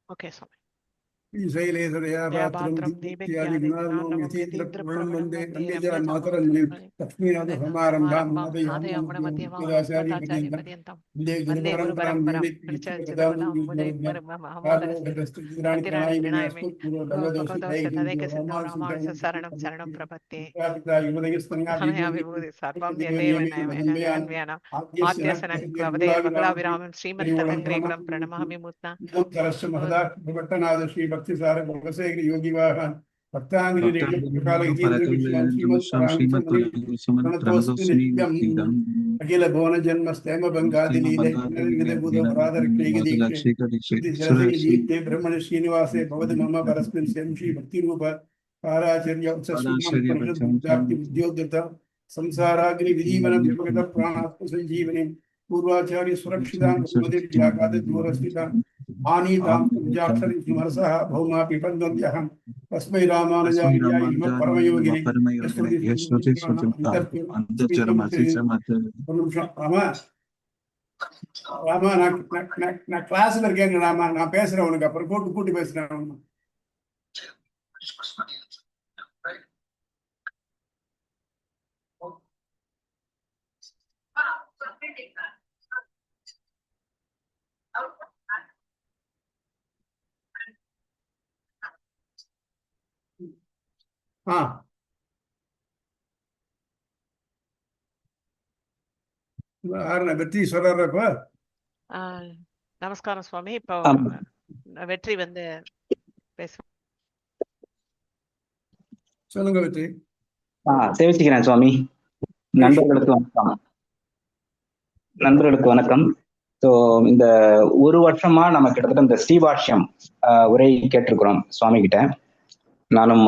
Okay சாமி. ईशैलेशदयापात्रं दीप्त्यादिगुणार्णवं यतीन्द्रपूर्णं वन्दे वन्द्यजनमातरं लक्ष्मीनाथसमारम्भां नादयाम्नमध्यमाचार्यपर्यन्तं वन्दे गुरुपरम्परां श्री भक्ति सार भगवसेकर योगी वाहन भक्तांग्री अखिल भुवन जन्म स्तेम बंगादिलीले ब्रह्मण श्रीनिवासे भवति मम परस्मिन् श्री भक्ति रूप पाराचर्य उद्योगता संसाराग्नि विजीवन प्राणात्म संजीवनी पूर्वाचार्य सुरक्षितां दूरस्थितां आनीतां पुंजाक्षरिमरसः भौमा पिबन्धन्त्यहं तस्मै रामानुजाय परमयोगिने ராமா நான் கிளாஸ்ல இருக்கேங்க ராமா, நான் பேசுறேன் உனக்கு அப்புறம் கூட்டி பேசுறேன். வெற்றி சொல்றப்ப நமஸ்காரம் சுவாமி. இப்போ வெற்றி வந்து சொல்லுங்க வெற்றி. சேவிச்சுக்கிறேன் சுவாமி. நண்பர்களுக்கு வணக்கம். ஸோ இந்த ஒரு வருஷமா நம்ம கிட்டத்தட்ட இந்த ஸ்ரீபாஷ்யம் உரை கேட்டிருக்கிறோம் சுவாமி கிட்ட. நானும்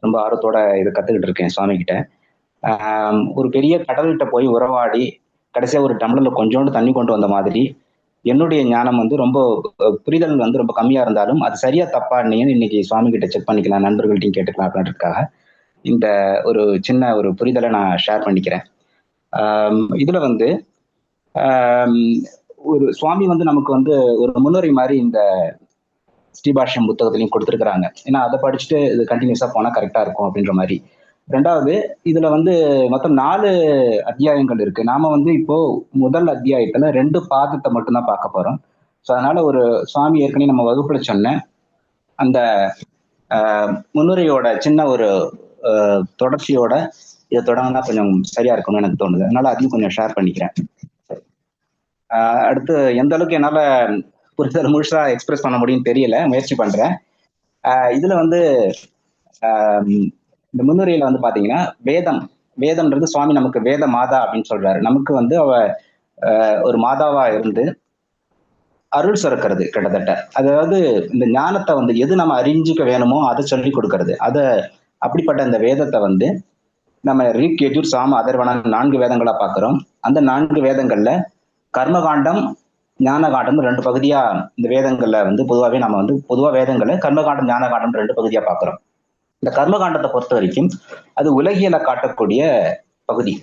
ரொம்ப ஆர்வத்தோட இதை கத்துக்கிட்டு இருக்கேன் சுவாமி கிட்ட. ஒரு பெரிய கடல்கிட்ட போய் உறவாடி கடைசியா ஒரு டம்ளர்ல கொஞ்சோண்டு தண்ணி கொண்டு வந்த மாதிரி என்னுடைய ஞானம் வந்து ரொம்ப புரிதல் வந்து ரொம்ப கம்மியா இருந்தாலும் அது சரியா தப்பான்னு இன்னைக்கு சுவாமி கிட்ட செக் பண்ணிக்கலாம், நண்பர்கள்ட்டையும் கேட்டுக்கலாம் அப்படின்றதுக்காக இந்த ஒரு சின்ன ஒரு புரிதலை நான் ஷேர் பண்ணிக்கிறேன். இதுல வந்து ஒரு சுவாமி வந்து நமக்கு வந்து ஒரு முன்னுரை மாதிரி இந்த ஸ்ரீபாஷ்யம் புத்தகத்திலையும் கொடுத்துருக்குறாங்க. ஏன்னா அதை படிச்சுட்டு இது கண்டினியூஸா போனா கரெக்டா இருக்கும் அப்படின்ற மாதிரி. ரெண்டாவது, இதுல வந்து மொத்தம் 4 அத்தியாயங்கள் இருக்கு. நாம வந்து இப்போ முதல் அத்தியாயத்துல 2 பாதத்தை மட்டும்தான் பார்க்க போறோம். ஸோ அதனால ஒரு சுவாமி ஏற்கனவே நம்ம வகுப்புல சொன்ன அந்த முன்னுரையோட சின்ன ஒரு தொடர்ச்சியோட இதை தொடங்கினா கொஞ்சம் சரியா இருக்கும்னு எனக்கு தோணுது. அதனால அதையும் கொஞ்சம் ஷேர் பண்ணிக்கிறேன். அடுத்து எந்த அளவுக்கு என்னால புரிதல் முழுசா எக்ஸ்பிரஸ் பண்ண முடியும்னு தெரியல, முயற்சி பண்றேன். இதுல வந்து இந்த முன்னுரையில வந்து பாத்தீங்கன்னா வேதம்ன்றது சுவாமி நமக்கு வேத மாதா அப்படின்னு சொல்றாரு. நமக்கு வந்து அவ ஒரு மாதாவா இருந்து அருள் சுரக்கிறது கிட்டத்தட்ட. அதாவது இந்த ஞானத்தை வந்து எது நம்ம அறிஞ்சிக்க வேணுமோ அதை சொல்லி கொடுக்கறது. அப்படிப்பட்ட இந்த வேதத்தை வந்து நம்ம ரிக், யஜுர், சாம, அதர்வணம் 4 வேதங்களா பாக்குறோம். அந்த 4 வேதங்கள்ல கர்மகாண்டம், ஞான காண்டம் 2 பகுதியா இந்த வேதங்கள்ல வந்து பொதுவாகவே நம்ம வந்து வேதங்கள்ல கர்மகாண்டம், ஞான காண்டம் 2 பகுதியா பாக்குறோம். இந்த கர்மகாண்டத்தை பொறுத்த வரைக்கும் அது உலகியலை காட்டக்கூடிய பகுதி.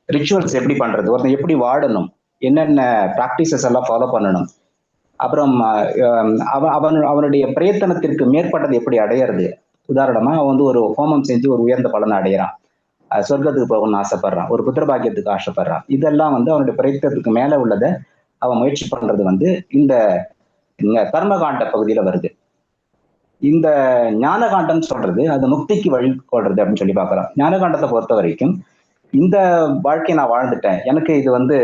ரிச்சுவல்ஸ் எப்படி பண்றது, ஒருத்தன் எப்படி வாழணும், என்னென்ன பிராக்டிசஸ் எல்லாம் ஃபாலோ பண்ணணும், அப்புறம் அவனுடைய பிரயத்தனத்திற்கு மேற்பட்டது எப்படி அடையிறது. உதாரணமா அவன் வந்து ஒரு ஹோமம் செஞ்சு ஒரு உயர்ந்த பலனை அடையிறான், சொர்க்கத்துக்கு போகணும்னு ஆசைப்படுறான், ஒரு புத்திரபாக்கியத்துக்கு ஆசைப்படுறான். இதெல்லாம் வந்து அவனுடைய பிரயத்தனத்துக்கு மேல உள்ளதை அவன் முயற்சி பண்றது வந்து இந்த கர்மகாண்ட பகுதியில வருது. இந்த ஞானகாண்டம் சொல்றது அது முக்திக்கு வழி கொள்றது அப்படின்னு சொல்லி பார்க்கலாம். ஞானகாண்டத்தை பொறுத்த வரைக்கும் இந்த வாழ்க்கையை நான் வாழ்ந்துட்டேன், எனக்கு இது வந்து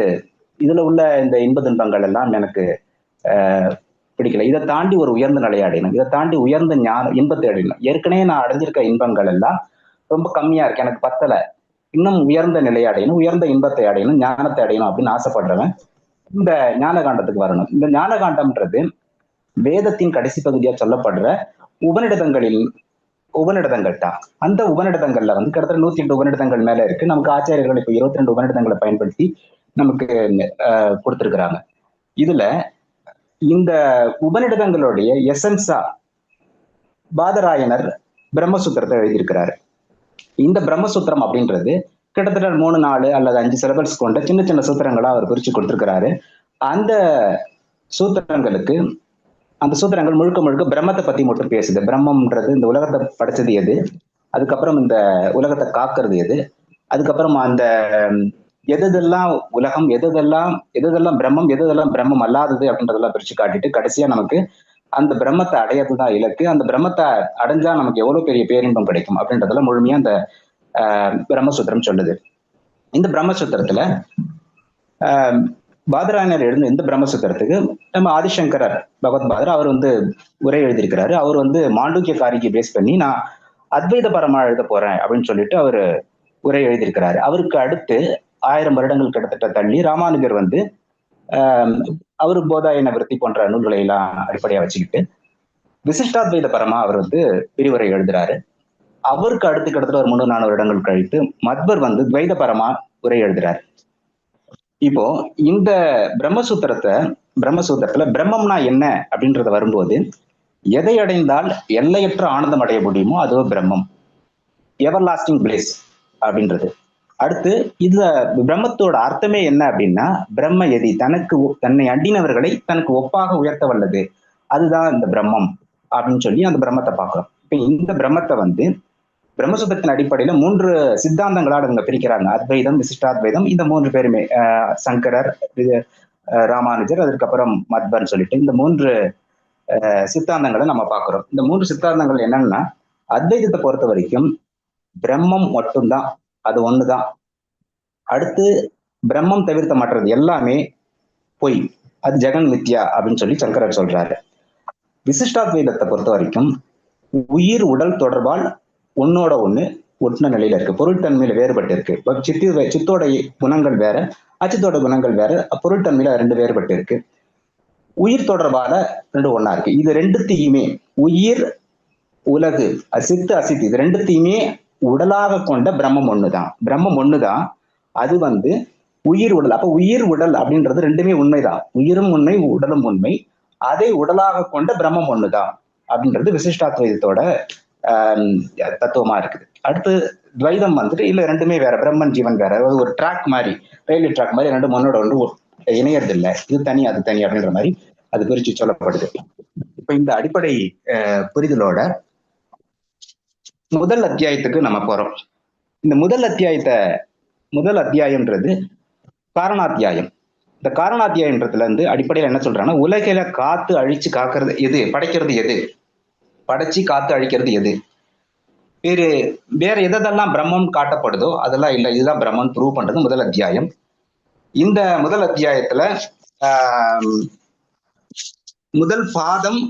இதுல உள்ள இந்த இன்ப துன்பங்கள் எல்லாம் எனக்கு பிடிக்கல, இதை தாண்டி ஒரு உயர்ந்த நிலையை அடையணும், இதை தாண்டி உயர்ந்த இன்பத்தை அடையணும், ஏற்கனவே நான் அடைஞ்சிருக்க இன்பங்கள் எல்லாம் ரொம்ப கம்மியா இருக்கு, எனக்கு பத்தல, இன்னும் உயர்ந்த நிலையை அடையணும், உயர்ந்த இன்பத்தை அடையணும், ஞானத்தை அடையணும் அப்படின்னு ஆசைப்படுறவன் இந்த ஞானகாண்டத்துக்கு வரணும். இந்த ஞானகாண்டம்ன்றது வேதத்தின் கடைசி பகுதியா சொல்லப்படுற உபநிடதங்கள் தான். அந்த உபநிடதங்கள்ல வந்து கிட்டத்தட்ட 108 உபநிடதங்கள் மேல இருக்கு. நமக்கு ஆச்சாரியர்கள் இப்ப 22 உபநிடதங்களை பயன்படுத்தி நமக்கு கொடுத்திருக்கிறாங்க. இதுல இந்த உபநிடதங்களுடைய எசன்ஸா பாதராயணர் பிரம்மசூத்திரத்தை எழுதியிருக்கிறாரு. இந்த பிரம்மசூத்திரம் அப்படின்றது கிட்டத்தட்ட 3, 4 அல்லது 5 சிலபஸ் கொண்ட சின்ன சின்ன சூத்திரங்களா அவர் பிரிச்சு கொடுத்திருக்கிறாரு. அந்த சூத்திரங்களுக்கு அந்த சூத்திரங்கள் முழுக்க முழுக்க பிரம்மத்தை பத்தி மட்டும் பேசுது. பிரம்மம்ன்றது இந்த உலகத்தை படைச்சது எது, அதுக்கப்புறம் இந்த உலகத்தை காக்கிறது எது, அதுக்கப்புறம் அந்த எதெல்லாம் உலகம், எதெல்லாம் பிரம்மம், எதெல்லாம் பிரம்மம் அல்லாதது அப்படின்றதெல்லாம் பிரிச்சு காட்டிட்டு கடைசியா நமக்கு அந்த பிரம்மத்தை அடையறதுதான் இலக்கு. அந்த பிரம்மத்தை அடைஞ்சா நமக்கு எவ்வளவு பெரிய பேரின்பம் கிடைக்கும் அப்படின்றதெல்லாம் முழுமையா அந்த பிரம்மசூத்திரம் சொல்லுது. இந்த பிரம்மசூத்திரத்துல பாதராயணர் எழுந்த இந்த பிரம்மசூத்திரத்துக்கு நம்ம ஆதிசங்கரர் பகவத்பாதர் அவர் உரை எழுதியிருக்கிறாரு. அவர் மாண்டூக்கிய காரிக்கு பேஸ் பண்ணி நான் அத்வைத பரமா எழுத போறேன் அப்படின்னு சொல்லிட்டு அவர் உரை எழுதியிருக்கிறாரு. அவருக்கு அடுத்து 1000 வருடங்கள் கிட்டத்தட்ட தள்ளி ராமானுஜர் அவரு போதாயன விருத்தி போன்ற நூல்களை எல்லாம் அடிப்படையா வச்சுக்கிட்டு விசிஷ்டாத்வைத பரமா அவர் விரிவுரை எழுதுறாரு. அவருக்கு அடுத்து கிட்டத்தட்ட ஒரு 300-400 வருடங்கள் கழித்து மத்வர் துவைத பரமா உரை எழுதுறாரு. இப்போ இந்த பிரம்மசூத்திரத்துல பிரம்மம்னா என்ன அப்படின்றத வரும்போது எதை அடைந்தால் எல்லையற்ற ஆனந்தம் அடைய முடியுமோ அதுவும் பிரம்மம், எவர் லாஸ்டிங் பிளேஸ் அப்படின்றது. அடுத்து இதுல பிரம்மத்தோட அர்த்தமே என்ன அப்படின்னா பிரம்ம எதி, தன்னை அண்டினவர்களை தனக்கு ஒப்பாக உயர்த்த வல்லது, அதுதான் இந்த பிரம்மம் அப்படின்னு சொல்லி அந்த பிரம்மத்தை பார்க்கிறோம். இப்ப இந்த பிரம்மத்தை பிரம்மசூத்திரத்தின் அடிப்படையில 3 சித்தாந்தங்களால் இவங்க பிரிக்கிறாங்க. அத்வைதம், விசிஷ்டாத்வைதம், இந்த 3 பேருமே சங்கரர், ராமானுஜர், அதுக்கப்புறம் மத்வர்னு சொல்லிட்டு இந்த 3 சித்தாந்தங்களை நம்ம பார்க்கிறோம். இந்த 3 சித்தாந்தங்கள் என்னன்னா, அத்வைதத்தை பொறுத்த வரைக்கும் பிரம்மம் மட்டும்தான், அது ஒண்ணுதான். அடுத்து பிரம்மம் தவிர்த்த மற்றது எல்லாமே பொய், அது ஜெகன் மித்யா அப்படின்னு சொல்லி சங்கரர் சொல்றாரு. விசிஷ்டாத்வைதத்தை பொறுத்த வரைக்கும் உயிர் உடல் தொடர்பால் ஒன்னோட ஒண்ணு ஒட்டின நிலையில இருக்கு, பொருள்தன்மையில வேறுபட்டு இருக்கு. சித்தோட குணங்கள் வேற, அச்சித்தோட குணங்கள் வேற, பொருள்தன்மையில 2 வேறுபட்டு இருக்கு. உயிர் தொடர்பால 2 ஒண்ணா இருக்கு. இது 2த்தையுமே உயிர், உலகு, சித்து, அசித்து, இது 2த்தையுமே உடலாக கொண்ட பிரம்மம் ஒண்ணுதான். அது உயிர் உடல். அப்ப உயிர் உடல் அப்படின்றது 2மே உண்மைதான். உயிரும் உண்மை, உடலும் உண்மை. அதை உடலாக கொண்ட பிரம்மம் ஒண்ணுதான் அப்படின்றது விசிஷ்டாத்வைதத்தோட தத்துவமா இருக்குது. அடுத்து துவைதம் இல்ல 2மே வேற, பிரம்மன் ஜீவன் வேற, ஒரு ட்ராக் மாதிரி, ரயில்வே ட்ராக் மாதிரி 2 ஒன்னோட ஒன்று இணையறது இல்லை, இது தனி அது தனி அப்படின்ற மாதிரி அது பிரிச்சு சொல்லப்படுது. இப்ப இந்த அடிப்படை புரிதலோட முதல் அத்தியாயத்துக்கு நம்ம போறோம். இந்த முதல் அத்தியாயம்ன்றது காரணாத்தியாயம். இந்த காரணாத்தியாயன்றதுல அடிப்படையில என்ன சொல்றாங்கன்னா, உலகில காத்து அழிச்சு காக்கிறது எது, படைக்கிறது எது, படைச்சு காத்து அழிக்கிறது எது, வேற எதெல்லாம் பிரம்மம் காட்டப்படுதோ அதெல்லாம் இல்லை, இதுதான் பிரம்மன் ப்ரூவ் பண்றது முதல் அத்தியாயம். இந்த முதல் அத்தியாயத்துல முதல் பாதம்,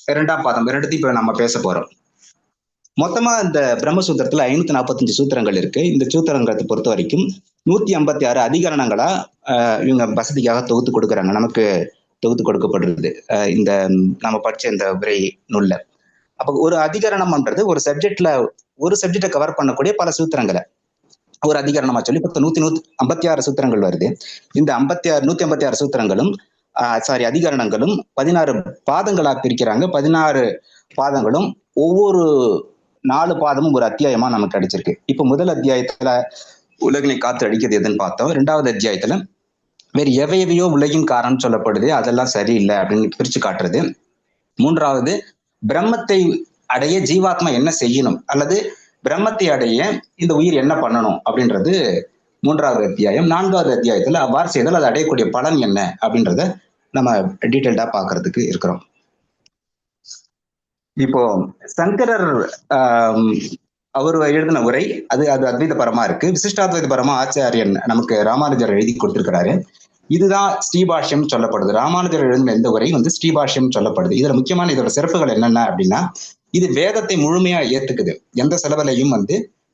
2ஆம் பாதம் 2த்தையும் இப்ப நம்ம பேச போறோம். மொத்தமா இந்த பிரம்மசூத்திரத்துல 545 சூத்திரங்கள் இருக்கு. இந்த சூத்திரங்களை பொறுத்த வரைக்கும் 156 அதிகரணங்களா இவங்க வசதிக்காக தொகுத்து கொடுக்குறாங்க, நமக்கு தொகுத்து கொடுக்கப்படுறது இந்த நம்ம படிச்ச இந்த உரை நூல்ல. அப்ப ஒரு அதிகரணம்ன்றது ஒரு சப்ஜெக்டை கவர் பண்ணக்கூடிய பல சூத்திரங்களை ஒரு அதிகரணமா சொல்லி 156 சூத்திரங்கள் வருது. இந்த 156 சூத்திரங்களும் அதிகரணங்களும் 16 பாதங்களாக பிரிக்கிறாங்க. 16 பாதங்களும் ஒவ்வொரு 4 பாதமும் ஒரு அத்தியாயமா நமக்கு கிடைச்சிருக்கு. இப்ப முதல் அத்தியாயத்துல உலகினை காத்து அடிக்கிறது எதுன்னு பார்த்தோம். 2வது அத்தியாயத்துல வேறு எவையவையோ உலகின் காரணம் சொல்லப்படுது, அதெல்லாம் சரியில்லை அப்படின்னு பிரிச்சு காட்டுறது. 3வது பிரம்மத்தை அடைய ஜீவாத்மா என்ன செய்யணும், அல்லது பிரம்மத்தை அடைய இந்த உயிர் என்ன பண்ணணும் அப்படின்றது 3வது அத்தியாயம். 4வது அத்தியாயத்துல அவ்வாறு செய்தால் அது அடையக்கூடிய பலன் என்ன அப்படின்றத நம்ம டீட்டெயில்டா பாக்குறதுக்கு இருக்கிறோம். இப்போ சங்கரர் அவர் எழுதின உரை அது அத்வைத பரமா இருக்கு. விசிஷ்டாத்வைத பரமா ஆச்சாரியன் நமக்கு ராமானுஜர் எழுதி கொடுத்திருக்கிறாரு. இதுதான் ஸ்ரீபாஷ்யம் சொல்லப்படுது. ராமானுஜர் எழுதின இந்த உரை ஸ்ரீபாஷ்யம் சொல்லப்படுது. இதுல முக்கியமான இதோட சிறப்புகள் என்னென்ன அப்படின்னா, இது வேதத்தை முழுமையா ஏத்துக்குது. எந்த செலவிலையும்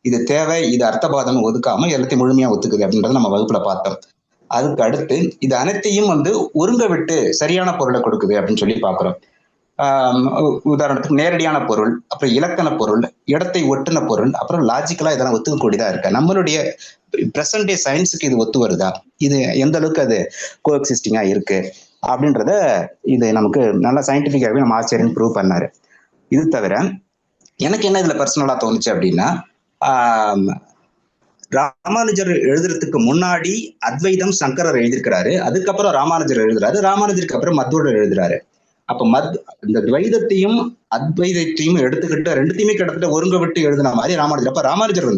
இது தேவை, இது அர்த்தபாதம் ஒதுக்காம எல்லாத்தையும் முழுமையா ஒத்துக்குது அப்படின்றத நம்ம வகுப்புல பார்த்தோம். அதுக்கு அடுத்து இது அனைத்தையும் ஒருங்க விட்டு சரியான பொருளை கொடுக்குது அப்படின்னு சொல்லி பாக்குறோம். உதாரணத்துக்கு நேரடியான பொருள், அப்புறம் இலக்கண பொருள், இடத்தை ஒட்டுன பொருள், அப்புறம் லாஜிக்கலா இதெல்லாம் ஒத்துக்கக்கூடியதா இருக்கு. நம்மளுடைய பிரசன்ட் டே சயின்ஸுக்கு இது ஒத்து வருதா, இது எந்த அளவுக்கு அது கோஎக்ஸிஸ்டிங்கா இருக்கு அப்படின்றத இது நமக்கு நல்லா சயின்டிபிக்காகவே நம்ம ஆச்சரியம் ப்ரூவ் பண்ணாரு. இது தவிர எனக்கு என்ன இதுல பர்சனலா தோணுச்சு அப்படின்னா, ராமானுஜர் எழுதுறதுக்கு முன்னாடி அத்வைதம் சங்கரர் எழுதியிருக்கிறாரு, அதுக்கப்புறம் ராமானுஜர் எழுதுறாரு, ராமானுஜருக்கு அப்புறம் மத்வர் எழுதுறாரு. அப்ப இந்த துவைதத்தையும் அத்வைதத்தையும் எடுத்துக்கிட்டு ரெண்டுத்தையுமே கிட்டத்தட்ட ஒருங்க விட்டு எழுதின மாதிரி ராமானுஜர். அப்ப ராமானுஜர்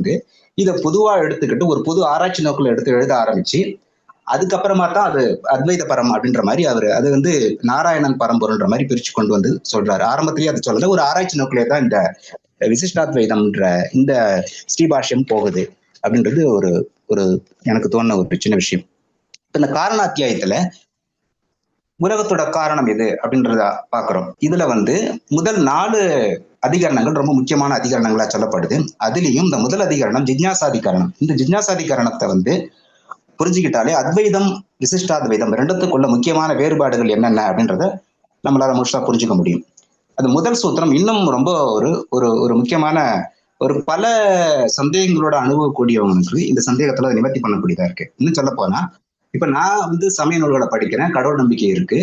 இதை பொதுவா எடுத்துக்கிட்டு ஒரு பொது ஆராய்ச்சி நோக்கில் எடுத்து எழுத ஆரம்பிச்சு அதுக்கப்புறமா தான் அது அத்வைத பரம் அப்படின்ற மாதிரி அது நாராயணன் பரம்பொருன்ற மாதிரி பிரிச்சு கொண்டு வந்து சொல்றாரு. ஆரம்பத்திலேயே அது சொல்லல, ஒரு ஆராய்ச்சி நோக்கிலே தான் இந்த விசிஷ்டாத்வைதம்ன்ற இந்த ஸ்ரீபாஷ்யம் போகுது அப்படின்றது ஒரு ஒரு எனக்கு தோணுன ஒரு சின்ன விஷயம். இந்த காரணாத்தியாயத்துல உலகத்தோட காரணம் எது அப்படின்றத பாக்குறோம். இதுல முதல் 4 அதிகரணங்கள் ரொம்ப முக்கியமான அதிகரணங்களா சொல்லப்படுது. அதுலயும் இந்த முதல் அதிகரணம் ஜிக்ஞாசாதிகரணம். இந்த ஜிக்ஞாசாதிகரணத்தை புரிஞ்சுக்கிட்டாலே அத்வைதம் விசிஷ்டாத்வைதம் ரெண்டுத்துக்குள்ள முக்கியமான வேறுபாடுகள் என்னென்ன அப்படின்றத நம்மளால முழுசா புரிஞ்சுக்க முடியும். அது முதல் சூத்திரம் இன்னும் ரொம்ப ஒரு முக்கியமான ஒரு பல சந்தேகங்களோட அனுபவக்கூடியவங்களுக்கு இந்த சந்தேகத்துல அதை நிவர்த்தி பண்ணக்கூடியதா இருக்கு. இன்னும் சொல்ல போனா இப்ப நான் சமய நூல்களை படிக்கிறேன், கடவுள் நம்பிக்கை இருக்கு.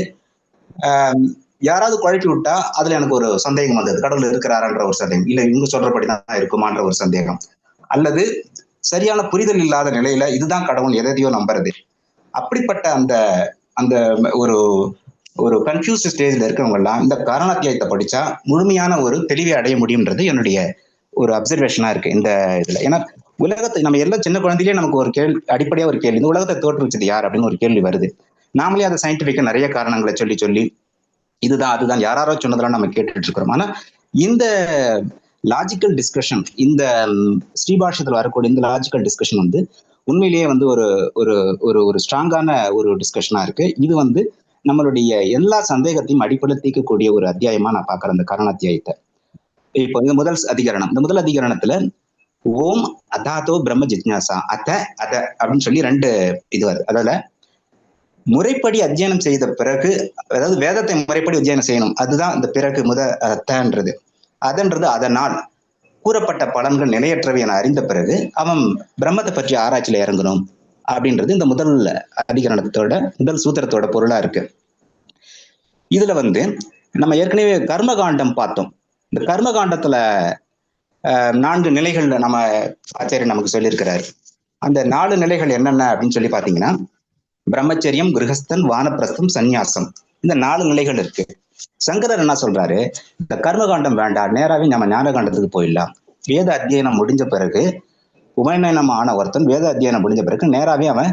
யாராவது குழப்பி விட்டா அதுல எனக்கு ஒரு சந்தேகம் வந்தது, கடவுள் இருக்கிறாரான்ற ஒரு சந்தேகம், இல்ல இவங்க சொல்றபடிதான் இருக்குமான்ற ஒரு சந்தேகம், அல்லது சரியான புரிதல் இல்லாத நிலையில இதுதான் கடவுள் எதையோ நம்புறது. அப்படிப்பட்ட அந்த அந்த ஒரு ஒரு கன்ஃபியூஸ் ஸ்டேஜ்ல இருக்கவங்க எல்லாம் இந்த காரணாத்தியாயத்தை படிச்சா முழுமையான ஒரு தெளிவை அடைய முடியும்ன்றது என்னுடைய ஒரு அப்சர்வேஷனா இருக்கு இந்த இதுல. ஏன்னா உலகத்தை நம்ம எல்லாம் சின்ன குழந்தையிலேயே நமக்கு ஒரு அடிப்படையா ஒரு கேள்வி, இந்த உலகத்தை தோற்றுவிச்சது யார் அப்படின்னு ஒரு கேள்வி வருது. நாமளே அதை சயின்டிபிக்கா நிறைய காரணங்களை சொல்லி இதுதான் அதுதான் யாரோ சொன்னதெல்லாம் நம்ம கேட்டுட்டு இருக்கிறோம். ஆனா இந்த லாஜிக்கல் டிஸ்கஷன், இந்த ஸ்ரீபாஷ்யத்தில் வரக்கூடிய இந்த லாஜிக்கல் டிஸ்கஷன் உண்மையிலேயே ஒரு ஒரு ஒரு ஒரு ஸ்ட்ராங்கான ஒரு டிஸ்கஷனா இருக்கு. இது நம்மளுடைய எல்லா சந்தேகத்தையும் அடிப்படையில் தீர்க்கக்கூடிய ஒரு அத்தியாயமா நான் பாக்குறேன் இந்த காரணாத்தியாயத்தை. இப்போ இந்த முதல் அதிகரணம், இந்த முதல் அதிகரணத்துல ஓம் அதாதோ பிரம்ம ஜிக்ஞாசா அத அப்படின்னு சொல்லி 2 இது வருது. அதால முறைப்படி அத்தியனம் செய்த பிறகு, அதாவது வேதத்தை முறைப்படி அத்தியனம் செய்யணும், அதுதான் இந்த பிறகு அத்தன்றது. அதன்றது அதனால் கூறப்பட்ட பலன்கள் நிலையற்றவை என அறிந்த பிறகு அவன் பிரம்மத்தை பற்றி ஆராய்ச்சியில இறங்கணும் அப்படின்றது இந்த முதல் அதிகரணத்தோட முதல் சூத்திரத்தோட பொருளா இருக்கு. இதுல நம்ம ஏற்கனவே கர்மகாண்டம் பார்த்தோம். இந்த கர்மகாண்டத்துல 4 நிலைகள் நம்ம ஆச்சாரியர் நமக்கு சொல்லியிருக்கிறாரு. அந்த 4 நிலைகள் என்னென்ன அப்படின்னு சொல்லி பாத்தீங்கன்னா பிரம்மச்சரியம், கிரகஸ்தன், வானப்பிரஸ்தம், சந்நியாசம், இந்த 4 நிலைகள் இருக்கு. சங்கரர் என்ன சொல்றாரு, இந்த கர்மகாண்டம் வேண்டாம், நேராவே நம்ம ஞானகாண்டத்துக்கு போயிடலாம். வேத அத்தியனம் முடிஞ்ச பிறகு உபநயனம் ஆன ஒருத்தன் வேத அத்தியனம் முடிஞ்ச பிறகு நேராவே அவன்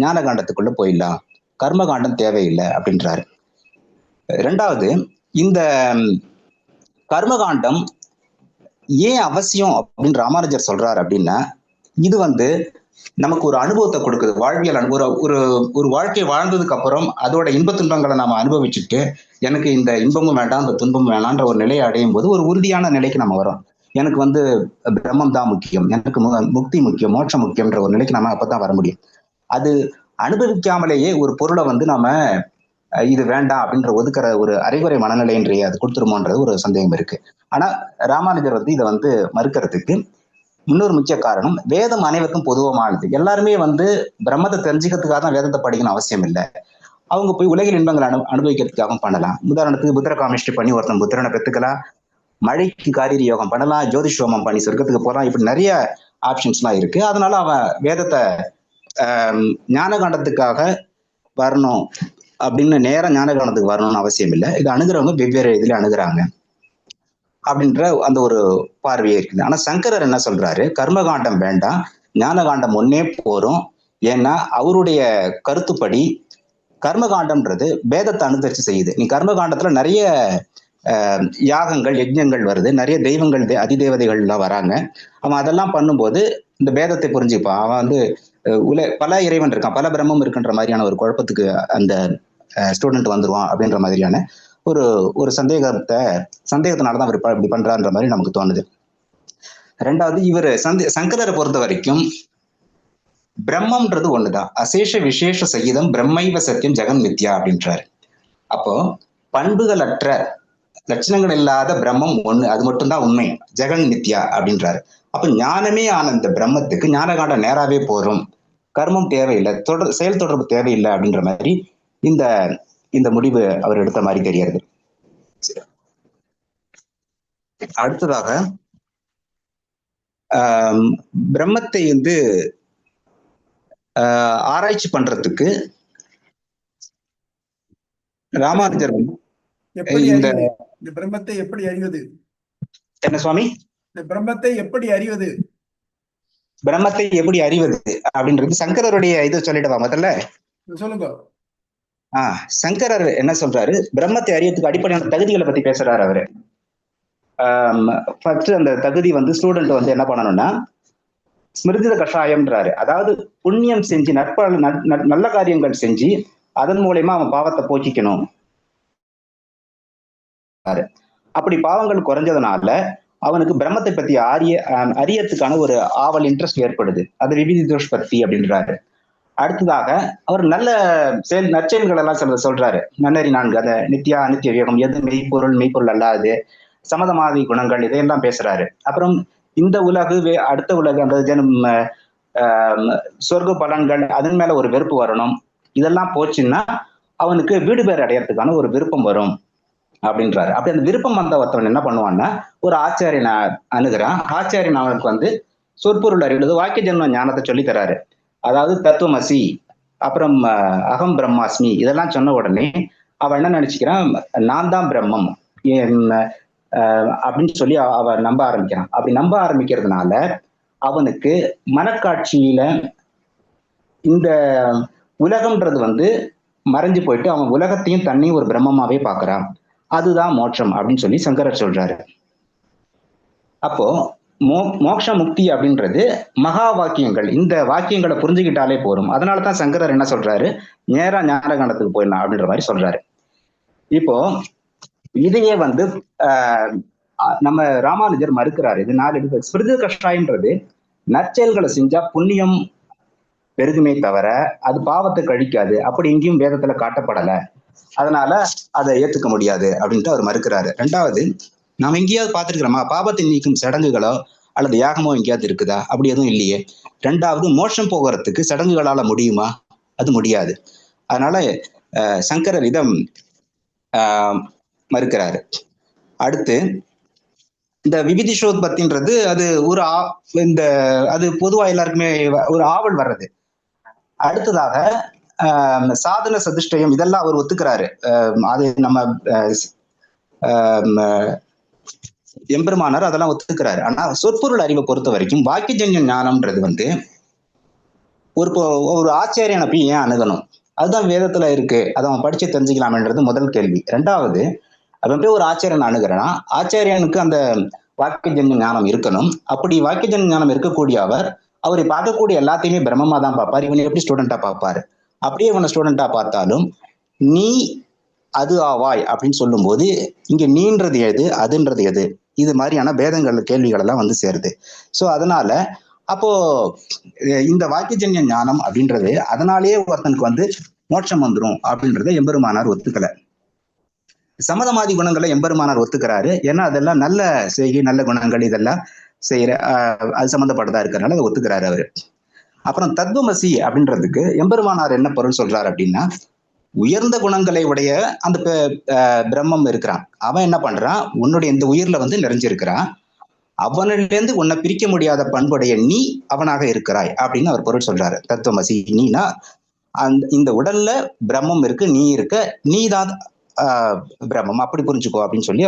ஞானகாண்டத்துக்குள்ள போயிடலாம், கர்மகாண்டம் தேவையில்லை அப்படின்றாரு. 2வது, இந்த கர்மகாண்டம் ஏன் அவசியம் அப்படின்னு ராமானுஜர் சொல்றாரு அப்படின்னா, இது நமக்கு ஒரு அனுபவத்தை கொடுக்குது, வாழ்வியல் ஒரு வாழ்க்கை வாழ்ந்ததுக்கு அப்புறம் அதோட இன்ப துன்பங்களை நாம அனுபவிச்சுட்டு எனக்கு இந்த இன்பமும் வேண்டாம் இந்த துன்பமும் வேண்டாம்ன்ற ஒரு நிலையை அடையும் போது ஒரு உறுதியான நிலைக்கு நம்ம வரோம். எனக்கு பிரம்மம் தான் முக்கியம், எனக்கு முக்தி முக்கியம், மோட்சம் முக்கியம்ன்ற ஒரு நிலைக்கு நம்ம அப்பதான் வர முடியும். அது அனுபவிக்காமலேயே ஒரு பொருளை நாம இது வேண்டாம் அப்படின்ற ஒதுக்குற ஒரு அரைகுறை மனநிலையின்றைய அது கொடுத்துருமோன்றது ஒரு சந்தேகம் இருக்கு. ஆனா ராமானுஜர் இதை மறுக்கிறதுக்கு இன்னொரு முக்கிய காரணம், வேதம் அனைவருக்கும் பொதுவமானது. எல்லாருமே பிரம்மத்தை தெரிஞ்சுக்கிறதுக்காக தான் வேதத்தை படிக்கணும் அவசியம் இல்லை. அவங்க போய் உலகில் இன்பங்களை அனுபவிக்கிறதுக்காகவும் பண்ணலாம். உதாரணத்துக்கு புத்திர காமிஷ்டி பண்ணி ஒருத்தன் புத்திரனை பெற்றுக்கலாம், மழைக்கு காரீரி யோகம் பண்ணலாம், ஜோதிஷோமம் பண்ணி சொர்க்கத்துக்கு போகலாம், இப்படி நிறைய ஆப்ஷன்ஸ்லாம் இருக்கு. அதனால அவன் வேதத்தை ஞானகாண்டத்துக்காக வரணும் அப்படின்னு நேரம் ஞானகாண்டத்துக்கு வரணும்னு அவசியம் இல்லை. இது அணுகிறவங்க வெவ்வேறு இதுல அணுகிறாங்க அப்படின்ற அந்த ஒரு பார்வையே இருக்குது. ஆனா சங்கரர் என்ன சொல்றாரு, கர்மகாண்டம் வேண்டாம், ஞானகாண்டம் ஒன்னே போறோம். ஏன்னா அவருடைய கருத்துப்படி கர்மகாண்டம்ன்றது வேதத்தை அனுசரிச்சு செய்யுது. நீ கர்மகாண்டத்துல நிறைய யாகங்கள் யஜ்ஞங்கள் வருது, நிறைய தெய்வங்கள் அதிதேவதைகள் எல்லாம் வராங்க. அவன் அதெல்லாம் பண்ணும்போது இந்த வேதத்தை புரிஞ்சுப்பான். அவன் பல இறைவன் இருக்கான், பல பிரம்மம் இருக்குன்ற மாதிரியான ஒரு குழப்பத்துக்கு அந்த ஸ்டூடெண்ட் வந்துருவான் அப்படின்ற மாதிரியான ஒரு சந்தேகத்தினாலதான் அவர் இப்படி பண்றான்ற மாதிரி நமக்கு தோணுது. 2வது, இவர் சங்கரரை பொறுத்த வரைக்கும் பிரம்மம்ன்றது ஒண்ணுதான், அசேஷ விசேஷ சகிதம் பிரம்மைவ சத்தியம் ஜெகன் மித்யா அப்படின்றாரு. அப்போ பண்புகளற்ற லட்சணங்கள் இல்லாத பிரம்மம் ஒண்ணு, அது மட்டும்தான் உண்மை, ஜெகன் மித்யா அப்படின்றாரு. அப்ப ஞானமே ஆன இந்த பிரம்மத்துக்கு ஞானகாண்டம் நேராவே போறோம், கர்மம் தேவையில்லை, செயல் தொடர்பு தேவையில்லை அப்படின்ற மாதிரி இந்த முடிவு அவர் எடுத்த மாதிரி தெரியாது. அடுத்ததாக பிரம்மத்தை ஆராய்ச்சி பண்றதுக்கு ராமானுஜர் எப்படி இந்த அறிவது? இந்த பிரம்மத்தை எப்படி அறிவது? என்ன சுவாமி? இந்த பிரம்மத்தை எப்படி அறிவது? பிரம்மத்தை எப்படி அறிவது அப்படின்றது சங்கரருடைய இது சொல்லிடுவா முதல்ல. சொல்லுங்க. சங்கரர் என்ன சொல்றாரு, பிரம்மத்தை அறியறதுக்கு அடிப்படையான தகுதிகளை பத்தி பேசுறாரு அவரு. ஃபர்ஸ்ட் அந்த தகுதி வந்து ஸ்டூடெண்ட் வந்து என்ன பண்ணணும்னா ஸ்மிருதித கஷாயம்ன்றாரு. அதாவது புண்ணியம் செஞ்சு நல்ல காரியங்கள் செஞ்சு அதன் மூலயமா அவன் பாவத்தை போக்கிக்கணும். அப்படி பாவங்கள் குறைஞ்சதுனால அவனுக்கு பிரம்மத்தை பத்தி அறியறதுக்கான ஒரு ஆவல் இன்ட்ரெஸ்ட் ஏற்படுது. அது விவிதிதோஷ்பத்தி அப்படின்றாரு. அடுத்ததாக அவர் நல்ல நற்செயல்கள் எல்லாம் சொல்றாரு. நன்னறி 4, அதை நித்யா அநித்திய வியோகம், எது மெய்ப்பொருள் அல்லாது, சமதமாதி குணங்கள், இதையெல்லாம் பேசுறாரு. அப்புறம் இந்த உலகு அடுத்த உலகு, அந்த ஜனம் சொர்க்க பலன்கள், அதன் மேல ஒரு வெறுப்பு வரணும். இதெல்லாம் போச்சுன்னா அவனுக்கு வீடு பேர் அடையறதுக்கான ஒரு விருப்பம் வரும் அப்படின்றாரு. அப்படி அந்த விருப்பம் வந்த ஒருத்தவன் என்ன பண்ணுவான்னா ஒரு ஆச்சாரியனை அணுகிறான். ஆச்சாரியன் அவனுக்கு வந்து சொற்பொருள் அறிவுறது வாக்கிய ஜென்ம ஞானத்தை சொல்லி தராரு. அதாவது தத்துவமசி, அப்புறம் அகம் பிரம்மாஸ்மி, இதெல்லாம் சொன்ன உடனே அவன் என்ன நினைச்சுக்கிறான், நான் தான் பிரம்மம் அப்படின்னு சொல்லி அவன் நம்ப ஆரம்பிக்கிறான். அப்படி நம்ப ஆரம்பிக்கிறதுனால அவனுக்கு மனக்காட்சியில இந்த உலகம்ன்றது வந்து மறைஞ்சு போயிட்டு அவன் உலகத்தையும் தன்னையும் ஒரு பிரம்மமாவே பாக்குறான். அதுதான் மோட்சம் அப்படின்னு சொல்லி சங்கரர் சொல்றாரு. அப்போ மோட்ச முக்தி அப்படின்றது மகா வாக்கியங்கள். இந்த வாக்கியங்களை புரிஞ்சுக்கிட்டாலே போரும். அதனாலதான் சங்கரர் என்ன சொல்றாரு, நேரா ஞானகண்டத்துக்கு போயிடலாம் அப்படின்ற மாதிரி சொல்றாரு. இப்போ இதையே வந்து நம்ம ராமானுஜர் மறுக்கிறாரு. இது 4 ஸ்மிருதி கஷாயம்ன்றது நற்செயல்களை செஞ்சா புண்ணியம் பெருகுமே தவிர அது பாவத்தை கழிக்காது, அப்படி எங்கேயும் வேதத்துல காட்டப்படலை, அதனால அதை ஏத்துக்க முடியாது அப்படின்ட்டு அவர் மறுக்கிறாரு. 2வது, நாம் எங்கேயாவது பார்த்துருக்கிறோமா பாபத்தை நீக்கும் சடங்குகளோ அல்லது யாகமோ எங்கேயாவது இருக்குதா? அப்படி எதுவும் இல்லையே. 2வது, மோட்சம் போகிறதுக்கு சடங்குகளால முடியுமா? அது முடியாது. அதனால சங்கரர் இதை மறுக்கிறாரு. அடுத்து இந்த விவிதிஷோத்பத்தின்றது அது ஒரு அது பொதுவா எல்லாருக்குமே ஒரு ஆவல் வர்றது. அடுத்ததாக சாதன சதிஷ்டயம், இதெல்லாம் அவர் ஒத்துக்கிறாரு. அது நம்ம எம்பெருமானார் அதெல்லாம் ஒத்துக்கிறாரு. ஆனா சொற்பொருள் அறிவை பொறுத்த வரைக்கும் வாக்கியஜன்ய ஞானம்ன்றது வந்து ஒரு ஆச்சாரியனை போய் ஏன் அணுகணும்? அதுதான் வேதத்துல இருக்கு, அதை அவன் படிச்சு தெரிஞ்சுக்கலாம்ன்றது முதல் கேள்வி. 2வது, அவன் போய் ஒரு ஆச்சாரியன் அணுகிறானா, ஆச்சாரியனுக்கு அந்த வாக்கியஜன்ய ஞானம் இருக்கணும். அப்படி வாக்கியஜன்ய ஞானம் இருக்கக்கூடிய அவரை பார்க்கக்கூடிய எல்லாத்தையுமே பிரம்மமா தான் பார்ப்பார். இவனை எப்படி ஸ்டூடெண்டா பார்ப்பாரு? அப்படியே இவனை ஸ்டூடெண்டா பார்த்தாலும் நீ அது ஆவாய் அப்படின்னு சொல்லும் போது இங்க நீன்றது எது, அதுன்றது எது, இது மாதிரியான பேதங்கள் கேள்விகள் எல்லாம் வந்து சேருது. ஸோ அதனால அப்போ இந்த வாக்கியஜன்ய ஞானம் அப்படின்றது அதனாலேயே ஒருத்தனுக்கு வந்து மோட்சம் வந்துடும் அப்படின்றத எம்பெருமானார் ஒத்துக்கல. சமதமாதி குணங்களை எம்பெருமானார் ஒத்துக்கிறாரு. ஏன்னா அதெல்லாம் நல்ல செய்கை, நல்ல குணங்கள், இதெல்லாம் செய்யற அது சம்மந்தப்பட்டதா இருக்கிறனால அதை ஒத்துக்கிறாரு அவரு. அப்புறம் தத்துவமசி அப்படின்றதுக்கு எம்பெருமானார் என்ன பொருள் சொல்றாரு அப்படின்னா, உயர்ந்த குணங்களை உடைய அந்த பிரம்மம் இருக்கிறான், அவன் என்ன பண்றான், உன்னுடைய இந்த உயிர்ல வந்து நிறைஞ்சிருக்கிறான், அவனிலிருந்து உன்னை பிரிக்க முடியாத பண்புடைய நீ அவனாக இருக்கிறாய் அப்படின்னு அவர் பொருள் சொல்றாரு. தத்துவமசி, நீனா இந்த உடல்ல பிரம்மம் இருக்கு, நீ இருக்க, நீ தான் பிரம்மம், அப்படி புரிஞ்சுக்கோ அப்படின்னு சொல்லி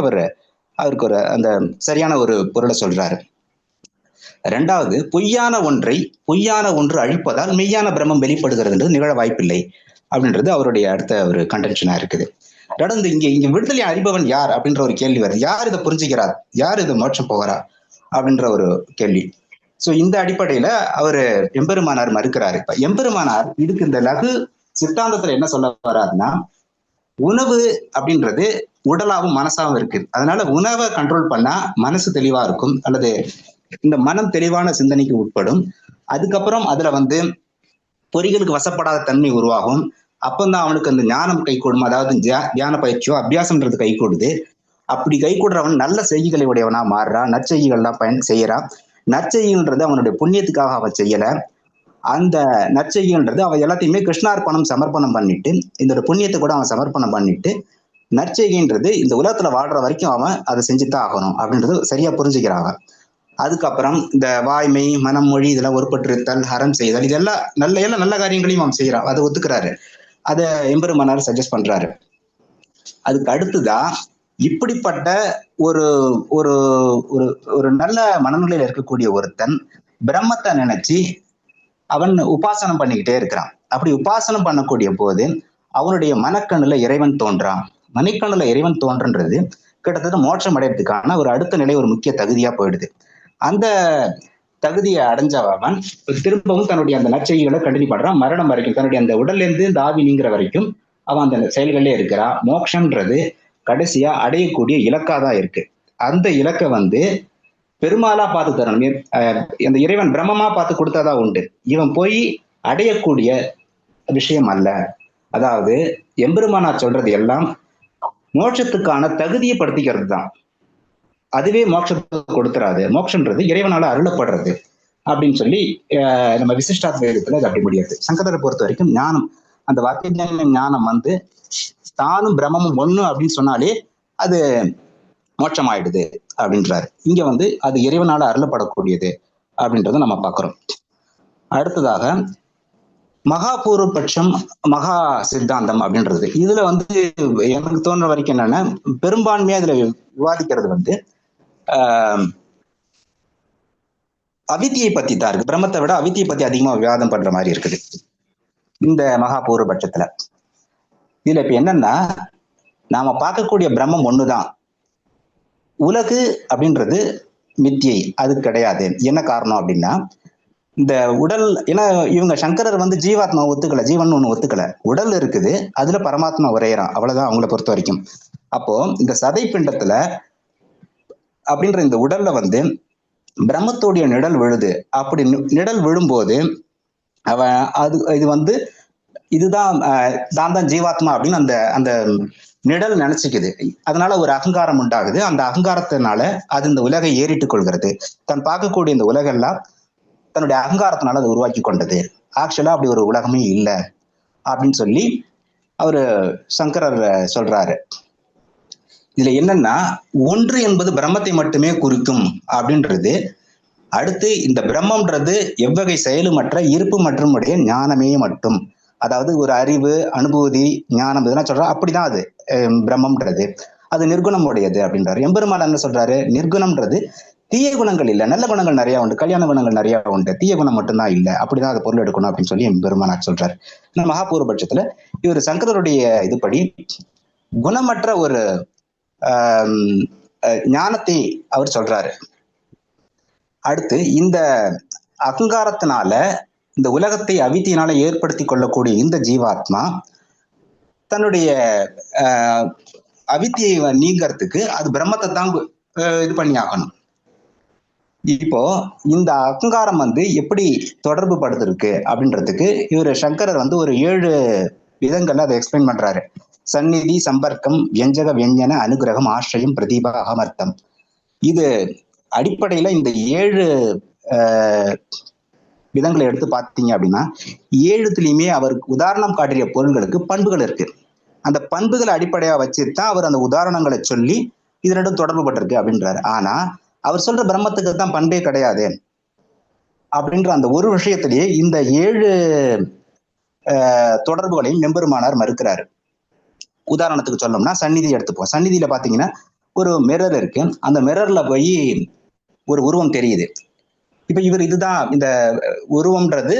அவருக்கு ஒரு அந்த சரியான ஒரு பொருளை சொல்றாரு. 2வது, பொய்யான ஒன்று அழிப்பதால் மெய்யான பிரம்மம் வெளிப்படுகிறது நிகழ வாய்ப்பில்லை அப்படின்றது அவருடைய அடுத்த ஒரு கண்டென்ஷனா இருக்குது. தொடர்ந்து இங்க விடுதலை அறிபவன் யார் அப்படின்ற ஒரு கேள்வி வருது. யார் இதை புரிஞ்சுக்கிறார், யார் இதை மோட்சம் போகிறா அப்படின்ற ஒரு கேள்வி. சோ இந்த அடிப்படையில அவரு எம்பெருமானார் மறுக்கிறாரு. இப்ப எம்பெருமானார் இதுக்கு இந்த லகு சித்தாந்தத்துல என்ன சொல்ல வர்றாருன்னா, உணவு அப்படின்றது உடலாவும் மனசாவும் இருக்கு. அதனால உணவை கண்ட்ரோல் பண்ணா மனசு தெளிவா இருக்கும், அல்லது இந்த மனம் தெளிவான சிந்தனைக்கு உட்படும். அதுக்கப்புறம் அதுல வந்து பொறிகளுக்கு வசப்படாத தன்மை உருவாகும். அப்பந்தான் அவனுக்கு அந்த ஞானம் கை கூடும். அதாவது தியான பயிற்சியோ அபியாசம்ன்றது கை கூடுது. அப்படி கை கூடுறவன் நல்ல செய்திகளை உடையவனா மாறுறான், நற்செய்திகள்லாம் செய்யறான். நற்செய்தின்றது அவனுடைய புண்ணியத்துக்காக அவன் செய்யல. அந்த நற்செய்தின்றது அவன் எல்லாத்தையுமே கிருஷ்ணார்ப்பணம் சமர்ப்பணம் பண்ணிட்டு, இந்த புண்ணியத்தை கூட அவன் சமர்ப்பணம் பண்ணிட்டு, நற்செய்கின்றது இந்த உலகத்துல வாழ்ற வரைக்கும் அவன் அதை செஞ்சுதான் ஆகணும் அப்படின்றது சரியா புரிஞ்சுக்கிறாங்க. அதுக்கப்புறம் இந்த வாய்மை, மனம், மொழி இதெல்லாம் ஒருப்பற்றிருத்தல், அறம் செய்தல், இதெல்லாம் நல்ல காரியங்களையும் அவன் செய்யறான், அதை ஒத்துக்கிறாரு. அதை எம்பெருமானார் சஜஸ்ட் பண்றாரு. அதுக்கு அடுத்துதான் இப்படிப்பட்ட ஒரு ஒரு ஒரு ஒரு நல்ல மனநிலையில இருக்கக்கூடிய ஒருத்தன் பிரம்மத்தை நினைச்சு அவன் உபாசனம் பண்ணிக்கிட்டே இருக்கிறான். அப்படி உபாசனம் பண்ணக்கூடிய போது அவனுடைய மனக்கண்ணுல இறைவன் தோன்றான். மணிக்கண்ணுல இறைவன் தோன்றுன்றது கிட்டத்தட்ட மோட்சம் அடையறதுக்கான ஒரு அடுத்த நிலை, ஒரு முக்கிய தகுதியா போயிடுது. அந்த தகுதியை அடைஞ்சவன் திரும்பவும் தன்னுடைய அந்த நற்செய்திகளை கண்டினியூ பண்றான். மரணம் வரைக்கும் தன்னுடைய அந்த உடல்ல இருந்து இந்த ஆவி நீங்கிற வரைக்கும் அவன் அந்த செயல்களே இருக்கிறான். மோட்சம்ன்றது கடைசியா அடையக்கூடிய இலக்காதான் இருக்கு. அந்த இலக்கை பெருமாளா பார்த்து தரணும். அந்த இறைவன் பிரம்மமா பார்த்து கொடுத்தாதான் உண்டு. இவன் போய் அடையக்கூடிய விஷயம் அல்ல. அதாவது எம்பெருமானார் சொல்றது எல்லாம் மோட்சத்துக்கான தகுதியை படுத்திக்கிறது தான். அதுவே மோட்சத்தை கொடுத்துறாது. மோட்சம்ன்றது இறைவனால அருளப்படுறது அப்படின்னு சொல்லி நம்ம விசிஷ்டாத்வைதத்துல அது அப்படி முடியாது. சங்கரரை பொறுத்த வரைக்கும் ஞானம், அந்த வாக்கிய ஞானம் தானும் பிரம்மமும் ஒண்ணு அப்படின்னு சொன்னாலே அது மோட்சம் ஆயிடுது அப்படின்றாரு. இங்க அது இறைவனால அருளப்படக்கூடியது அப்படின்றத நம்ம பார்க்கிறோம். அடுத்ததாக மகாபூர்வபட்சம், மகா சித்தாந்தம் அப்படின்றது இதுல எனக்கு தோன்ற வரைக்கும் என்னன்னா, பெரும்பான்மையா இதுல விவாதிக்கிறது அவித்தியை பத்தி தான் இருக்கு. பிரம்மத்தை விட அவித்தியை பத்தி அதிகமா விவாதம் பண்ற மாதிரி இருக்குது இந்த மகாபூர்வபட்சத்துல. இதுல இப்ப என்னன்னா, நாம பார்க்கக்கூடிய பிரம்மம் ஒண்ணுதான். உலகு அப்படின்றது மித்தியை, அது கிடையாது. என்ன காரணம் அப்படின்னா, இந்த உடல், ஏன்னா இவங்க சங்கரர் ஜீவாத்மா ஒத்துக்கல, ஜீவன் ஒண்ணு ஒத்துக்கல. உடல் இருக்குது, அதுல பரமாத்மா உரையறான், அவ்வளவுதான் அவங்கள பொறுத்த வரைக்கும். அப்போ இந்த சதை பிண்டத்துல அப்படின்ற இந்த உடல்ல பிரம்மத்துடைய நிழல் விழுது. அப்படி நிழல் விழும்போது அவன் இது இதுதான் தான் ஜீவாத்மா அப்படின்னு அந்த அந்த நிழல் நினைச்சுக்குது. அதனால ஒரு அகங்காரம் உண்டாகுது. அந்த அகங்காரத்தினால அது இந்த உலகை ஏறிட்டுக் கொள்கிறது. தான் பார்க்கக்கூடிய இந்த உலகெல்லாம் தன்னுடைய அகங்காரத்தினால அதை உருவாக்கி கொண்டது. ஆக்சுவலா அப்படி ஒரு உலகமே இல்லை அப்படின்னு சொல்லி அவரு சங்கரர் சொல்றாரு. இதுல என்னன்னா, ஒன்று என்பது பிரம்மத்தை மட்டுமே குறிக்கும் அப்படின்றது. அடுத்து இந்த பிரம்மம்ன்றது எவ்வகை செயலுமற்ற இருப்பு மற்றும் உடைய ஞானமே மட்டும். அதாவது ஒரு அறிவு, அனுபூதி, ஞானம் இதெல்லாம் சொல்றா, அப்படிதான் அது பிரம்மம்ன்றது. அது நிர்குணம் உடையது அப்படின்றாரு. எம்பெருமாள் என்ன சொல்றாரு, நிர்குணம்ன்றது தீய குணங்கள் இல்லை, நல்ல குணங்கள் நிறைய உண்டு, கல்யாண குணங்கள் நிறைய உண்டு, தீய குணம் மட்டும்தான் இல்லை, அப்படிதான் அதை பொருள் எடுக்கணும் அப்படின்னு சொல்லி எம்பெருமானார் சொல்றாரு. மகாபூர்வபட்சத்துல இவர் சங்கரருடைய இதுபடி குணமற்ற ஒரு ஞானத்தை அவர் சொல்றாரு. அடுத்து இந்த அகங்காரத்தினால இந்த உலகத்தை அவித்தியினால ஏற்படுத்தி கொள்ளக்கூடிய இந்த ஜீவாத்மா தன்னுடைய அவித்தியை நீங்கிறதுக்கு அது பிரம்மத்தை தான் இது பண்ணி ஆகணும். இப்போ இந்த அகங்காரம் எப்படி தொடர்பு படுத்திருக்கு அப்படின்றதுக்கு இவர் சங்கரர் ஒரு 7 விதங்கள்ல அதை எக்ஸ்பிளைன் பண்றாரு. சந்நிதி, சம்பர்க்கம், வியஞ்சக, வியஞ்சன, அனுகிரகம், ஆசிரியம், பிரதீபா, அகமர்த்தம். இது அடிப்படையில இந்த 7 விதங்களை எடுத்து பார்த்தீங்க அப்படின்னா 7துலயுமே அவருக்கு உதாரணம் காட்டிய பொருள்களுக்கு பண்புகள் இருக்கு. அந்த பண்புகளை அடிப்படையா வச்சுதான் அவர் அந்த உதாரணங்களை சொல்லி இது ரெண்டும் தொடர்பு பட்டிருக்கு அப்படின்றாரு. ஆனா அவர் சொல்ற பிரம்மத்துக்கு தான் பண்பே கிடையாது அப்படின்ற அந்த ஒரு விஷயத்திலேயே இந்த 7 தொடர்புகளையும் எம்பெருமானார் மறுக்கிறாரு. உதாரணத்துக்கு சொல்லணும்னா சந்நிதி எடுத்துப்போம். சந்நிதியில பாத்தீங்கன்னா ஒரு மிரர் இருக்கு. அந்த மிரர்ல போய் ஒரு உருவம் தெரியுது. இப்ப இவர் இதுதான் இந்த உருவம்ன்றது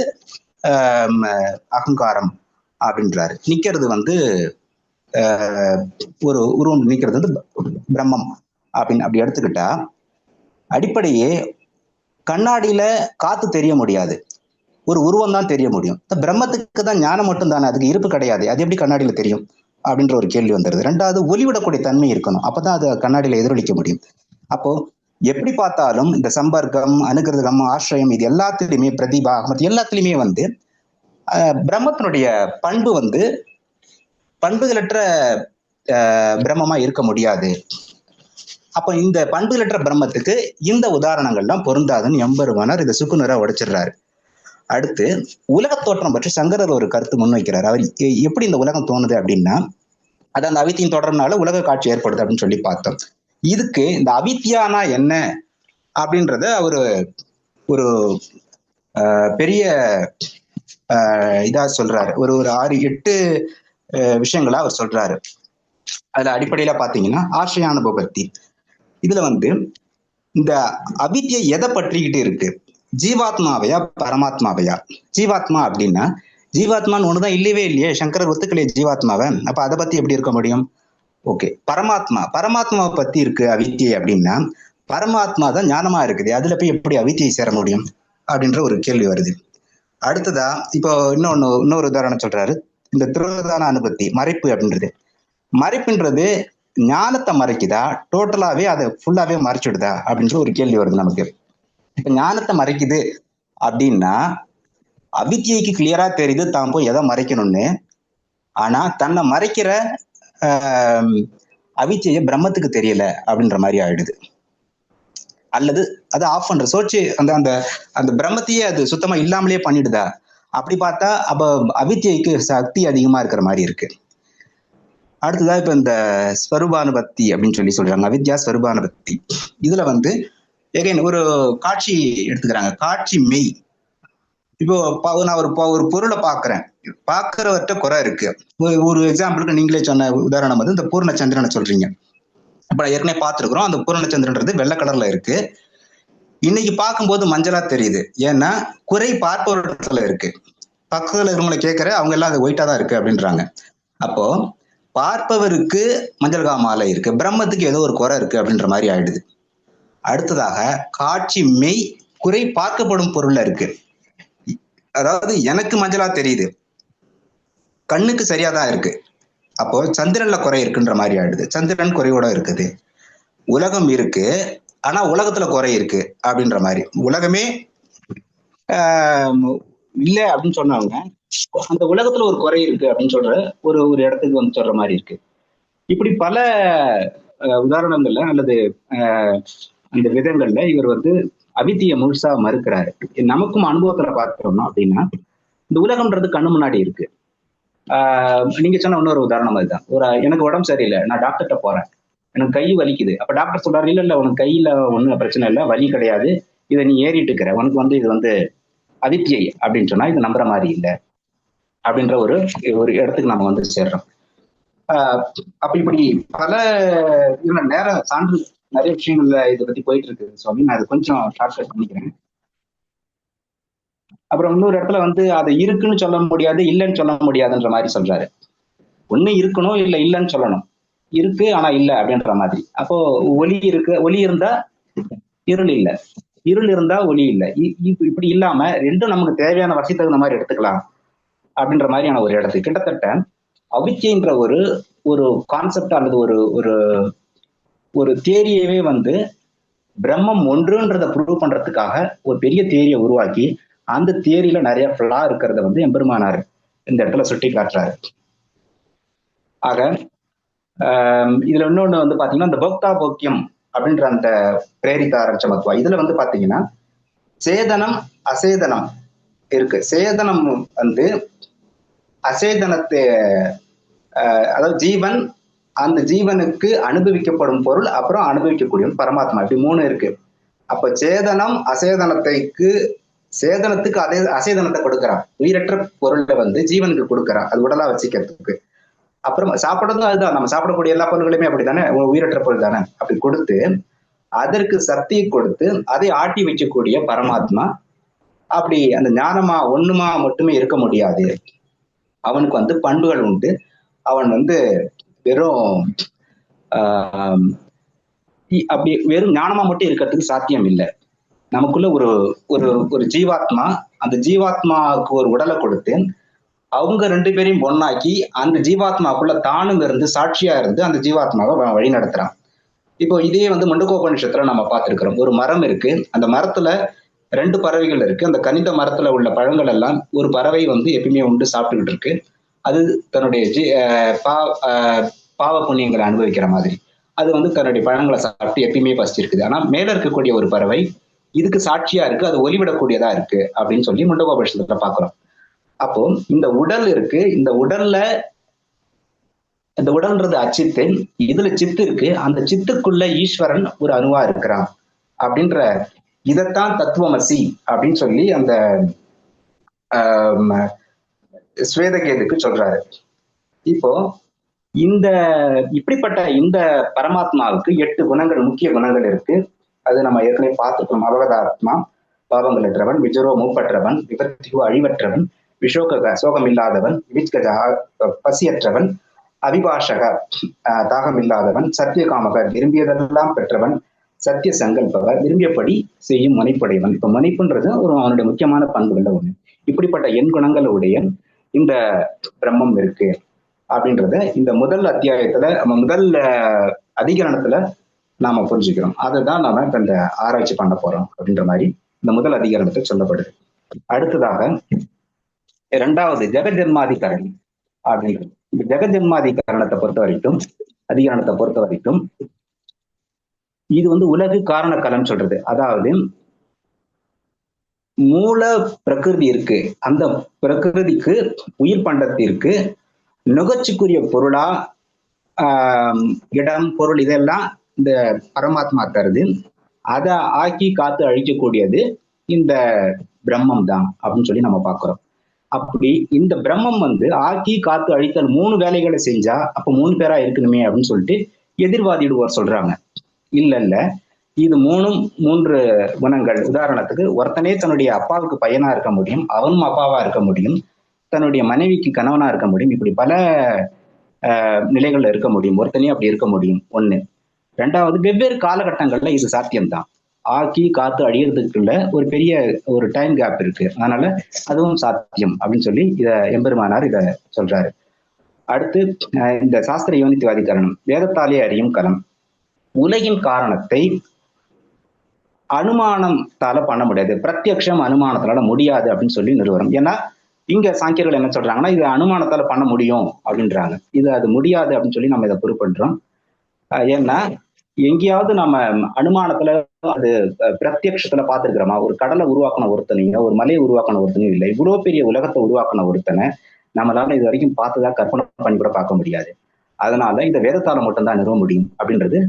அகங்காரம் அப்படின்றாரு. நிக்கிறது ஒரு உருவம் நிக்கிறது பிரம்மம் அப்படின்னு அப்படி எடுத்துக்கிட்டா, அடிப்படையே கண்ணாடியில காத்து தெரிய முடியாது, ஒரு உருவம் தான் தெரிய முடியும். பிரம்மத்துக்கு தான் ஞானம் மட்டும் தானே, அதுக்கு இருப்பு கிடையாது, அது எப்படி கண்ணாடியில தெரியும் அப்படின்ற ஒரு கேள்வி வந்துருது. ரெண்டாவது, ஒளிவிடக்கூடிய தன்மை இருக்கணும், அப்பதான் அது கண்ணாடியில எதிரொலிக்க முடியும். அப்போ எப்படி பார்த்தாலும் இந்த சம்பர்க்கம், அனுகிரகம், ஆசிரியம் இது எல்லாத்துலயுமே பிரதிபா, மற்ற எல்லாத்துலயுமே பிரம்மத்தினுடைய பண்பு பண்புகளற்ற பிரம்மமா இருக்க முடியாது. அப்ப இந்த பண்புகளற்ற பிரம்மத்துக்கு இந்த உதாரணங்கள்லாம் பொருந்தாதுன்னு எம்பெருமானார் இதை சுக்குநூறா உடைச்சிடுறாரு. அடுத்து உலக தோற்றம் பற்றி சங்கரர் ஒரு கருத்து முன்வைக்கிறார். அவர் எப்படி இந்த உலகம் தோணுது அப்படின்னா, அது அந்த அவித்தியின் தொடர்னால உலக காட்சி ஏற்படுது அப்படின்னு சொல்லி பார்த்தோம். இதுக்கு இந்த அவித்தியானா என்ன அப்படின்றத அவரு ஒரு பெரிய இதா சொல்றாரு. ஒரு 6-8 விஷயங்களா அவர் சொல்றாரு. அதுல அடிப்படையில பாத்தீங்கன்னா ஆசிரியானுபவத்தி. இதுல வந்து இந்த அவித்யை எதை பற்றிக்கிட்டு இருக்கு? ஜீவாத்மாவையா பரமாத்மாவையா? ஜீவாத்மா அப்படின்னா ஜீவாத்மான்னு ஒண்ணுதான் இல்லவே இல்லையே, சங்கரர் ஒத்துக்கலையே ஜீவாத்மாவை, அப்ப அதை பத்தி எப்படி இருக்க முடியும்? ஓகே, பரமாத்மாவை பத்தி இருக்கு அவித்யை அப்படின்னா பரமாத்மா தான் ஞானமா இருக்குது, அதுல போய் எப்படி அவித்யை சேர முடியும் அப்படின்ற ஒரு கேள்வி வருது. அடுத்ததா இப்போ இன்னொரு உதாரணம் சொல்றாரு. இந்த திரோதான அனுபத்தி, மறைப்பு அப்படின்றது, மறைப்புன்றது ஞானத்தை மறைக்குதா, டோட்டலாவே அதை ஃபுல்லாவே மறைச்சிடுதா அப்படின்ற ஒரு கேள்வி வருது நமக்கு. இப்ப ஞானத்தை மறைக்குது அப்படின்னா அவித்யைக்கு கிளியரா தெரியுது தான் போய் எதை மறைக்கணும்னு. ஆனா தன்னை மறைக்கிற அவித்யை பிரம்மத்துக்கு தெரியல அப்படின்ற மாதிரி ஆயிடுது. அல்லது அது ஆஃப் பண்ற சோச்சு அந்த அந்த அந்த பிரம்மத்தையே அது சுத்தமா இல்லாமலே பண்ணிடுதா? அப்படி பார்த்தா அப்ப அவித்யைக்கு சக்தி அதிகமா இருக்கிற மாதிரி இருக்கு. அடுத்ததா இப்ப இந்த ஸ்வரூபானுபத்தி அப்படின்னு சொல்றாங்க, அவித்யா ஸ்வரூபானுபத்தி. இதுல வந்து ஒரு காட்சி எடுத்துக்கிறாங்க, காட்சி மெய். இப்போ நான் ஒரு பொருளை பாக்குறேன், பாக்குறவர்கிட்ட குறை இருக்கு. ஒரு எக்ஸாம்பிளுக்கு நீங்களே சொன்ன உதாரணம் வந்து இந்த பூர்ணச்சந்திரனை சொல்றீங்க. இப்ப ஏற்கனவே பார்த்துருக்குறோம், அந்த பூர்ணச்சந்திரன்றது வெள்ளை கலர்ல இருக்கு. இன்னைக்கு பார்க்கும்போது மஞ்சளா தெரியுது. ஏன்னா குறை பார்ப்பவர்ல இருக்கு. பக்கத்துல இருக்கிறவங்களை கேட்கிற அவங்க எல்லாம் அது ஒயிட்டா தான் இருக்கு அப்படின்றாங்க. அப்போ பார்ப்பவருக்கு மஞ்சள் காமாலை இருக்கு, பிரம்மத்துக்கு ஏதோ ஒரு குறை இருக்கு அப்படின்ற மாதிரி ஆயிடுது. அடுத்ததாக காட்சி மெய் குறை பார்க்கப்படும் பொருள்ல இருக்கு. அதாவது எனக்கு மஞ்சளா தெரியுது, கண்ணுக்கு சரியாதான் இருக்கு. அப்போ சந்திரன்ல குறை இருக்குன்ற மாதிரி ஆயிடுது. சந்திரன் குறையோட இருக்குது, உலகம் இருக்கு ஆனா உலகத்துல குறை இருக்கு அப்படின்ற மாதிரி. உலகமே இல்ல அப்படின்னு சொன்னவங்க அந்த உலகத்துல ஒரு குறை இருக்கு அப்படின்னு சொல்ற ஒரு இடத்துக்கு வந்து சொல்ற மாதிரி இருக்கு. இப்படி பல உதாரணங்கள்ல அல்லது அந்த விதங்கள்ல இவர் வந்து அவித்தியை முழுசா மறுக்கிறாரு. நமக்கும் அனுபவத்துல பார்க்கிறோம்னா அப்படின்னா இந்த உலகம்ன்றது கண்ணு முன்னாடி இருக்கு. நீங்க சொன்ன இன்னொரு உதாரணம் அதுதான். எனக்கு உடம்பு சரியில்லை, நான் டாக்டர்கிட்ட போறேன், எனக்கு கை வலிக்குது. அப்ப டாக்டர் சொல்றாரு, இல்ல உனக்கு கையில ஒண்ணும் பிரச்சனை இல்லை, வலி கிடையாது, இதை நீ ஏறிட்டு இருக்கிற, உனக்கு வந்து இது வந்து அவித்தியை அப்படின்னு சொன்னா இது நம்புற மாதிரி இல்லை அப்படின்ற ஒரு இடத்துக்கு நம்ம வந்து சேர்றோம். அப்ப இப்படி பல நேரம் சான்று நிறைய விஷயங்கள்ல இதை பத்தி போயிட்டு இருக்கு சுவாமி. நான் அது கொஞ்சம் ஷார்ட் பண்ணிக்கிறேன். அப்புறம் இன்னொரு இடத்துல வந்து அதை இருக்குன்னு சொல்ல முடியாது, இல்லைன்னு சொல்ல முடியாதுன்ற மாதிரி சொல்றாரு. ஒண்ணு இருக்கணும், இல்ல இல்லைன்னு சொல்லணும். இருக்கு ஆனா இல்ல அப்படின்ற மாதிரி. அப்போ ஒளி இருக்கு, ஒளி இருந்தா இருள் இல்லை, இருள் இருந்தா ஒளி இல்லை. இப்படி இல்லாம ரெண்டும் நமக்கு தேவையான வசதி தகுந்த மாதிரி எடுத்துக்கலாம் அப்படின்ற மாதிரியான ஒரு இடத்துக்கு கிட்டத்தட்ட அவித்யன்ற ஒரு கான்செப்ட் அல்லது ஒரு தியரியவே வந்து பிரம்மம் ஒன்றுன்றதை ப்ரூவ் பண்றதுக்காக ஒரு பெரிய தியரியை உருவாக்கி அந்த தியரியில நிறைய ஃபிளா இருக்கிறத வந்து எம்பெருமானார் இந்த இடத்துல சுட்டி காட்டுறாரு. ஆக இதுல இன்னொன்னு வந்து பாத்தீங்கன்னா இந்த போக்தா போக்கியம் அப்படின்ற அந்த பிரேரித ஆரட்சமத்துவா, இதுல வந்து பாத்தீங்கன்னா சேதனம் அசேதனம் இருக்கு. சேதனம் வந்து அசேதனத்தை அதாவது ஜீவன், அந்த ஜீவனுக்கு அனுபவிக்கப்படும் பொருள், அப்புறம் அனுபவிக்கக்கூடிய பரமாத்மா, இப்படி மூணு இருக்கு. அப்ப சேதனம் அசேதனத்துக்கு அசேதனத்தை கொடுக்கறான், உயிரற்ற பொருளை வந்து ஜீவனுக்கு கொடுக்கறான், அது உடலா வச்சுக்கிறதுக்கு. அப்புறம் சாப்பிடுறதும் அதுதான், நம்ம சாப்பிடக்கூடிய எல்லா பொருள்களுமே அப்படித்தானே, உயிரற்ற பொருள் தானே. அப்படி கொடுத்து அதற்கு சக்தியை கொடுத்து அதை ஆட்டி வைக்கக்கூடிய பரமாத்மா. அப்படி அந்த ஞானமா ஒண்ணுமா மட்டுமே இருக்க முடியாது, அவனுக்கு வந்து பண்புகள் உண்டு. அவன் வந்து வெறும் அப்படி வெறும் ஞானமா மட்டும் இருக்கிறதுக்கு சாத்தியம் இல்லை. நமக்குள்ள ஒரு ஜீவாத்மா, அந்த ஜீவாத்மாவுக்கு ஒரு உடலை கொடுத்து அவங்க ரெண்டு பேரையும் ஒன்னாக்கி அந்த ஜீவாத்மாக்குள்ள தானும் இருந்து சாட்சியா இருந்து அந்த ஜீவாத்மாவை வழி நடத்துறான். இப்போ இதே வந்து மண்டகோபனிஷத்துல நம்ம பார்த்திருக்கிறோம். ஒரு மரம் இருக்கு, அந்த மரத்துல ரெண்டு பறவைகள் இருக்கு. அந்த கனிந்த மரத்துல உள்ள பழங்கள் எல்லாம் ஒரு பறவை வந்து எப்பயுமே உண்டு சாப்பிட்டுக்கிட்டு இருக்கு. அது தன்னுடைய பாவ புண்ணியங்களை அனுபவிக்கிற மாதிரி அது வந்து தன்னுடைய பழங்களை சாப்பிட்டு எப்பயுமே பசிச்சிருக்குது. ஆனா மேல இருக்கக்கூடிய ஒரு பறவை இதுக்கு சாட்சியா இருக்கு, அது ஒலிவிடக்கூடியதா இருக்கு அப்படின்னு சொல்லி முண்டகோபனிஷத்துல பாக்குறோம். அப்போ இந்த உடல் இருக்கு, இந்த உடல்ன்றது அச்சித்து, இதுல சித்து இருக்கு, அந்த சித்துக்குள்ள ஈஸ்வரன் ஒரு அணுவா இருக்கிறான் அப்படின்ற இதைத்தான் தத்துவமசி அப்படின்னு சொல்லி அந்த ஸ்வேதகேதுக்கு சொல்றாரு. இப்போ இந்த இப்படிப்பட்ட இந்த பரமாத்மாவுக்கு 8 குணங்கள், முக்கிய குணங்கள் இருக்கு. அது நம்ம ஏற்கனவே பார்த்துருக்கோம். அவகதாத்மா, பாவங்களற்றவன், விஜரோ மூப்பற்றவன், விபத்தியோ அழிவற்றவன், விஷோக சோகம் இல்லாதவன், விவித்கஜா பசியற்றவன், அபிபாஷக தாகம் இல்லாதவன், சத்தியகாமக விரும்பியதெல்லாம் பெற்றவன், சத்திய சங்கல்பக விரும்பியபடி செய்யும் முனைப்புடையவன். இப்ப முனைப்புன்றது ஒரு அவனுடைய முக்கியமான பண்புகள்ல ஒண்ணு. இப்படிப்பட்ட எண்குணங்களுடைய இந்த பிரம்மம் இருக்கு அப்படின்றத இந்த முதல் அத்தியாயத்துல நம்ம முதல் அதிகரணத்துல நாம புரிஞ்சுக்கிறோம். அதுதான் நாம இப்ப இந்த ஆராய்ச்சி பண்ண போறோம் அப்படின்ற மாதிரி இந்த முதல் அதிகரணத்தை சொல்லப்படுது. அடுத்ததாக 2வது ஜெகஜன்மாதிகரணம் அப்படின்றது. இந்த ஜெகஜன்மாதிகரணத்தை பொறுத்த வரைக்கும், அதிகரணத்தை பொறுத்த வரைக்கும் இது உலகு காரண கலம் சொல்றது. அதாவது மூல பிரகிருதி இருக்கு, அந்த பிரகிருதிக்கு உயிர் பண்டத்திற்கு நுகர்ச்சிக்குரிய பொருளா இடம் பொருள் இதெல்லாம் இந்த பரமாத்மா தருது. அதை ஆக்கி காத்து அழிக்கக்கூடியது இந்த பிரம்மம் தான் அப்படின்னு சொல்லி நம்ம பார்க்கிறோம். அப்படி இந்த பிரம்மம் ஆக்கி காத்து அழித்தல் 3 வேலைகளை செஞ்சா அப்ப 3 பேரா இருக்கணுமே அப்படின்னு சொல்லிட்டு எதிர்வாதிடுவோர் சொல்றாங்க. இல்ல இது 3 குணங்கள். உதாரணத்துக்கு ஒருத்தனே தன்னுடைய அப்பாவுக்கு பையனா இருக்க முடியும், அவனும் அப்பாவா இருக்க முடியும், தன்னுடைய மனைவிக்கு கணவனா இருக்க முடியும், இப்படி பல நிலைகள்ல இருக்க முடியும். ஒருத்தனே அப்படி இருக்க முடியும். 1. 2வது வெவ்வேறு காலகட்டங்கள்ல இது சாத்தியம்தான். ஆக்கி காத்து அழியறதுக்குள்ள ஒரு பெரிய ஒரு டைம் கேப் இருக்கு, அதனால அதுவும் சாத்தியம் அப்படின்னு சொல்லி இத எம்பெருமானார் இத சொல்றாரு. அடுத்து இந்த சாஸ்திர யோனித்துவாதிகரணம், வேதத்தாலே அறியும் களம். உலகின் காரணத்தை அனுமானத்தால பண்ண முடியாது, பிரத்யக்ஷம் அனுமானத்தால முடியாது அப்படின்னு சொல்லி நிறுவனம். ஏன்னா இங்க சாங்கியர்கள் என்ன சொல்றாங்கன்னா இது அனுமானத்தால பண்ண முடியும் அப்படின்றாங்க. இது அது முடியாது அப்படின்னு சொல்லி நம்ம இதை பொறுப்படுறோம். ஏன்னா எங்கேயாவது நம்ம அனுமானத்துல அது பிரத்யக்ஷத்துல பார்த்துருக்கிறோமா? ஒரு கடலை உருவாக்கின ஒருத்தனையோ ஒரு மலையை உருவாக்கின ஒருத்தனையும் இல்லை, இவ்வளவு பெரிய உலகத்தை உருவாக்கின ஒருத்தனை நம்மளால இது வரைக்கும் பார்த்ததா கற்பனை பண்ணி கூட பார்க்க முடியாது. அதனால இந்த வேதத்தால மட்டும்தான் நிறுவ முடியும் அப்படின்றது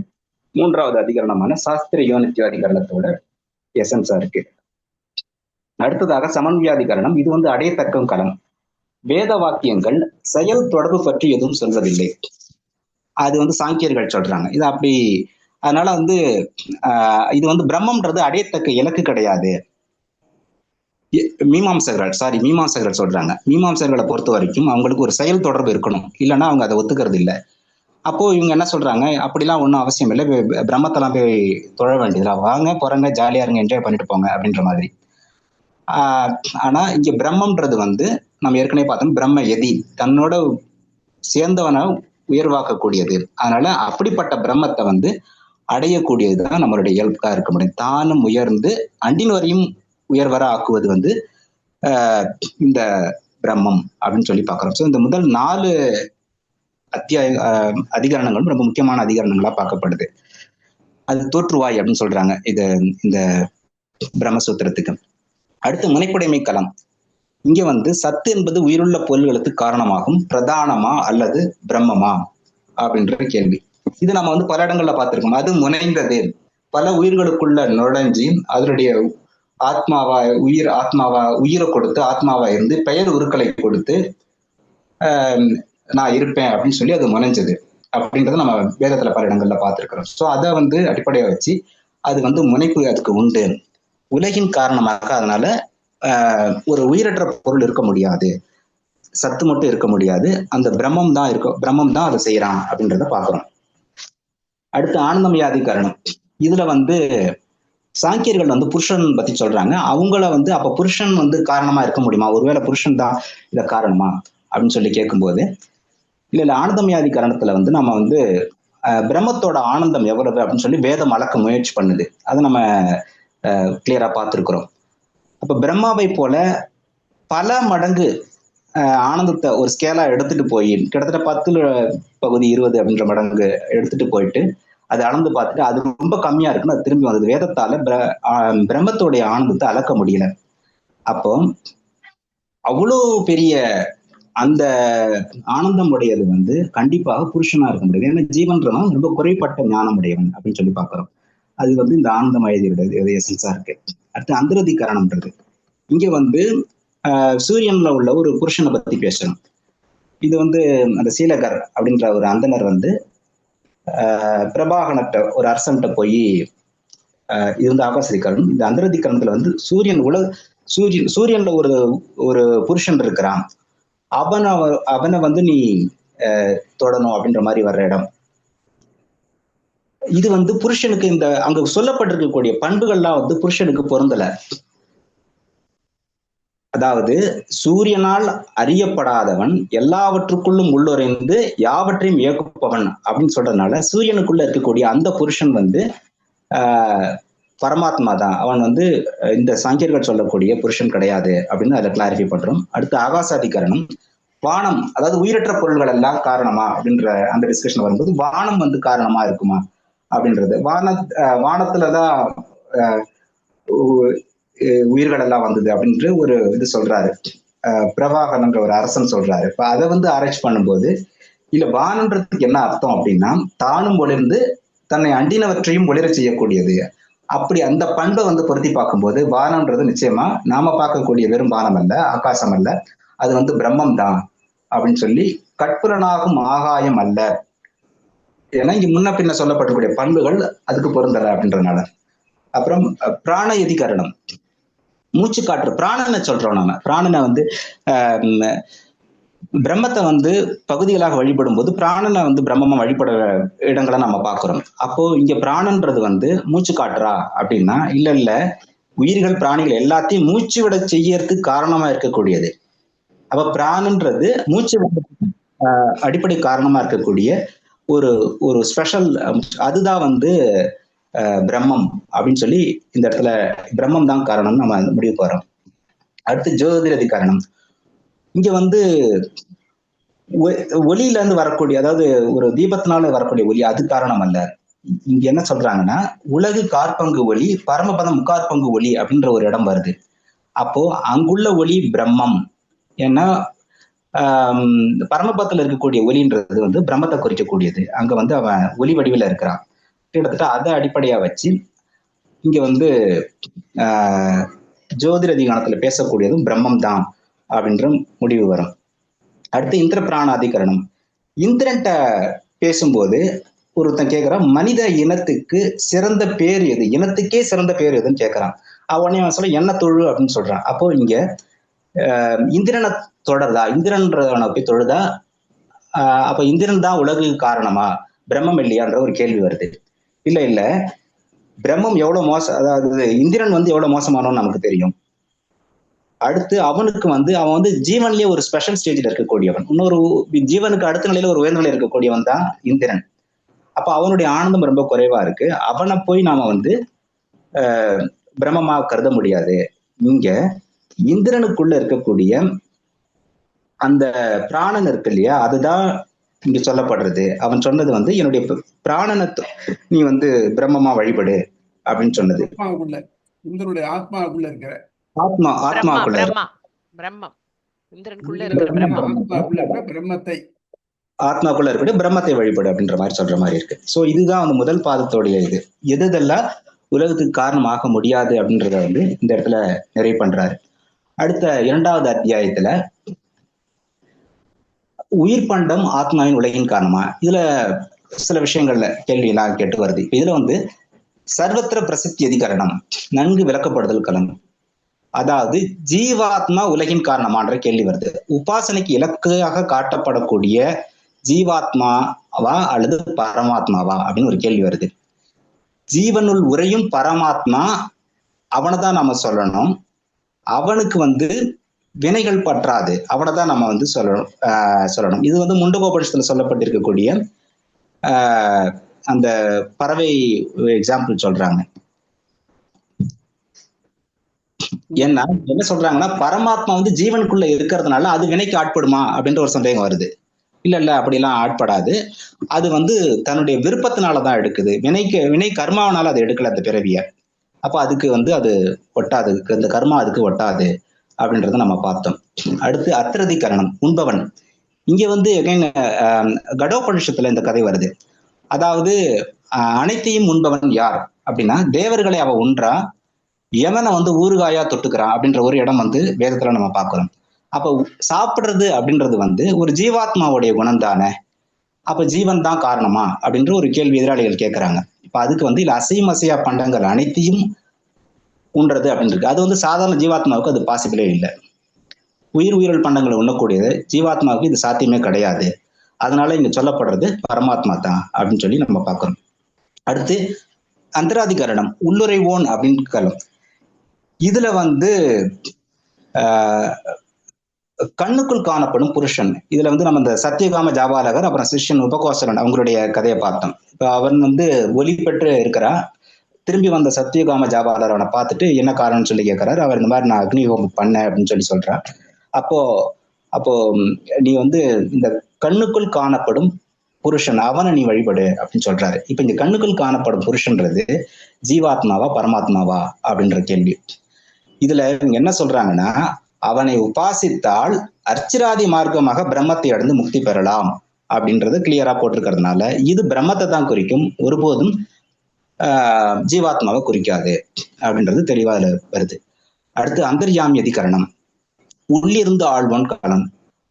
3வது அதிகரணமான சாஸ்திர யோனித்ய அதிகரணத்தோட எசன்ஸா இருக்கு. அடுத்ததாக சமன்வியாதிகரணம். இது அடையத்தக்க களம். வேத வாக்கியங்கள் செயல் தொடர்பு பற்றி எதுவும் சொல்வதில்லை, அது சாங்கியர்கள் சொல்றாங்க. இது அப்படி. அதனால இது பிரம்மம்ன்றது அடையத்தக்க இலக்கு கிடையாது. மீமாம்சகர்கள் சொல்றாங்க. மீமாம்சகர்களை பொறுத்த வரைக்கும் அவங்களுக்கு ஒரு செயல் தொடர்பு இருக்கணும், இல்லைன்னா அவங்க அதை ஒத்துக்கிறது இல்லை. அப்போ இவங்க என்ன சொல்றாங்க, அப்படிலாம் ஒன்றும் அவசியம் இல்லை, பிரம்மத்தெல்லாம் போய் தொழ வேண்டியதுல, வாங்க போறாங்க ஜாலியா இருங்க என்ஜாய் பண்ணிட்டு போங்க அப்படின்ற மாதிரி. ஆனா இங்க பிரம்மம்ன்றது நம்ம ஏற்கனவே பார்த்தோம், பிரம்ம எதி தன்னோட சேர்ந்தவனை உயர்வாக்கக்கூடியது. அதனால அப்படிப்பட்ட பிரம்மத்தை அடையக்கூடியதுதான் நம்மளுடைய இயல்பா இருக்க முடியும். தானும் உயர்ந்து அண்டின் வரையும் உயர்வர ஆக்குவது இந்த பிரம்மம் அப்படின்னு சொல்லி பார்க்கிறோம். ஸோ இந்த முதல் 4 அதிகரணங்களும் ரொம்ப முக்கியமான அதிகரணங்களா பார்க்கப்படுது. அது தோற்றுவாய் அப்படின்னு சொல்றாங்க இது இந்த பிரம்மசூத்திரத்துக்கு. அடுத்து முனைப்புடைமை களம். இங்க சத்து என்பது உயிருள்ள பொருள்களுக்கு காரணமாகும், பிரதானமா அல்லது பிரம்மமா அப்படின்ற கேள்வி. இது நம்ம பல இடங்கள்ல பார்த்திருக்கோம். அது முனைந்தது, பல உயிர்களுக்குள்ள நுழைஞ்சி அதனுடைய உயிரை கொடுத்து ஆத்மாவா இருந்து பெயர் உருக்களை கொடுத்து நான் இருப்பேன் அப்படின்னு சொல்லி அது முனைஞ்சது அப்படின்றத நம்ம வேதத்துல பல இடங்கள்ல பார்த்திருக்கிறோம். ஸோ அதை அடிப்படையா வச்சு அது முனைப்பு அதுக்கு உண்டு. உலகின் காரணமாக அதனால ஒரு உயிரற்ற பொருள் இருக்க முடியாது, சத்து மட்டும் இருக்க முடியாது, அந்த பிரம்மம் தான் அதை செய்யறான் அப்படின்றத பாக்குறோம். அடுத்து ஆனந்தமயாதிகரணம். இதுல சாங்கியர்கள் புருஷன் பத்தி சொல்றாங்க. அவங்கள அப்ப புருஷன் காரணமா இருக்க முடியுமா, ஒருவேளை புருஷன் தான் இத காரணமா அப்படின்னு சொல்லி கேட்கும்போது இல்ல ஆனந்தமயாதிகரணத்துல நம்ம பிரம்மத்தோட ஆனந்தம் எவ்வளவு அப்படின்னு சொல்லி வேதம் அளக்க முயற்சி பண்ணுது. அதை நம்ம கிளியரா பார்த்திருக்கிறோம். அப்ப பிரம்மாவை போல பல மடங்கு ஆனந்தத்தை ஒரு ஸ்கேலா எடுத்துட்டு போய் கிட்டத்தட்ட 10/20 அப்படின்ற மடங்கு எடுத்துட்டு போயிட்டு அதை அளந்து பார்த்துட்டு அது ரொம்ப கம்மியா இருக்குன்னு அது திரும்பி வந்தது. வேதத்தால பிரம்மத்தோடைய ஆனந்தத்தை அளக்க முடியல. அப்போ அவ்வளோ பெரிய அந்த ஆனந்தம் உடையது கண்டிப்பாக புருஷனா இருக்க முடியாது. ஏன்னா ஜீவன்றவன் ரொம்ப குறைப்பட்ட ஞானம் உடையவன் அப்படின்னு சொல்லி பார்க்கிறோம். அது இந்த ஆனந்தமயதியுடைய எசன்ஸா இருக்கு. அடுத்து அந்தரதிகரணம்ன்றது. இங்க சூரியன்ல உள்ள ஒரு புருஷனை பத்தி பேசணும். இது வந்து அந்த சீலகர் அப்படின்ற ஒரு அந்தனர் வந்து பிரபாகனட்ட ஒரு அரசன்ட்ட போய் இது வந்து ஆகாசதிகரணம். இந்த அந்தரதிகரணத்துல வந்து சூரியன்ல ஒரு புருஷன் இருக்கிறான், அவனை வந்து நீ தொடணும் அப்படின்ற மாதிரி வர்ற இடம். இது வந்து புருஷனுக்கு இந்த அங்க சொல்லப்பட்டிருக்கக்கூடிய பண்புகள்லாம் வந்து புருஷனுக்கு பொருந்தல. அதாவது சூரியனால் அறியப்படாதவன் எல்லாவற்றுக்குள்ளும் உள்ளுரைந்து யாவற்றையும் இயக்குப்பவன் அப்படின்னு சொல்றதுனால சூரியனுக்குள்ள இருக்கக்கூடிய அந்த புருஷன் வந்து பரமாத்மா தான். அவன் வந்து இந்த சாங்கியர்கள் சொல்லக்கூடிய புருஷன் கிடையாது அப்படின்னு அதை கிளாரிஃபை பண்றோம். அடுத்து ஆகாசாதிகரணம். வானம், அதாவது உயிரற்ற பொருள்கள் எல்லாம் காரணமா அப்படின்ற அந்த டிஸ்கஷன் வரும்போது வானம் வந்து காரணமா இருக்குமா அப்படின்றது. வானத்துலதான் உயிர்கள் எல்லாம் வந்தது அப்படின்ற ஒரு இது சொல்றாரு, பிரபாகரன்ற ஒரு அரசன் சொல்றாரு. இப்ப அதை வந்து ஆராய்ச்சி பண்ணும்போது இல்ல வானன்றதுக்கு என்ன அர்த்தம் அப்படின்னா தானும் ஒளிர்ந்து தன்னை அண்டினவற்றையும் ஒளிர செய்யக்கூடியது. அப்படி அந்த பண்பை வந்து பொருத்தி பார்க்கும்போது வானம்ன்றது நிச்சயமா நாம பார்க்கக்கூடிய வெறும் வானம் அல்ல, ஆகாசம் அல்ல, அது வந்து பிரம்மம் தான் அப்படின்னு சொல்லி கற்புலனாகும் ஆகாயம் அல்ல. ஏன்னா இங்க முன்ன பின்ன சொல்லப்படக்கூடிய பண்புகள் அதுக்கு பொருந்தல அப்படின்றதுனால. அப்புறம் பிராண எதிகரணம், மூச்சு காற்று பிராணனை சொல்றோம். நாம பிராணனை வந்து பிரம்மத்தை வந்து பகுதிகளாக வழிபடும் போது பிராணனை வந்து பிரம்மமா வழிபட இடங்களை நம்ம பார்க்கிறோம். அப்போ இங்க பிராணன்றது வந்து மூச்சு காற்றா அப்படின்னா இல்ல, உயிர்கள் பிராணிகள் எல்லாத்தையும் மூச்சு விட செய்யறதுக்கு காரணமா இருக்கக்கூடியது. அப்ப பிராணன்றது மூச்சு அடிப்படை காரணமா இருக்கக்கூடிய ஒரு ஸ்பெஷல், அதுதான் வந்து பிரம்மம் அப்படின்னு சொல்லி இந்த இடத்துல பிரம்மம் தான் காரணம் நம்ம முடிவுக்கு வரோம். அடுத்து ஜோதிரதி காரணம். இங்க வந்து ஒளியில இருந்து வரக்கூடிய, அதாவது ஒரு தீபத்தினால வரக்கூடிய ஒளி அது காரணம் அல்ல. இங்க என்ன சொல்றாங்கன்னா உலகு காற்பங்கு ஒளி, பரமபதம் முக்காற்பங்கு ஒளி அப்படின்ற ஒரு இடம் வருது. அப்போ அங்குள்ள ஒளி பிரம்மம். ஏன்னா பரமபதத்துல இருக்கக்கூடிய ஒளின்றது வந்து பிரம்மத்தை குறிக்கக்கூடியது. அங்க வந்து அவன் ஒளி வடிவில் இருக்கிறான். கிட்டத்தட்ட அதை அடிப்படையா வச்சு இங்க வந்து ஜோதிரதிகானத்துல பேசக்கூடியதும் பிரம்மம் தான் அப்படின்ற முடிவு வரும். அடுத்து இந்திர பிராணாதிகரணம். இந்திரன்ட்ட பேசும்போது ஒருத்தன் கேட்கிறான், மனித இனத்துக்கு சிறந்த பேர் எது, இனத்துக்கே சிறந்த பேர் எதுன்னு கேட்கிறான். அவனே அவன் சொல்ல என்ன தொழு அப்படின்னு சொல்றான். அப்போ இங்க இந்திரனை தொடருதா, இந்திரன்றவனை போய் தொழுதா, அப்ப இந்திரன் தான் உலகுக்கு காரணமா, பிரம்மம் இல்லையான்ற ஒரு கேள்வி வருது. இல்ல பிரம்மம் எவ்வளவு மோசம், அதாவது இந்திரன் வந்து எவ்வளவு மோசமானோன்னு நமக்கு தெரியும். அடுத்து அவனுக்கு வந்து அவன் வந்து ஜீவன்லயே ஒரு ஸ்பெஷல் ஸ்டேஜ்ல இருக்கக்கூடியவன், இன்னொரு ஜீவனுக்கு அடுத்த நிலையில ஒரு உயர்ந்த நிலையில இருக்கக்கூடியவன் தான் இந்திரன். அப்ப அவனுடைய ஆனந்தம் ரொம்ப குறைவா இருக்கு. அவனை போய் நாம வந்து பிரம்மமா கருத முடியாது. இங்க இந்திரனுக்குள்ள இருக்கக்கூடிய அந்த பிராணன் இருக்கு இல்லையா, அதுதான் இங்க சொல்லப்படுறது. அவன் சொன்னது வந்து என்னுடைய பிராணனை நீ வந்து பிரம்மமா வழிபடு அப்படின்னு சொன்னது. இந்திரனுடைய ஆத்மாவுக்குள்ள இருக்கிற ஆத்மாக்குள்ள ஆத்மாக்குள்ள இருக்கிற பிரம்மத்தை வழிபடு அப்படின்ற மாதிரி சொல்ற மாதிரி இருக்கு. சோ இதுதான் அந்த முதல் பாதத்தோடைய இது. எதெல்லாம் உலகத்துக்கு காரணமாக முடியாது அப்படின்றத வந்து இந்த இடத்துல நிறைவு பண்றாரு. அடுத்த 2வது அத்தியாயத்துல உயிர் பண்டம் ஆத்மாவின் உலகின் காரணமா, இதுல சில விஷயங்கள்ல கேள்வி எல்லாம் கேட்டு வருது. இதுல வந்து சர்வத்திர பிரசித்தி அதிகரணம், நன்கு விளக்கப்படுதல் களம். அதாவது ஜீவாத்மா உலகின் காரணமான்ற கேள்வி வருது. உபாசனைக்கு இலக்காக காட்டப்படக்கூடிய ஜீவாத்மாவா அல்லது பரமாத்மாவா அப்படின்னு ஒரு கேள்வி வருது. ஜீவனுள் உரையும் பரமாத்மா அவனை தான் நாம சொல்லணும். அவனுக்கு வந்து வினைகள் பற்றாது, அவனை தான் நம்ம வந்து சொல்லணும். இது வந்து முண்டகோபனிஷத்துல சொல்லப்பட்டிருக்கக்கூடிய அந்த பறவை எக்ஸாம்பிள் சொல்றாங்க. ஏன்னா என்ன சொல்றாங்கன்னா பரமாத்மா வந்து ஜீவனுக்குள்ள இருக்கிறதுனால அது வினைக்கு ஆட்படுமா அப்படின்ற ஒரு சந்தேகம் வருது. இல்ல அப்படிலாம் ஆட்படாது. அது வந்து தன்னுடைய விருப்பத்தினாலதான் எடுக்குது. வினை கர்மாவனால அது எடுக்கல அந்த பிறவிய. அப்ப அதுக்கு வந்து அது ஒட்டாது, இந்த கர்மா அதுக்கு ஒட்டாது அப்படின்றத நம்ம பார்த்தோம். அடுத்து அத்திரதிகரணம், உண்பவன். இங்க வந்து கடோபனிஷத்துல இந்த கதை வருது. அதாவது அனைத்தையும் உண்பவன் யார் அப்படின்னா தேவர்களை அவ உன்றா, யமனை வந்து ஊறுகாயா தொட்டுக்கிறான் அப்படின்ற ஒரு இடம் வந்து வேதத்துல நம்ம பார்க்கிறோம். அப்ப சாப்பிடுறது அப்படின்றது வந்து ஒரு ஜீவாத்மாவுடைய குணம் தானே, அப்ப ஜீவன் தான் காரணமா அப்படின்ற ஒரு கேள்வி எதிராளிகள் கேட்கறாங்க. இப்ப அதுக்கு வந்து இல்ல அசையும் அசையா பண்டங்கள் அனைத்தையும் உண்றது அப்படின்னு இருக்கு. அது வந்து சாதாரண ஜீவாத்மாவுக்கு அது பாசிபிளே இல்லை. உயிரியல் பண்டங்களை உண்ணக்கூடியது ஜீவாத்மாவுக்கு இது சாத்தியமே கிடையாது. அதனால இங்க சொல்லப்படுறது பரமாத்மா தான் அப்படின்னு சொல்லி நம்ம பார்க்கிறோம். அடுத்து அந்தராதிகரணம், உள்ளுரைவோன் அப்படின்னு காலம். இதுல வந்து கண்ணுக்குள் காணப்படும் புருஷன். இதுல வந்து நம்ம இந்த சத்தியகாம ஜாபாலகர் அப்புறம் சிஷ்யன் உபகோசரன் அவங்களுடைய கதையை பார்த்தோம். இப்ப அவன் வந்து ஒளி பெற்று இருக்கிறா, திரும்பி வந்த சத்தியகாம ஜாபாலர் அவனை பார்த்துட்டு என்ன காரணம்னு சொல்லி கேட்கிறாரு. அவர் இந்த மாதிரி நான் அக்னி ஹோமம் பண்ணேன் அப்படின்னு சொல்லி சொல்றான். அப்போ நீ வந்து இந்த கண்ணுக்குள் காணப்படும் புருஷன் அவனை நீ வழிபடு அப்படின்னு சொல்றாரு. இப்ப இந்த கண்ணுக்குள் காணப்படும் புருஷன்றது ஜீவாத்மாவா பரமாத்மாவா அப்படின்ற கேள்வி. இதுல என்ன சொல்றாங்கன்னா, அவனை உபாசித்தால் அர்ச்சிராதி மார்க்கமாக பிரம்மத்தை அடைந்து முக்தி பெறலாம் அப்படின்றது கிளியரா போட்டிருக்கிறதுனால இது பிரம்மத்தை தான் குறிக்கும், ஒருபோதும் ஜீவாத்மாவை குறிக்காது அப்படின்றது தெளிவா வருது. அடுத்து அந்தர்யாமி அதிகரணம், உள்ளிருந்து ஆழ்வோன் காலம்.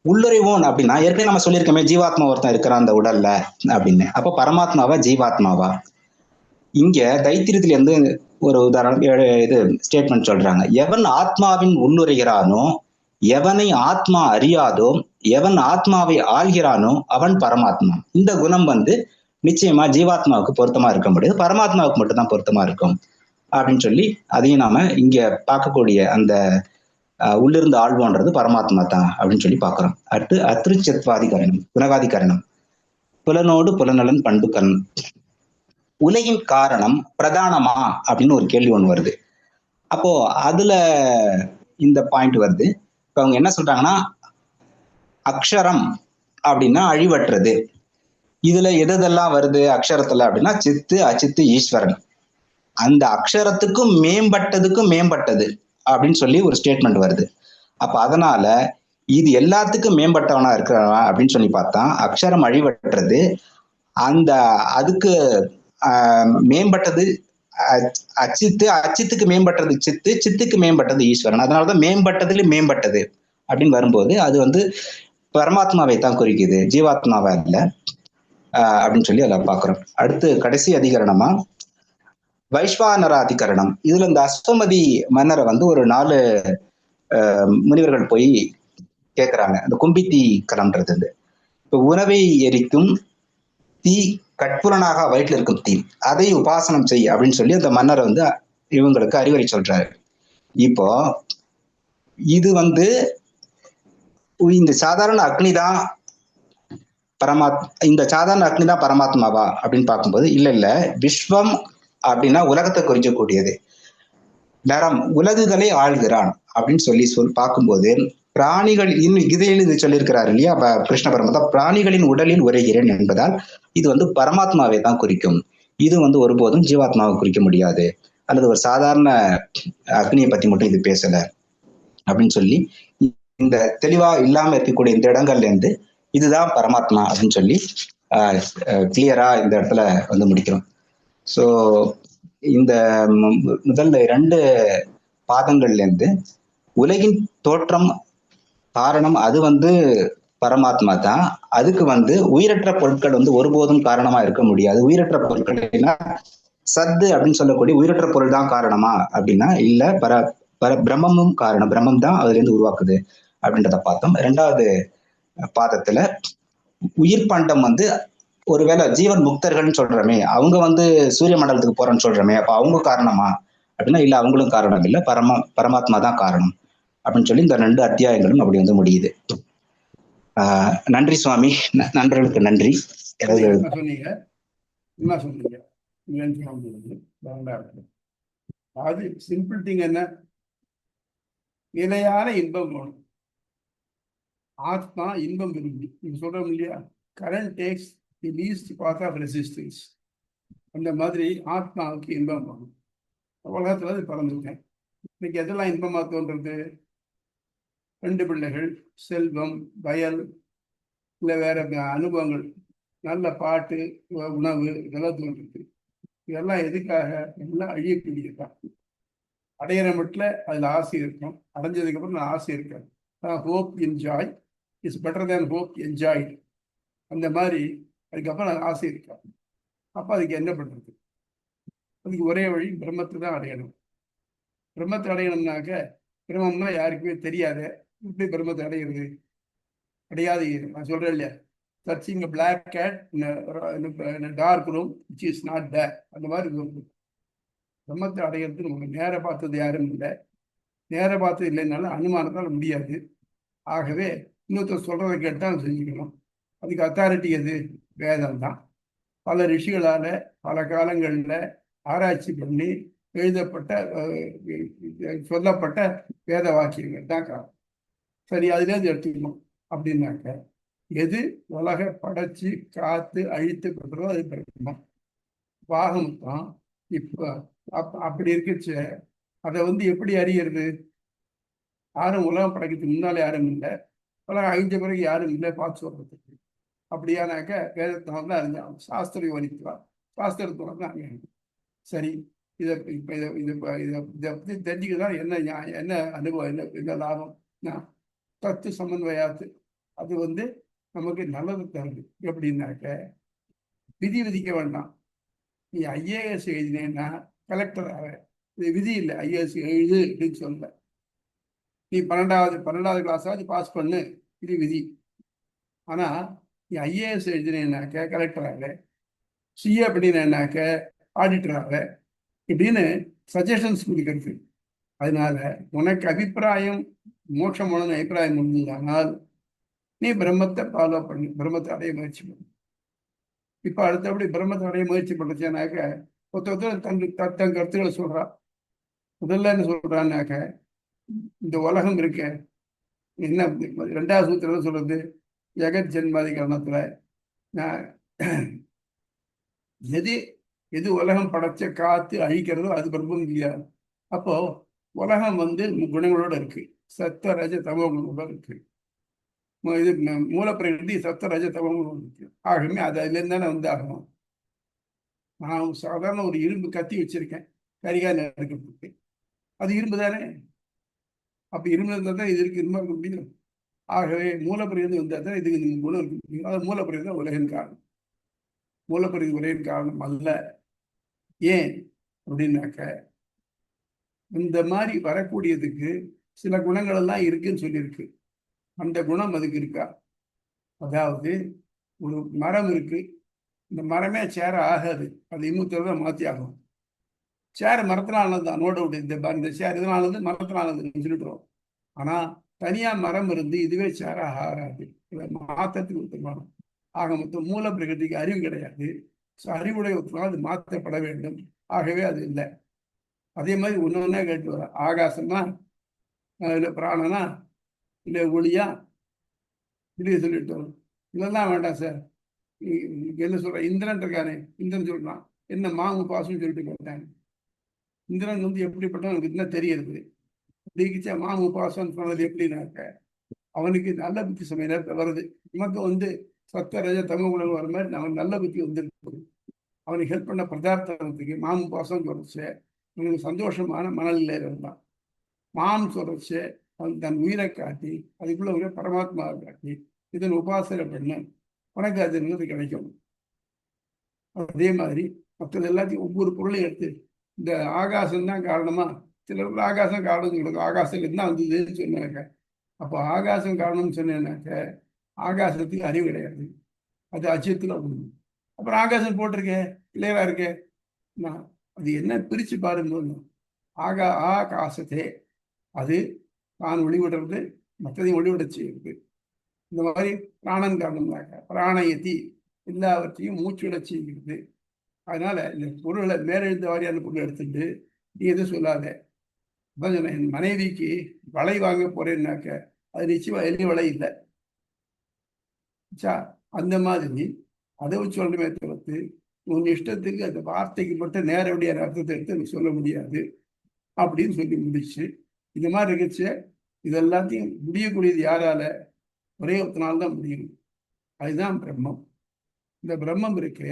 உள்ளுரைவோன் அப்படின்னா ஏற்கனவே நம்ம சொல்லியிருக்கோமே ஜீவாத்மா ஒருத்தன் இருக்கிறான் அந்த உடல்ல அப்படின்னு. அப்ப பரமாத்மாவா ஜீவாத்மாவா? இங்க தைத்திரியத்துல இருந்து ஒரு உதாரணம் இது ஸ்டேட்மெண்ட் சொல்றாங்க. எவன் ஆத்மாவின் உள்ளுரைகிறானோ, எவனை ஆத்மா அறியாதோ, எவன் ஆத்மாவை ஆள்கிறானோ அவன் பரமாத்மா. இந்த குணம் வந்து நிச்சயமா ஜீவாத்மாவுக்கு பொருத்தமா இருக்க முடியாது, பரமாத்மாவுக்கு மட்டும்தான் பொருத்தமா இருக்கும் அப்படின்னு சொல்லி அதையும் நாம இங்க பார்க்கக்கூடிய அந்த உள்ளிருந்து ஆழ்வோன்றது பரமாத்மா தான் அப்படின்னு சொல்லி பார்க்கிறோம். அடுத்து அத்ருச்சத்வாதிகரணம், குணகாதிகரணம், புலனோடு புலநலன் பண்புக்கரணம். உலகின் காரணம் பிரதானமா அப்படின்னு ஒரு கேள்வி ஒண்ணு வருது. அப்போ அதுல இந்த பாயிண்ட் வருது. இப்ப அவங்க என்ன சொல்றாங்கன்னா, அக்ஷரம் அப்படின்னா அழிவற்றது. இதுல எதெல்லாம் வருது அக்ஷரத்துல அப்படின்னா சித்து, அச்சித்து, ஈஸ்வரன். அந்த அக்ஷரத்துக்கும் மேம்பட்டது அப்படின்னு சொல்லி ஒரு ஸ்டேட்மெண்ட் வருது. அப்ப அதனால இது எல்லாத்துக்கும் மேம்பட்டவனா இருக்கிறவா அப்படின்னு சொல்லி பார்த்தா அக்ஷரம் அழிவற்றது, அந்த அதுக்கு மேம்பட்டது அச்சித்து, அச்சித்துக்கு மேம்பட்டது சித்து, சித்துக்கு மேம்பட்டது ஈஸ்வரன். அதனாலதான் மேம்பட்டதுல மேம்பட்டது அப்படின்னு வரும்போது அது வந்து பரமாத்மாவை தான் குறிக்குது, ஜீவாத்மாவா இல்லை அப்படின்னு சொல்லி அதை பாக்குறோம். அடுத்து கடைசி அதிகரணமா வைஸ்வானர அதிகரணம். இதுல இந்த அஸ்வமதி மன்னரை வந்து ஒரு 4 முனிவர்கள் போய் கேட்கிறாங்க. இந்த கும்பித்தி கலம்ன்றது இப்ப உணவை எரிக்கும் தீ, கட்புலனாக வயிற்றுல இருக்கும் தீ, அதை உபாசனம் செய் அப்படின்னு சொல்லி அந்த மன்னர் வந்து இவங்களுக்கு அறிவுரை சொல்றாரு. இப்போ இது வந்து இந்த சாதாரண அக்னிதான் பரமாத்மாவா அப்படின்னு பார்க்கும்போது இல்ல, விஸ்வம் அப்படின்னா உலகத்தை குறிக்கக்கூடியது. நரம் உலகுகளை ஆள்கிறான் அப்படின்னு சொல்லி பார்க்கும்போது பிராணிகள் இன்னும் இதையில் சொல்லியிருக்கிறாரு இல்லையா கிருஷ்ண பரமாத்மா, பிராணிகளின் உடலில் உரைகிறேன் என்பதால் இது வந்து பரமாத்மாவை தான் குறிக்கும். இது வந்து ஒருபோதும் ஜீவாத்மாவை குறிக்க முடியாது, அல்லது ஒரு சாதாரண அக்னியை பத்தி மட்டும் இது பேசல அப்படின்னு சொல்லி இந்த தெளிவா இல்லாம இருக்கக்கூடிய இந்த இடங்கள்ல இருந்து இதுதான் பரமாத்மா அப்படின்னு சொல்லி கிளியரா இந்த இடத்துல வந்து முடிக்கிறோம். ஸோ இந்த முதல்ல 2 பாதங்கள்ல இருந்து உலகின் தோற்றம் காரணம் அது வந்து பரமாத்மா தான். அதுக்கு வந்து உயிரற்ற பொருட்கள் வந்து ஒருபோதும் காரணமா இருக்க முடியாது. உயிரற்ற பொருட்கள் சத்து அப்படின்னு சொல்லக்கூடிய உயிரற்ற பொருள் தான் காரணமா அப்படின்னா இல்ல, பிரம்மமும் காரணம், பிரம்மம் தான் அதுல இருந்து உருவாக்குது அப்படின்றத பார்த்தோம். 2வது பாதத்துல உயிர் பண்டம் வந்து ஒருவேளை ஜீவன் முக்தர்கள்னு சொல்றமே, அவங்க வந்து சூரிய மண்டலத்துக்கு போறேன்னு சொல்றமே, அப்ப அவங்க காரணமா அப்படின்னா இல்ல, அவங்களும் காரணம் இல்லை, பரமாத்மா தான் காரணம் அப்படின்னு சொல்லி இந்த 2 அத்தியாயங்களும் அப்படி வந்து முடியுது. நன்றி சுவாமி, நண்பர்களுக்கு நன்றி. அது சிம்பிள் திங் என்ன, நிலையான இன்பம் வேணும். ஆத்மா இன்பம் விரும்பி நீங்க சொல்றோம் இல்லையா, current takes the least path of resistance. அந்த மாதிரி ஆத்மாவுக்கு இன்பம் வேணும். உலகத்துல அது பறந்துருக்கேன். இன்னைக்கு எதெல்லாம் இன்பமா தோன்றது? 2 பிள்ளைகள், செல்வம், வயல், இல்லை வேற அனுபவங்கள், நல்ல பாட்டு, உணவு, இதெல்லாம் தோன்றுது. இதெல்லாம் எதுக்காக? எல்லாம் அழியக்கூடியதான். அடையிற மட்டும் அதுல ஆசை இருக்கும், அடைஞ்சதுக்கு அப்புறம் ஆசை இருக்காது. Hope enjoy is better than hope enjoyed. அந்த மாதிரி அதுக்கப்புறம் ஆசை இருக்கா. அப்போ அதுக்கு என்ன பண்ணுறது? அதுக்கு ஒரே வழி பிரம்மத்தை தான் அடையணும். பிரம்மத்தை அடையணும்னாக்க பிரம்மம்னா யாருக்குமே தெரியாது. எப்படி பிரம்மத்தை அடையிறது? அடையாது. நான் சொல்கிறேன் இல்லையா, searching black cat dark room which is not there. அந்த மாதிரி பிரம்மத்தை அடையிறது நமக்கு நேர பார்த்தது யாரும் இல்லை. நேர பார்த்தது இல்லைன்னாலும் அனுமானத்தால் முடியாது. ஆகவே இன்னொருத்தர் சொல்கிறத கேட்டால் செஞ்சுக்கணும். அதுக்கு அத்தாரிட்டி எது? வேதம் தான். பல ரிஷிகளால் பல காலங்களில் ஆராய்ச்சி பண்ணி எழுதப்பட்ட சொல்லப்பட்ட வேத வாக்கியங்கள் தான் காரணம். சரி, அதுலேருந்து எடுத்துக்கணும். அப்படின்னாக்க எது உலக படைச்சி காத்து அழித்து கொடுக்குறதோ அது பிரம்மம். பாகம் தான். இப்போ அப்படி இருக்குச்சு. அதை எப்படி அறியறது? யாரும் உலகம் படைக்கிறதுக்கு முன்னாலே யாரும் இல்லை, உலகம் அழிஞ்ச பிறகு யாரும் இல்லை பார்த்து சொல்றதுக்கு. அப்படியானாக்க வேதத்தினால தான் அறிஞ்சாங்க. சாஸ்திரம் வலிக்கலாம், சாஸ்திரத்தோட தான் அறியணும். சரி, இதை இப்போ இதை பற்றி தெரிஞ்சுக்கதான் என்ன அனுபவம், என்ன லாபம்? தத்து சமன்வயாத்து அது நமக்கு நல்லது தருது. எப்படின்னாக்க விதி விதிக்க வேண்டாம். நீ ஐஏஎஸ் எழுதினேன்னா கலெக்டர் ஆக, இது விதி இல்லை. ஐஏஎஸ் எழுது அப்படின்னு சொல்ல. நீ 12வது கிளாஸாவது பாஸ் பண்ணு, இது விதி. ஆனால் நீ ஐஏஎஸ் எழுதினேன்னாக்க கலெக்டர் ஆக, சிஏ அப்படின்னாக்க ஆடிட்டர் ஆக, இப்படின்னு சஜஷன்ஸ் கொடுக்கறது. அதனால உனக்கு அபிப்பிராயம் மோட்சமான அபிப்பிராயம் முடிஞ்சதானால் நீ பிரம்மத்தை ஃபாலோ பண்ணி பிரம்மத்தை அடைய முயற்சி பண்ணு. இப்போ அடுத்தபடி பிரம்மத்தை அடைய முயற்சி பண்ணுச்சுனாக்க ஒருத்தர் தன் கருத்துக்களை சொல்றா. முதல்ல என்ன சொல்றான்னாக்க, இந்த உலகம் இருக்க என்ன 2வது சூத்திரம் சொல்றது, ஜெகத் ஜென்மாதிகரணத்துல நான் எது உலகம் படைச்ச காத்து அழிக்கிறதோ அது பிரம்மம் இல்லையா? அப்போ உலகம் குணங்களோட இருக்கு. சத்த ரஜ தமோ குணங்களோட இருக்கு. இது மூலப்பிரகிருதி சத்த ரஜ தமோ குணம் இருக்கு. ஆகவே அது அதுலேருந்து தானே ஆகணும். நான் சாதாரண ஒரு இரும்பு கத்தி வச்சிருக்கேன் கரிகால் நறுக்கிறதுக்கு, அது இரும்பு தானே. அப்போ இரும்பு இருந்தால் தான் இது இருக்கு, இரும்பா இருக்க முடியும். ஆகவே மூலப்பிரகிருதி வந்தால் தான் இதுக்கு குணம் இருக்க முடியும். அது மூலப்பிரகிருதி தான் உலகின் காரணம். மூலப்பிரகிருதி உலகின் காரணம் அல்ல. ஏன் அப்படின்னாக்க இந்த மாதிரி வரக்கூடியதுக்கு சில குணங்கள் எல்லாம் இருக்குன்னு சொல்லியிருக்கு. அந்த குணம் அதுக்கு இருக்கா? அதாவது ஒரு மரம் இருக்கு, இந்த மரமே சேர ஆகாது, அது இன்னொருத்தர மாற்றி ஆகும். சேர் மரத்தினாலது தான், நோட விட்டு இந்த சேர் இதனாலது மரத்தினாலதுன்னு சொல்லிட்டுருவோம். ஆனால் தனியாக மரம் இருந்து இதுவே சேர ஆகாது, இதை மாற்றத்துக்கு ஒத்துக்கணும். ஆக மொத்தம் மூல பிரகிருதிக்கு அறிவு கிடையாது. அறிவுடைய ஒத்துக்கலாம் அது மாற்றப்பட வேண்டும். ஆகவே அது இல்லை. அதே மாதிரி ஒன்று கேட்டு வர, ஆகாசமா இல்லை பிராணனா இல்லை ஒளியா இப்படி சொல்லிட்டு வரும். இதெல்லாம் வேண்டாம் சார். என்ன சொல்ற, இந்திரன் இருக்கானே, இந்திரன் சொல்றான் என்ன மாங்கு பாசம்னு சொல்லிட்டு கேட்டாங்க. இந்திரன் எப்படிப்பட்ட எனக்கு என்ன தெரியுது அப்படிச்சா மாங்கு பாசம்னு சொன்னது எப்படின்னாக்க, அவனுக்கு நல்ல புத்தி சமய நேரத்தில் வருது. நமக்கு சத்த ரஜ தமிழ் உணவு வர மாதிரி அவன் நல்ல புத்தி வந்துருக்கு. அவனுக்கு ஹெல்ப் பண்ண பதார்த்தத்துக்கு மாமு பாசம் சொல்றச்சு அவனுக்கு சந்தோஷமான மனநிலையில் இருந்தான். மாம் சொல்றச்சு அவன் தன் உயிரை காட்டி அதுக்குள்ள ஒரு பரமாத்மாவை காட்டி இதன் உபாசனை பண்ண உனக்கு அது கிடைக்கும். அதே மாதிரி மற்றது எல்லாத்தையும் ஒவ்வொரு பொருளையும் எடுத்து இந்த ஆகாசம்தான் காரணமா, சிலர் ஆகாசம் காரணம் சொல்லுங்க, ஆகாசம் என்ன வந்ததுன்னு சொன்னாங்க. அப்போ ஆகாசம் காரணம்னு சொன்னேன்னாக்க ஆகாசத்துக்கு அறிவு கிடையாது, அது அச்சத்துல ஒண்ணு. அப்புறம் ஆகாசம் போட்டிருக்கேன் கிளியரா இருக்கே, அது என்ன பிரிச்சு பாருங்க. ஆகாசத்தே அது தான் ஒளிவிடுறது, மற்றதையும் ஒளிவிட செய்யுது. இந்த மாதிரி பிராணன் காரணம்னாக்க பிராணயத்தி எல்லாவற்றையும் மூச்சுவிட செய்கிறது. அதனால இந்த பொருளை மேலெழுந்த வாரியான பொருள் எடுத்துட்டு நீ எதுவும் சொல்லாத. என் மனைவிக்கு வளை வாங்க போறேன்னாக்க அது நிச்சயமா எள்ளி வளை இல்லை. அந்த மாதிரி அதை வச்சு சொல்லணுமே தவிர்த்து உன் இஷ்டத்துக்கு அந்த வார்த்தைக்கு மட்டும் நேரடியான அர்த்தத்தை எடுத்து எனக்கு சொல்ல முடியாது அப்படின்னு சொல்லி முடிச்சு. இந்த மாதிரி இருக்குச்சு. இது எல்லாத்தையும் முடியக்கூடியது யாரால? ஒரே ஒருத்தனால்தான் முடியும். அதுதான் பிரம்மம். இந்த பிரம்மம் இருக்கு,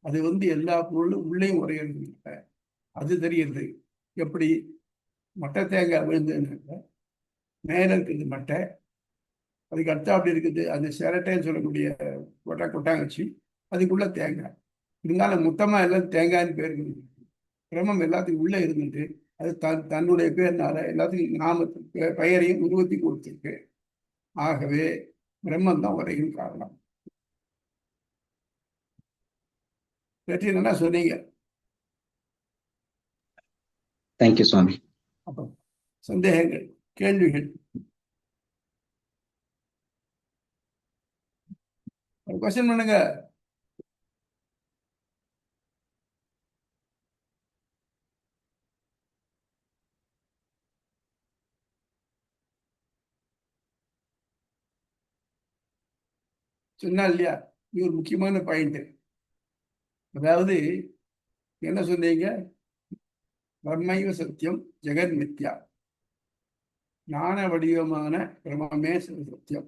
அது எல்லா பொருளும் உள்ளேயும் உரையிறது இல்லை. அது தெரியுது. எப்படி மட்டை தேங்காய் விழுந்துனாக்க மேலே இருக்கிறது மட்டை, அதுக்கு அடுத்து அப்படி இருக்குது அந்த சிரட்டைன்னு சொல்லக்கூடிய கொட்டாங்கச்சி, அதுக்குள்ள தேங்காய். இருந்தாலும் மொத்தமா எல்லாம் தேங்காய்ன்னு பேர் இருக்குது. பிரம்மம் எல்லாத்துக்கும் உள்ள இருந்துட்டு அது தன்னுடைய பேர்னால எல்லாத்துக்கும் நாமத்துக்கு பெயரையும் உருவத்தி கொடுத்திருக்கு. ஆகவே பிரம்மன் தான் உலகின் காரணம். பற்றி என்ன சொன்னீங்க? தேங்க்யூ சுவாமி. அப்போ சந்தேகங்கள், கேள்விகள்? கொஸ்டின் பண்ணுங்க. சொன்னா இல்லையா, இது ஒரு முக்கியமான பாயிண்ட். அதாவது என்ன சொன்னீங்க? பிரம்மைவ சத்தியம் ஜெகன் மித்யா, ஞான வடிவமான பிரம்மே சத்தியம்.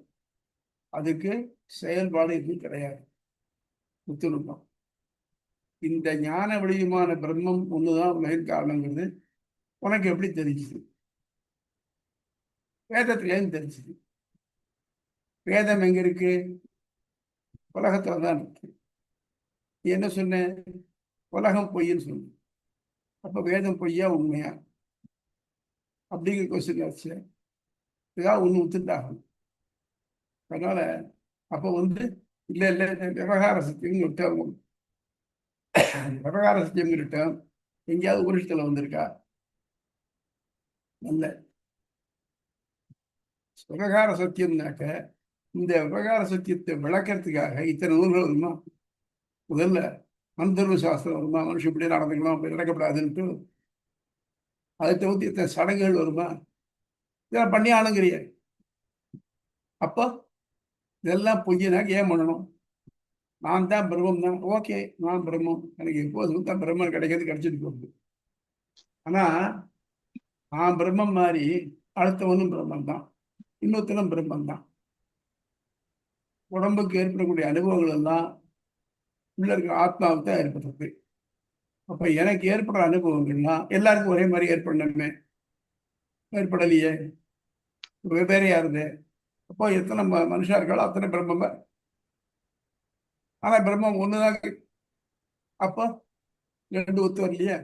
அதுக்கு செயல்பாடு எதுவும் கிடையாது. முத்துணுக்கம். இந்த ஞான வடிவமான பிரம்மம் ஒண்ணுதான் உலகின் காரணங்கிறது உனக்கு எப்படி தெரிஞ்சுது? வேதத்திலேருந்து தெரிஞ்சுது. வேதம் எங்க இருக்கு? உலகத்துல தான் இருக்கு. நீ என்ன சொன்ன? உலகம் பொய்ன்னு சொன்ன. அப்ப வேதம் பொய்யா உண்மையா அப்படிங்கிற கொஸ்டின் ஆச்சு. ஏதாவது ஒண்ணு ஒத்துட்டாகும். அதனால அப்ப இல்ல இல்ல விவகார சத்தியம் விட்டோம். விவகார சத்தியம் விட்டோம் எங்கேயாவது உருஷத்துல வந்திருக்கா? நல்ல விவகார சத்தியம்னாக்க இந்த விவகார சத்தியத்தை விளக்கிறதுக்காக இத்தனை நூல்கள் வருமா? முதல்ல மந்தர்வ சாஸ்திரம் வருமா? மனுஷன் இப்படி நடந்துக்கலாம், அப்படி நடக்கப்படாதுன்ட்டு. அதை தவிர்த்து இத்தனை சடங்குகள் வருமா? இதெல்லாம் பண்ணி ஆளுங்கிறிய. அப்போ இதெல்லாம் பொய்யனாக்க ஏன் பண்ணணும்? நான் தான் பிரம்மம் தான். ஓகே, நான் பிரம்மம், எனக்கு எப்போதும் தான் பிரம்மம் கிடைச்சிட்டு போகுது. ஆனா நான் பிரம்மம் மாதிரி அடுத்தவனும் பிரம்மம் தான், இன்னொருத்தனும் பிரம்மம் தான். உடம்புக்கு ஏற்படக்கூடிய அனுபவங்கள் எல்லாம் உள்ள இருக்கிற ஆத்மாவுக்கு தான் ஏற்படுறது. அப்ப எனக்கு ஏற்படுற அனுபவங்கள்லாம் எல்லாருக்கும் ஒரே மாதிரி ஏற்படணுமே? ஏற்படலையே, வெவ்வேறையா இருந்தே. அப்போ எத்தனை மனுஷா இருக்காளோ அத்தனை பிரம்மம். ஆனா பிரம்மம் ஒண்ணுதான். அப்போ ரெண்டு ஒத்து வரலையே.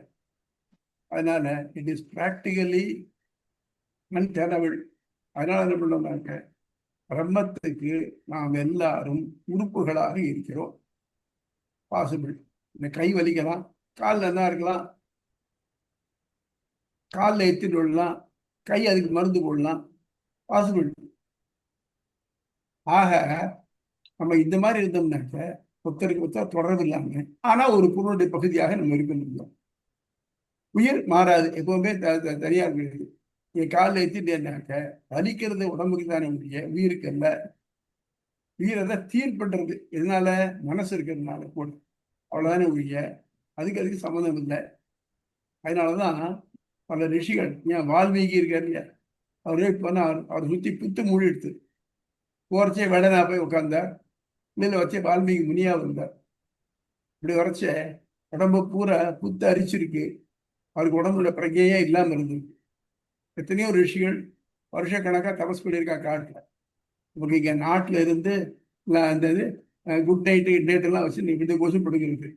அதனால இட் இஸ் பிராக்டிகலி அன்டெனபிள். அதனால என்ன பண்ணோம்னாக்க பிரம்மத்துக்கு நாம் எல்லாரும் உறுப்புகளாக இருக்கிறோம். பாசிபிள். இந்த கை வலிக்கலாம், காலில் என்ன இருக்கலாம், காலில் எத்திட்டு விடலாம், கை அதுக்கு மருந்து போடலாம், பாசிபிள். ஆக நம்ம இந்த மாதிரி இருந்தோம்னாக்க ஒருத்தருக்கு ஒருத்தர் தொடர்பு இல்லாம ஆனா ஒரு பொருளுடைய பகுதியாக நம்ம இருக்க முடியும். உயிர் மாறாது, எப்பவுமே தனியா இருக்கு. என் காலில் எத்திட்டேன்னாக்க வலிக்கிறது உடம்புக்கு தானே முடிய, உயிருக்கு அல்ல. உயிரை தான் ஃபீல் பண்றது எதனால? மனசு இருக்கிறதுனால கூட. அவ்வளவுதானே ஒழிய அதுக்கு சம்மந்தம் இல்லை. அதனாலதான் பல ரிஷிகள், ஏன் வால்மீகி இருக்காரு இல்லையா, அவரே போனா அவர் சுத்தி புத்து மூடி எடுத்து போறச்சே வேடனா போய் உட்கார்ந்தார். மேல வச்சே வால்மீகி முனியா வந்தார். இப்படி வரைச்ச உடம்பு பூரா புத்து அரிச்சிருக்கு. அவருக்கு உடம்புல பிரஜையே இல்லாம இருந்திருக்கு. எத்தனையோ ரிஷிகள் வருஷக்கணக்கா தபஸ் பண்ணியிருக்கா காட்டுல. உங்களுக்கு இங்க நாட்டுல இருந்து அந்த இது குட் நைட்டு டேட்டெல்லாம் வச்சு இந்த கொசு பிடிக்கிறது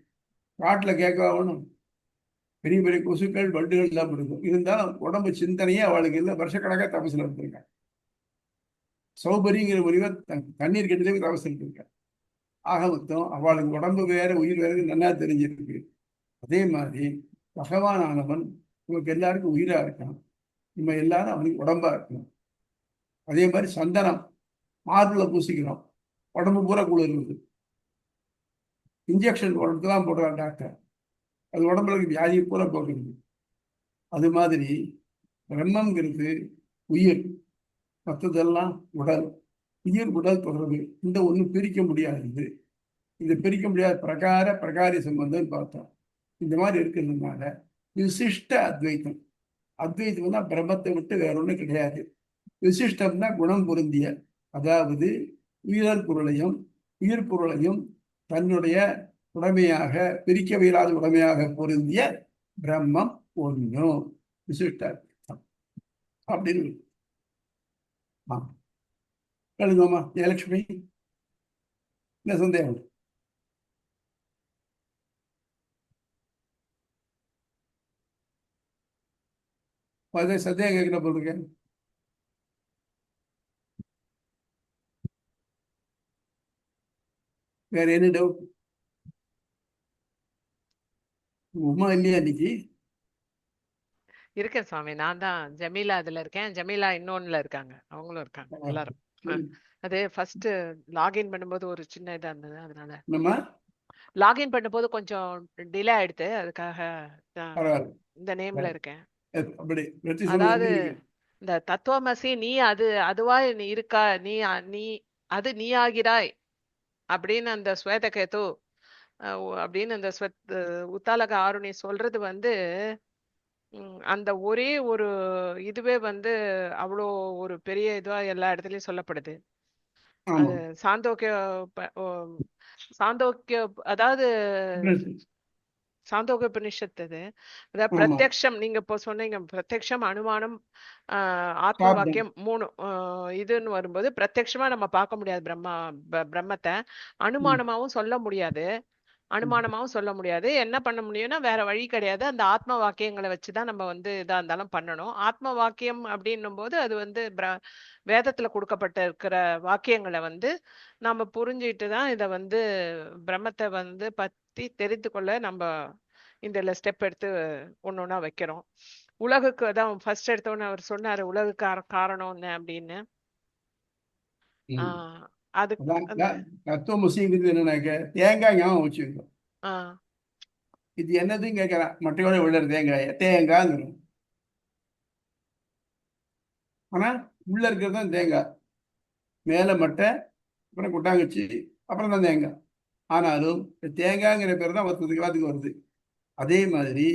காட்டுல கேட்கணும். பெரிய பெரிய கொசுக்கள் வண்டுகள் எல்லாம் பிடிக்கும். இருந்தாலும் உடம்பு சிந்தனையே அவளுக்கு இல்லை. வருஷக்கணக்கா தபசுல இருந்திருக்காங்க. சௌபரிங்கிற முறிவை தண்ணீர் கெட்டதுக்கு தபசு இருந்திருக்காங்க. ஆக மொத்தம் அவளுக்கு உடம்பு வேற உயிர் வேற நல்லா தெரிஞ்சிருக்கு. அதே மாதிரி பகவான் ஆனவன் நமக்கு எல்லாருக்கும் உயிரா இருக்கான். நம்ம எல்லாரும் அவனுக்கு உடம்பா இருக்கணும். அதே மாதிரி சந்தனம் மார்புல பூசிக்கிறோம், உடம்பு பூரா குளிர்றது. இன்ஜெக்ஷன் உடம்புக்கு போடுறான் டாக்டர், அது உடம்புல வியாதியை பூரா போக்குறது. அது மாதிரி பிரம்மங்கிறது உயிர், மற்றதெல்லாம் உடல். உயிர் உடல் தொடர்பு இந்த ஒண்ணு பிரிக்க முடியாது. இந்த பிரிக்க முடியாத பிரகாரி சம்பந்தம் பார்த்தோம். இந்த மாதிரி இருக்கிறதுனால விசிஷ்ட அத்வைத்தம். அத்வைத்தம் தான் பிரம்மத்தை விட்டு வேற ஒன்றும் கிடையாது. விசிஷ்டம்னா குணம் பொருந்திய, அதாவது உயிர் பொருளையும் தன்னுடைய உடமையாக பிரிக்கவியலாத உடமையாக பொருந்திய பிரம்மம் ஒன்றும் விசிஷ்ட அத்வைத்தம் அப்படின்னு. எழுதுவோமா ஜெயலட்சுமி? என்ன சந்தேகம்? சந்தேகம் கேட்கிற போதுங்க. வேற என்ன டவுட்? உமா இல்லையா இன்னைக்கு? இருக்கேன் சுவாமி. நான் தான் ஜமீலா அதுல இருக்கேன். ஜமீலா இன்னொன்னுல இருக்காங்க. அவங்களும் இருக்காங்க எல்லாரும். அது ஃபர்ஸ்ட் லாகின் பண்ணும்போது ஒரு சின்ன இதா இருந்தது, அதனால நம்ம லாகின் பண்ணும்போது கொஞ்சம் டிலே ஆயிடுது. அதுக்காக நான் பரவாயில்ல. இந்த நேம்ல இருக்கேன். அப்படி அதாவது இந்த தத்துவமசி நீ அதுவா நீ இருக்கா, நீ நீ அது நீ ஆகிறாய் அப்படின்னு அந்த ஸ்வேதகேது அப்படின்னு அந்த உத்தாலக ஆருணி சொல்றது வந்து அந்த ஒரே ஒரு இதுவே வந்து அவ்வளோ ஒரு பெரிய இதுவா எல்லா இடத்துலயும் சொல்லப்படுது. அது சாந்தோக்கிய சாந்தோக்கிய அதாவது சாந்தோக்கிய உபனிஷத்து அது. அதாவது பிரத்யக்ஷம், நீங்க இப்போ சொன்னீங்க பிரத்யக்ஷம், அனுமானம், ஆத்ம வாக்கியம் 3 இதுன்னு வரும்போது பிரத்யக்ஷமா நம்ம பார்க்க முடியாது பிரம்மத்தை, அனுமானமாவும் சொல்ல முடியாது, அனுமானமாவும் சொல்ல முடியாது. என்ன பண்ண முடியும்னா வேற வழி கிடையாது, அந்த ஆத்ம வாக்கியங்களை வச்சுதான் நம்ம வந்து இதா இருந்தாலும் பண்ணணும். ஆத்ம வாக்கியம் அப்படின்னும் போது அது வந்து வேதத்துல கொடுக்கப்பட்ட இருக்கிற வாக்கியங்களை வந்து நம்ம புரிஞ்சுட்டு தான் இதை வந்து பிரம்மத்தை வந்து பத்தி தெரிந்து கொள்ள நம்ம இந்த ஸ்டெப் எடுத்து ஒன்னொன்னா வைக்கிறோம். உலகுக்கு அதான் ஃபர்ஸ்ட் எடுத்தோன்னு அவர் சொன்னாரு உலகுக்கு காரணம் என்ன அப்படின்னு. அது தத்துவமசிங்கிறது என்னன்னாக்க தேங்காய் ஞாபகம் வச்சுக்கணும். இது என்னதுன்னு கேட்கறான். மட்டையோட விழுற தேங்காய்ங்கிறோம். ஆனா உள்ள இருக்கிறது தான் தேங்காய். மேல மட்டை, அப்புறம் குட்டாங்கச்சி, அப்புறம் தான் தேங்காய். ஆனாலும் தேங்காய்ங்கிற பேர் தான் எல்லாத்துக்கும் வருது. அதே மாதிரி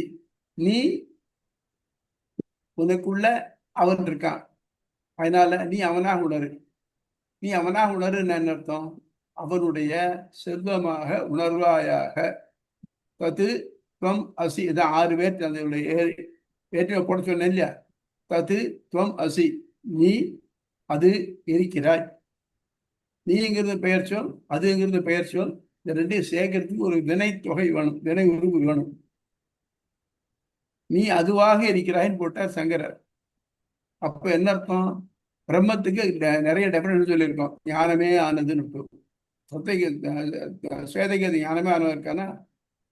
நீ உனக்குள்ள அவன் இருக்கான், அதனால நீ அவனாக உணரு. நீ அவனாக உணருன்னு என்ன அர்த்தம்? அவனுடைய செல்வமாக உணர்வாயாக. தத்து துவம் அசி, இதான் 6 பேர் அதனுடைய ஏற்ற போட சொன்னேன் இல்லையா? தத்து துவம் அசி, நீ அது இருக்கிறாய். நீங்கிறது பெயர் சொல், அதுங்கிறது பெயர் சொல். இந்த ரெண்டையும் சேர்க்கறதுக்கு ஒரு வினை தொகை வேணும், வினை உருவு வேணும். நீ அதுவாக இருக்கிறாயின்னு போட்டார் சங்கரர். அப்ப என்ன அர்த்தம்? பிரம்மத்துக்கு நிறைய டெபினேஷன் சொல்லியிருக்கோம். ஞானமே ஆனதுன்னு. ஸ்வேதைக்கு அது ஞானமே ஆனவன் இருக்கானா?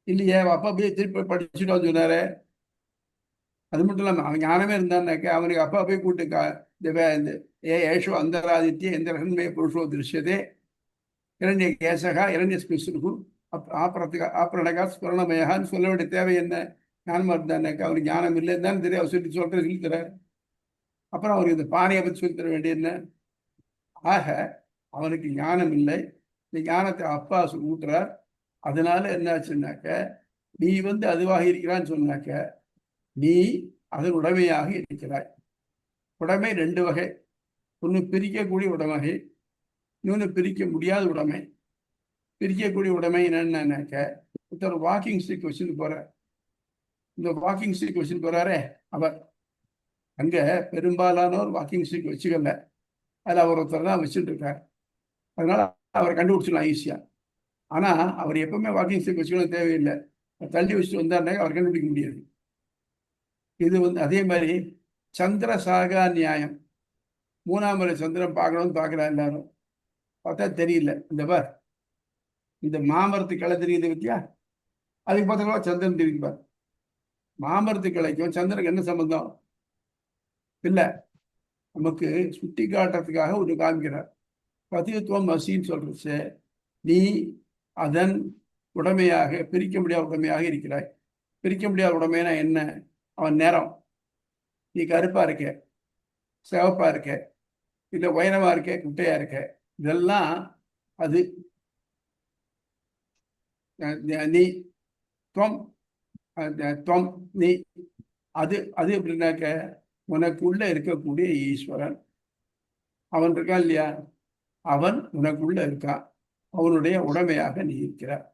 இல்லையே, அப்பா போய் திருப்பி படிச்சுட்டோன்னு சொன்னாரு. அது மட்டும் இல்லாம அவன் ஞானமே இருந்தான்னாக்க அவனுக்கு அப்பா போய் கூட்டுக்கா இந்த ஏஷோ அந்தராதித்ய இந்திரன்மே புருஷோ திருஷ்யதே இரண்ய கேசகா இரண்ய ஸ்மிஸ்ருக்கு ஆப்பரணகா ஸ்மரணமயான்னு சொல்ல வேண்டிய தேவை என்ன? ஞானமா இருந்தான்னாக்கா அவனுக்கு ஞானம் இல்லைன்னு தான் தெரியும். அவர் சொல்லித்தராரு. அப்புறம் அவருக்கு இந்த பானையை பற்றி சொல்லித்தர வேண்டிய என்ன? ஆக அவனுக்கு ஞானம் இல்லை, இந்த ஞானத்தை அப்பா ஊட்டுறார். அதனால என்னாச்சுன்னாக்க நீ வந்து அதுவாக இருக்கிறான்னு சொன்னாக்க நீ அதன் உடைமையாக இருக்கிறாய். உடைமை 2 வகை. ஒன்று பிரிக்கக்கூடிய உடைமை, இன்னொன்று பிரிக்க முடியாத உடைமை. பிரிக்கக்கூடிய உடைமை என்னன்னாக்க, ஒருத்தர் வாக்கிங் ஸ்டிக் வச்சுட்டு போற, இந்த வாக்கிங் ஸ்டிக் வச்சுட்டு போறாரே அவர், அங்க பெரும்பாலானோர் வாக்கிங் ஸ்டிக் வச்சுக்கல, அதில் அவர் ஒருத்தர் தான் வச்சுட்டு இருக்கார். அதனால அவரை கண்டுபிடிச்சிடலாம் ஈஸியா. ஆனா அவர் எப்பவுமே வாக்கிங் ஸ்டிக் வச்சுக்கணும் தேவையில்லை, தள்ளி வச்சுட்டு வந்தாருனாக்க அவர் கண்டுபிடிக்க முடியாது. இது வந்து அதே மாதிரி சந்திர சாகா நியாயம். 3ஆம் முறை சந்திரன் பார்க்கணும்னு பார்க்கலாம், எல்லாரும் பார்த்தா தெரியல. இந்த பார், இந்த மாமரத்து கிளை தெரியுது பத்தியா, அதுக்கு பார்த்தா சந்திரன் தெரியுது. மாமரத்து கிளைக்கும் சந்திரனுக்கு என்ன சம்பந்தம்? இல்லை, நமக்கு சுட்டி காட்டுறதுக்காக ஒன்று காமிக்கிறார். பதித்துவம் அசின்னு சொல்றச்சு, நீ அதன் உடைமையாக, பிரிக்க முடியாத உடைமையாக இருக்கிறாய். பிரிக்க முடியாத உடைமைனா என்ன? அவன் நேரம். நீ கருப்பா இருக்க, சிவப்பா இருக்க, இல்லை உயரமா இருக்க, குட்டையா இருக்க, இதெல்லாம் அது நீ துவம் துவம் நீ அது அது எப்படின்னாக்க உனக்குள்ள இருக்கக்கூடிய ஈஸ்வரன் அவன் இருக்கான் இல்லையா, அவன் உனக்குள்ள இருக்கான், அவனுடைய உடைமையாக நீ இருக்கிறார்.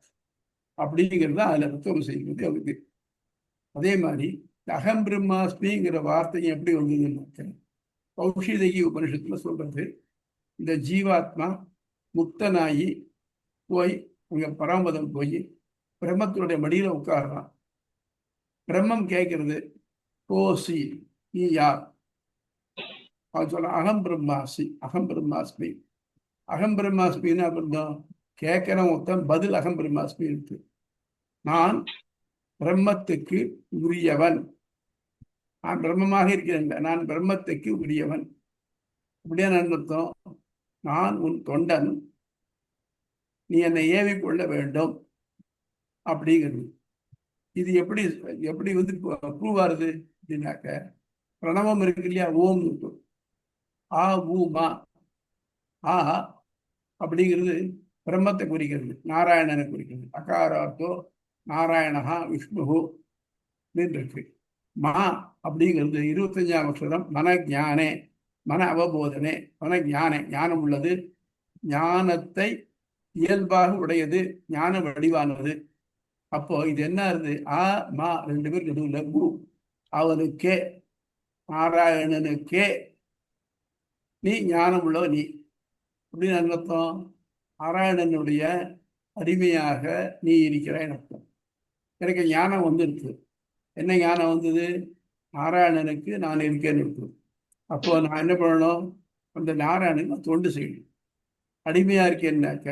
அப்படிங்கிறது அதுல தத்துவம் செய்வது அவருக்கு. அதே மாதிரி அகம் பிரம்மாஸ்மிங்கிற வார்த்தையும் எப்படி வந்ததுன்னு கௌஷிதகி உபனிஷத்துல சொல்றது. இந்த ஜீவாத்மா முக்தனாகி போய் அங்க பரமபதம் போய் பிரம்மத்தினுடைய மடியில உட்கார்றான். பிரம்மம் கேட்கறது, ஓசி நீ யார்? அவன் சொல்ல அகம் பிரம்மாசி, அகம் பிரம்மாஸ்மி. அகம் பிரம்மாஸ்மின்னு அப்படிதான் கேட்கிறவன் ஒருத்தன் பதில் அகம் பிரம்மாஸ்மி இருக்கு. நான் பிரம்மத்துக்கு உரியவன், நான் பிரம்மமாக இருக்கிறேன், நான் பிரம்மத்துக்கு உரியவன். அப்படியே அர்த்தம், நான் உன் தொண்டன், நீ என்னை ஏவிக்கொள்ள வேண்டும் அப்படிங்கிறது. இது எப்படி எப்படி வந்து ப்ரூவ் ஆகுது அப்படின்னாக்க, பிரணவம் இருக்கு இல்லையா, ஓம் இருக்கு, ஆ ஊமா. ஆ அப்படிங்கிறது பிரம்மத்தை குறிக்கிறது, நாராயணனை குறிக்கிறது. அகாரார்த்தோ நாராயணஹா விஷ்ணு இருக்கு. மா அப்படிங்கிறது 25ஆம் அக்ஷரம், மன ஞானே, மன அவபோதனே, மன ஞானே, ஞானம் உள்ளது, ஞானத்தை இயல்பாக உடையது, ஞான வடிவானது. அப்போ இது என்ன ஆகுது, ஆ மா ரெண்டு பேர் நடுவில் கு, அவனுக்கே நாராயணனுக்கே நீ ஞானம் உள்ளவ நீ அப்படின்னு அர்த்தம். நாராயணனுடைய அடிமையாக நீ இருக்கிறாய் அர்த்தம். எனக்கு ஞானம் வந்துருக்கு. என்ன ஞானம் வந்தது? நாராயணனுக்கு நான் இருக்கேன்னு இருக்கு. அப்போ நான் என்ன பண்ணணும்? அந்த நாராயணனுக்கு நான் தொண்டு செய்யணும். அடிமையா இருக்கேன்னாக்க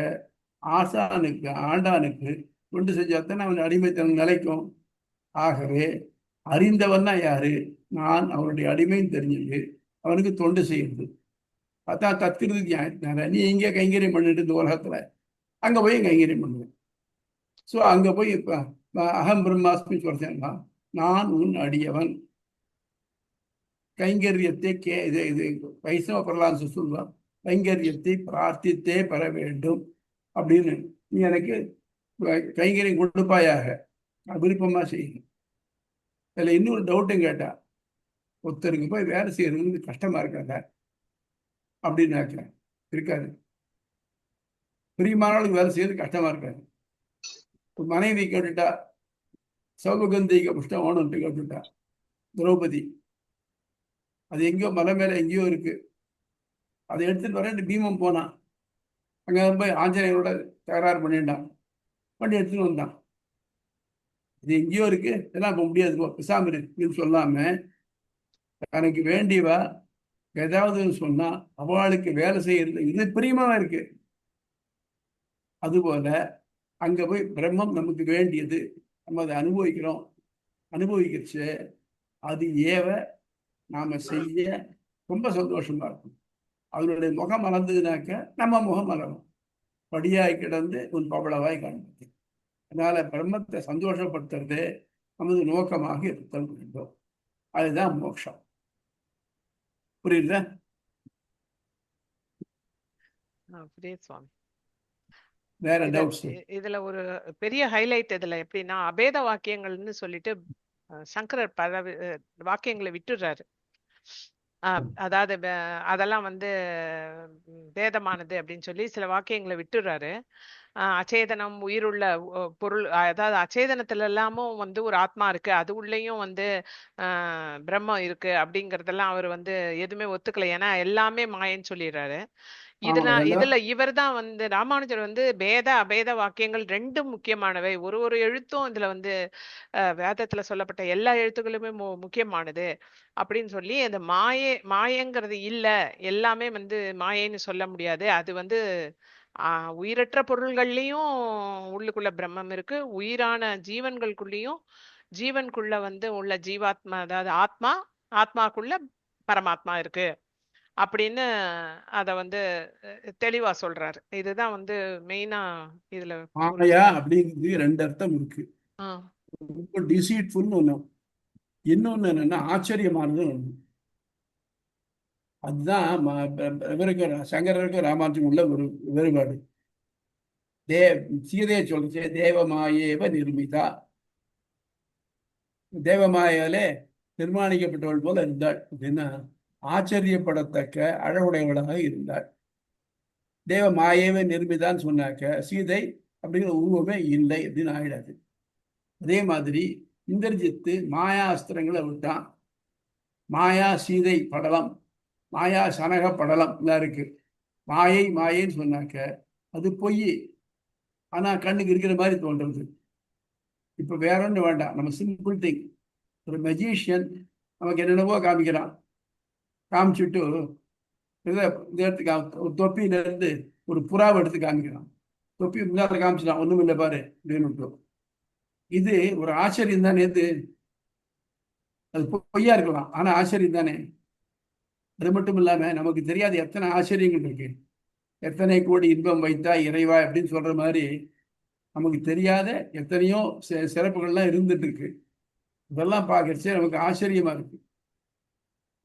ஆசானுக்கு, ஆண்டானுக்கு தொண்டு செஞ்சாத்தான் அவன் அடிமைத்தனம் நிலைக்கும். ஆகவே அறிந்தவன் தான் யாரு? நான் அவனுடைய அடிமைன்னு தெரிஞ்சது அவனுக்கு தொண்டு செய்யுது. அதான் தத்கிருதி ஞானம். நீ இங்கே கைங்கரியம் பண்ணிட்டு இந்த உலகத்துல அங்க போய் கைங்கரியம் பண்ணுவேன். ஸோ அங்க போய் இப்ப அகம் பிரம்மாஸ்மி சொல்றேன்னா, நான் உன் அடியவன். கைங்கரியத்தை இது வைஷ்ணவ பிரலான்ச சொல்வார், கைங்கரியத்தை பிரார்த்தித்தே பெற வேண்டும் அப்படின்னு. நீ எனக்கு கைங்கரியம் கொடுப்பாயாக, விருப்பமா செய்யணும். இதுல இன்னொரு டவுட்டும் கேட்டா, ஒருத்தருக்கு போய் வேலை செய்யறது கஷ்டமா இருக்காங்க அப்படின்னு இருக்காது. பிரியமானவளுக்கு வேலை செய்யறது கஷ்டமா இருக்காது. மனைவி கேட்டுட்டா, சௌபகந்திக புஷ்டம் ஓணுன்ட்டு கேட்டுட்டா திரௌபதி, அது எங்கேயோ மலை மேல எங்கேயோ இருக்கு, அதை எடுத்துட்டு வரேன் பீமம் போனான். அங்க போய் ஆஞ்சநேயரோட தகராறு பண்ணிட்டான், பண்ணி எடுத்துட்டு வந்தான். இது எங்கேயோ இருக்கு, இதெல்லாம் இப்ப முடியாது, பிசாம இருக்குன்னு சொல்லாம தனக்கு வேண்டியவா ஏதாவது சொன்னா அவளுக்கு வேலை செய்யறது இது பிரியமா இருக்கு. அதுபோல அங்க போய் பிரம்மம் நமக்கு வேண்டியது, நம்ம அதை அனுபவிக்கிறோம். அனுபவிக்கிறச்சு அது ஏவ நாம செய்ய ரொம்ப சந்தோஷமா இருக்கும். அவனுடைய முகம் மலர்ந்ததுனாக்க நம்ம முகம் மலரும். படியாய் கிடந்து உன் பவளவாய் காண்பது. அதனால பிரம்மத்தை சந்தோஷப்படுத்துறது நமது நோக்கமாக இருத்தல் வேண்டும். அதுதான் மோட்சம். புரியுதா? புரியுது சுவாமி. வேற டவுட்ஸ்? இதுல ஒரு பெரிய ஹைலைட் இதுல எப்படின்னா, அபேத வாக்கியங்கள்னு சொல்லிட்டு சங்கரர் பல வாக்கியங்களை விட்டுடுறாரு. அதாவது அதெல்லாம் வந்து வேதமானது அப்படின்னு சொல்லி சில வாக்கியங்களை விட்டுடுறாரு. அச்சேதனம், உயிருள்ள பொருள், அதாவது அச்சேதனத்துல எல்லாமும் வந்து ஒரு ஆத்மா இருக்கு, அது உள்ளேயும் வந்து பிரம்மம் இருக்கு அப்படிங்கறதெல்லாம் அவர் வந்து எதுவுமே ஒத்துக்கல. ஏன்னா எல்லாமே மாயன்னு சொல்லிடுறாரு. இதுல இவர் தான் வந்து ராமானுஜர் வந்து பேத அபேத வாக்கியங்கள் ரெண்டும் முக்கியமானவை. ஒரு எழுத்தும் இதுல வந்து வேதத்துல சொல்லப்பட்ட எல்லா எழுத்துக்களுமே முக்கியமானது அப்படின்னு சொல்லி, அந்த மாயங்கிறது இல்ல, எல்லாமே வந்து மாயைன்னு சொல்ல முடியாது. அது வந்து உயிரற்ற பொருள்கள்லயும் உள்ளுக்குள்ள பிரம்மம் இருக்கு, உயிரான ஜீவன்களுக்குள்ளயும் ஜீவனுக்குள்ள வந்து உள்ள ஜீவாத்மா, அதாவது ஆத்மாக்குள்ள பரமாத்மா இருக்கு அப்படின்னு அத வந்து தெளிவா சொல்றாரு. இதுதான் வந்து மெயினா இதுல மாயா அப்படிங்கிறது ரெண்டு அர்த்தம் இருக்கு. ரொம்ப டிசீட்ஃபுல் ஒண்ணு, இன்னொன்னு என்னன்னா ஆச்சரியமானது ஒண்ணு. அதுதான் இவருக்கு சங்கரருக்கு ராமானுஜம் உள்ள ஒரு வேறுபாடு. சீதையை சொல்லிச்சு, தேவமாயேவ நிர்மிதா, தேவமாயாலே நிர்மாணிக்கப்பட்டவள் போல இருந்தாள் அப்படின்னா ஆச்சரியப்படத்தக்க அழகுடையவளாக இருந்தாள். தேவ மாயேவ நிர்மிதான்னு சொன்னாக்க சீதை அப்படிங்கிற உருவமே இல்லை அப்படின்னு ஆயிடாது. அதே மாதிரி இந்திரஜித்து மாயா அஸ்திரங்களை விட்டான். மாயா சீதை படலம், மாயா சனக படலம் எல்லாம் இருக்கு. மாயை மாயைன்னு சொன்னாக்க அது பொய், ஆனா கண்ணுக்கு இருக்கிற மாதிரி தோன்றது. இப்ப வேற ஒன்றும் வேண்டாம், நம்ம சிம்பிள் திங். ஒரு மெஜிஷியன் நமக்கு என்னென்னவோ காமிக்கிறான், காமிச்சுட்டு இந்த இடத்துக்கு ஒரு தொப்பியில இருந்து ஒரு புறாவை எடுத்து காமிக்கிறான், தொப்பி முன்னாடி காமிச்சிட்டான், ஒண்ணும் இல்லை பாரு அப்படின்னு. இது ஒரு ஆச்சரியம் தானே, இது அது பொய்யா இருக்கலாம், ஆனா ஆச்சரியம் தானே. அது மட்டும் இல்லாம நமக்கு தெரியாத எத்தனை ஆச்சரியங்கள் இருக்கு. எத்தனை கோடி இன்பம் வைத்தா இறைவா அப்படின்னு சொல்ற மாதிரி நமக்கு தெரியாத எத்தனையோ சிறப்புகள்லாம் இருந்துட்டு இருக்கு. இதெல்லாம் பார்க்கறச்சே நமக்கு ஆச்சரியமா இருக்கு.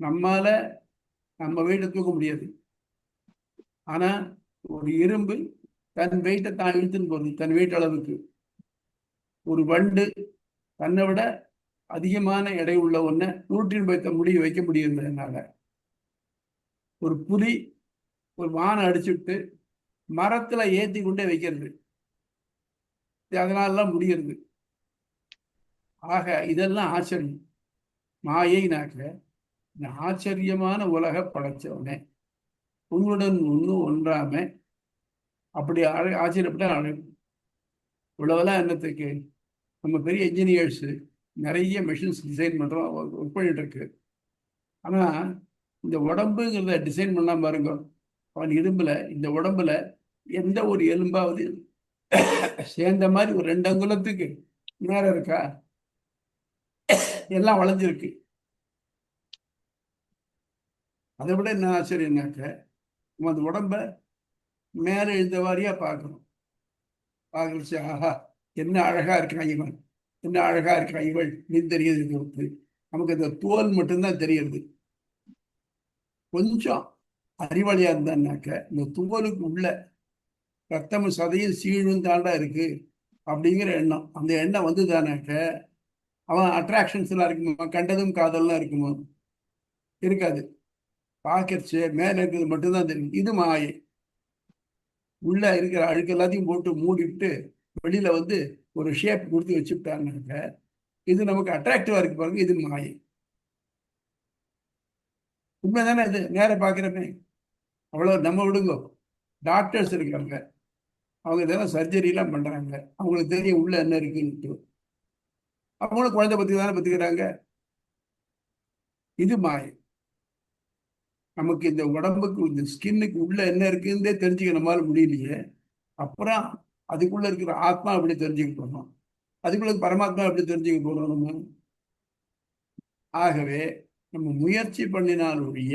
நம்மால நம்ம வெயிட்டை தூக்க முடியாது, ஆனா ஒரு இரும்பு தன் வெயிட்டை தான் இழுத்துன்னு போகுது, தன் வெயிட் அளவுக்கு. ஒரு வண்டு தன்னை விட அதிகமான எடை உள்ள ஒன்றை 180 வைக்க முடியுதுனால, ஒரு புலி ஒரு மானை அடிச்சுட்டு மரத்துல ஏத்தி கொண்டே வைக்கிறது, அதனாலலாம் முடிகிறது. ஆக இதெல்லாம் ஆச்சரியம். மாயைனாக்க இந்த ஆச்சரியமான உலக படைச்சவனே, உன்னுடன் ஒன்றும் ஒன்றாம அப்படி ஆச்சரியப்பட்ட அழகு. இவ்வளவுலாம் என்னத்துக்கு? நம்ம பெரிய இன்ஜினியர்ஸ் நிறைய மெஷின்ஸ் டிசைன் பண்றோம், ஒர்க் பண்ணிட்டு இருக்கு. ஆனா இந்த உடம்புங்கிறத டிசைன் பண்ணாம பாருங்க, அவன் இரும்புல இந்த உடம்புல எந்த ஒரு எலும்பாவது சேர்ந்த மாதிரி ஒரு 2 அங்குலத்துக்கு நேரம் இருக்கா? எல்லாம் வளைஞ்சிருக்கு. அதை விட என்ன ஆச்சரியம்னாக்க, நம்ம அந்த உடம்ப மேல எழுந்த வாரியா பார்க்கணும். பார்க்கறச்சு ஆஹா என்ன அழகா இருக்கான் இவன், என்ன அழகா இருக்கான் இவள் நீ தெரியுது. நமக்கு அந்த தோல் மட்டும்தான் தெரியுது. கொஞ்சம் அறிவாளியா இருந்தான்னாக்க இந்த தோலுக்கு உள்ள ரத்தமும் சதையும் சீழும் தாண்டா இருக்கு அப்படிங்கிற எண்ணம், அந்த எண்ணம் வந்துதானாக்க அவன் அட்ராக்ஷன்ஸ் எல்லாம் இருக்குமா? கண்டதும் காதல்லாம் இருக்குமா? இருக்காது. பார்க்கறச்சு மேல இருக்கிறது மட்டும்தான் தெரியும். இது மாயை. உள்ள இருக்கிற அழுக்கு எல்லாத்தையும் போட்டு மூடிட்டு வெளியில வந்து ஒரு ஷேப் கொடுத்து வச்சுட்டாங்கனாக்க இது நமக்கு அட்ராக்டிவா இருக்கு பாருங்க, இது மாயை. உண்மைதானே? இது நேர பார்க்கிறப்ப அவ்வளவு. நம்ம விடுங்க, டாக்டர்ஸ் இருக்காங்க, அவங்க இதெல்லாம் சர்ஜரிலாம் பண்றாங்க, அவங்களுக்கு தெரியும் உள்ள என்ன இருக்குன்னு. அவங்களும் குழந்தை பத்தி தானே பத்துக்கிறாங்க. இது மாயை. நமக்கு இந்த உடம்புக்கு இந்த ஸ்கின்னுக்கு உள்ள என்ன இருக்குன்னே தெரிஞ்சுக்க நம்மளால முடியலையே, அப்புறம் அதுக்குள்ள இருக்கிற ஆத்மா அப்படி தெரிஞ்சுக்க போறோம், அதுக்குள்ள பரமாத்மா எப்படி தெரிஞ்சுக்க போறோம் நம்ம? ஆகவே நம்ம முயற்சி பண்ணினாலுடைய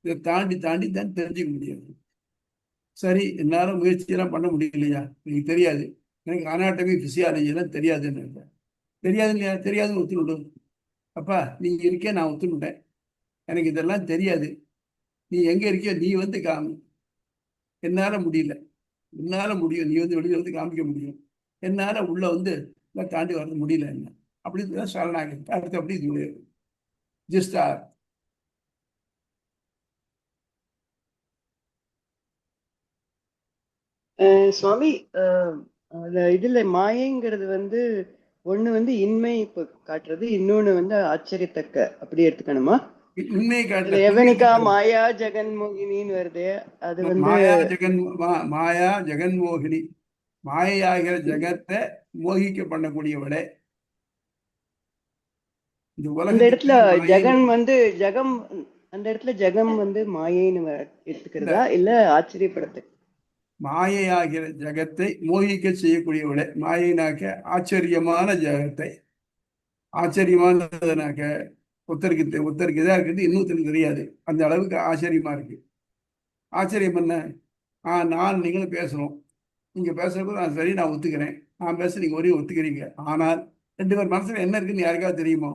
இதை தாண்டி தாண்டி தான் தெரிஞ்சுக்க முடியாது. சரி, என்னால முயற்சியெல்லாம் பண்ண முடியலையா? எனக்கு தெரியாது, எனக்கு அனாட்டமி பிசியாலஜி எல்லாம் தெரியாதுன்னு. தெரியாது இல்லையா? தெரியாதுன்னு ஒத்துனுடும். அப்பா நீங்க இருக்கே, நான் ஒத்துனுட்டேன், எனக்கு இதெல்லாம் தெரியாது, நீ எங்க இருக்கியோ நீ வந்து காமி. என்னால முடியல. என்னால முடியும், நீ வந்து வெளியில வந்து காமிக்க முடியும், என்னால உள்ள வந்து தாண்டி வர முடியல. என்ன அப்படின்னு சரணாகி அடுத்து அப்படி ஜஸ்ட் சுவாமி, இதுல மாயைங்கிறது வந்து ஒண்ணு வந்து இன்மை காட்டுறது, இன்னொன்னு வந்து ஆச்சரியத்தக்க, அப்படி எடுத்துக்கணுமா? உண்மையை காட்டுற எவனிகா மாயா ஜெகன்மோகினின்னு வருது, அது வந்து மாயா ஜெகன்மோகினி, மாயையாகிற ஜெகத்தை மோகிக்க பண்ணக்கூடியவளே. அந்த இடத்துல ஜெகன் வந்து ஜெகம், அந்த இடத்துல ஜெகம் வந்து மாயைன்னு எடுத்துக்கிறதா இல்ல ஆச்சரியப்படுத்து? மாயையாகிற ஜெகத்தை மோகிக்க செய்யக்கூடியவளே. மாயினாக்க ஆச்சரியமான ஜெகத்தை, ஆச்சரியமானதுனாக்க ஒருத்தருக்கு இதா இருக்குது, இன்னொருத்தருக்கு தெரியாது, அந்த அளவுக்கு ஆச்சரியமா இருக்கு. ஆச்சரியம் என்ன? நான் நீங்களும் பேசுறோம், நீங்க பேசுறது நான் சரி, நான் ஒத்துக்கிறேன், நான் பேச நீங்க ஒரே ஒத்துக்கிறீங்க. ஆனால் 2 பேர் மனசுல என்ன இருக்குன்னு யாருக்காவது தெரியுமோ?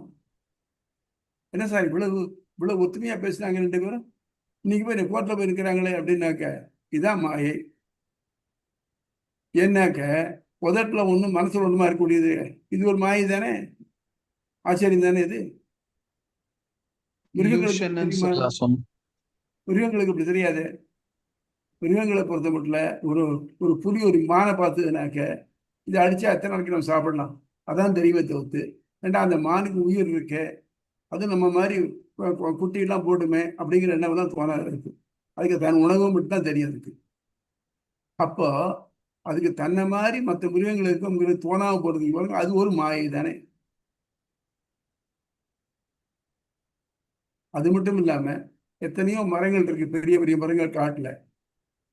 என்ன சார் இவ்வளவு இவ்வளவு ஒத்துமையா பேசுனாங்க 2 பேரும், இன்னைக்கு போய் கோர்ட்ல போய் இருக்கிறாங்களே அப்படின்னாக்க இதான் மாயை. ஏன்னாக்க உதட்டுல ஒண்ணும் மனசுல ஒண்ணுமா இருக்கக்கூடியது, இது ஒரு மாயை தானே, ஆச்சரியம் தானே இது. மிருகங்களுக்கு இப்படி தெரியாது. மிருகங்களை பொறுத்த மட்டும் ஒரு ஒரு புலி ஒரு மானை பார்த்ததுனாக்க இதை அடிச்சா எத்தனை நாளைக்கு நம்ம சாப்பிடலாம், அதான் தெரியுமே தவிர்த்து. ஏண்டா அந்த மானுக்கு உயிர் இருக்கு, அது நம்ம மாதிரி குட்டியெல்லாம் போட்டுமே அப்படிங்கிற எண்ணம் தான் தோணாது இருக்கு. அதுக்கு தன் உணவு மட்டும் தான் தெரியும் அதுக்கு. அப்போ அதுக்கு தன்னை மாதிரி மற்ற மிருகங்களுக்கு தோணாம போறதுக்கு பாருங்க, அது ஒரு மாயை தானே. அது மட்டும் இல்லாம எத்தனையோ மரங்கள் இருக்கு, பெரிய பெரிய மரங்கள் காட்டுல.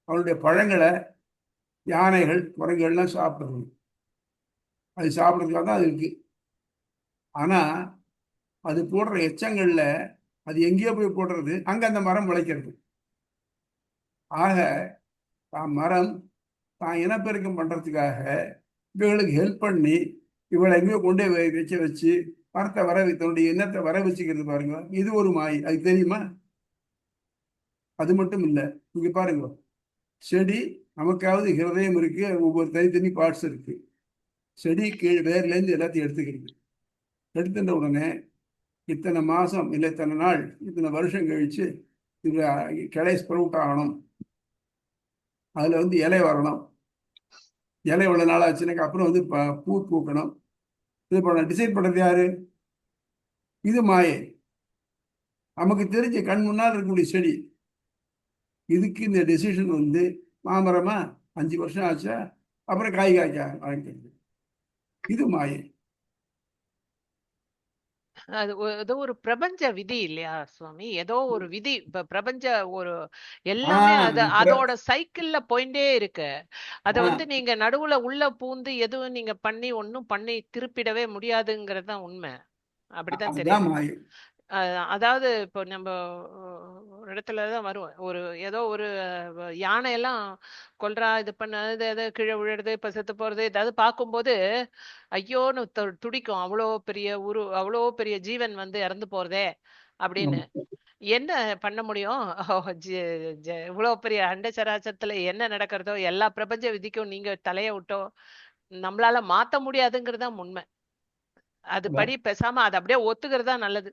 அவனுடைய பழங்களை யானைகள் குரங்குகள்லாம் சாப்பிடுறது. அது சாப்பிட்றதுக்காக தான் அது இருக்கு. ஆனா அது போடுற எச்சங்கள்ல அது எங்கேயோ போய் போடுறது, அங்க அந்த மரம் முளைக்கிறது. ஆக தான் மரம் தான் இனப்பெருக்கம் பண்றதுக்காக இவங்களுக்கு ஹெல்ப் பண்ணி இவளை எங்கேயோ கொண்டு போய் வச்சு மரத்தை தன்னுடைய எண்ணத்தை வர வச்சுக்கிறது பாருங்க. இது ஒரு மாயை, அது தெரியுமா? அது மட்டும் இல்லை, இங்க பாருங்க, செடி நமக்காவது ஹிருதயம் இருக்கு, ஒவ்வொரு தனித்தனி பார்ட்ஸ் இருக்கு. செடி கீழ் வேர்ல இருந்து எல்லாத்தையும் எடுத்துக்கிறது. எடுத்துட்ட உடனே இத்தனை மாசம் இல்லை இத்தனை நாள் இத்தனை வருஷம் கழிச்சு இதுல கிளை ஸ்ப்ரவுட் ஆகணும், அதுல வந்து இலை வரணும். இலை இவ்வளவு நாள் ஆச்சுனாக்க அப்புறம் வந்து பூ பூக்கணும். இது பண்ண டிசைட் பண்றது யாரு? இது மாயை. நமக்கு தெரிஞ்ச கண் முன்னால் இருக்கக்கூடிய செடி, இதுக்கு இந்த டெசிஷன் வந்து மாமரமா 5 வருஷம் ஆச்சா, அப்புறம் காய் காய்க்க ஆரம்பிக்கிறது. இது மாயை. அது ஏதோ ஒரு பிரபஞ்ச விதி இல்லையா சுவாமி? ஏதோ ஒரு விதி, பிரபஞ்ச ஒரு எல்லாமே அதோட சைக்கிள்ல போயிட்டே இருக்கு. அத வந்து நீங்க நடுவுல உள்ள பூந்து எதுவும் நீங்க பண்ணி ஒன்னும் பண்ணி திருப்பிடவே முடியாதுங்கிறது தான் உண்மை. அப்படிதான் தெரியும். அதாவது இப்போ நம்ம ஒரு இடத்துலதான் வருவோம், ஒரு ஏதோ ஒரு யானையெல்லாம் கொல்றா, இது பண்ணது, எதை கீழே விழுறது, இப்ப செத்து போறது, ஏதாவது பார்க்கும்போது ஐயோன்னு துடிக்கும். அவ்வளோ பெரிய ஜீவன் வந்து இறந்து போறதே அப்படின்னு. என்ன பண்ண முடியும்? இவ்வளவு பெரிய அண்ட சராசரத்துல என்ன நடக்கிறதோ எல்லா பிரபஞ்ச விதிக்கும் நீங்க தலைய விட்டோ நம்மளால மாத்த முடியாதுங்கிறதா உண்மை. அது படி பேசாம அதை அப்படியே ஒத்துக்கிறதா நல்லது.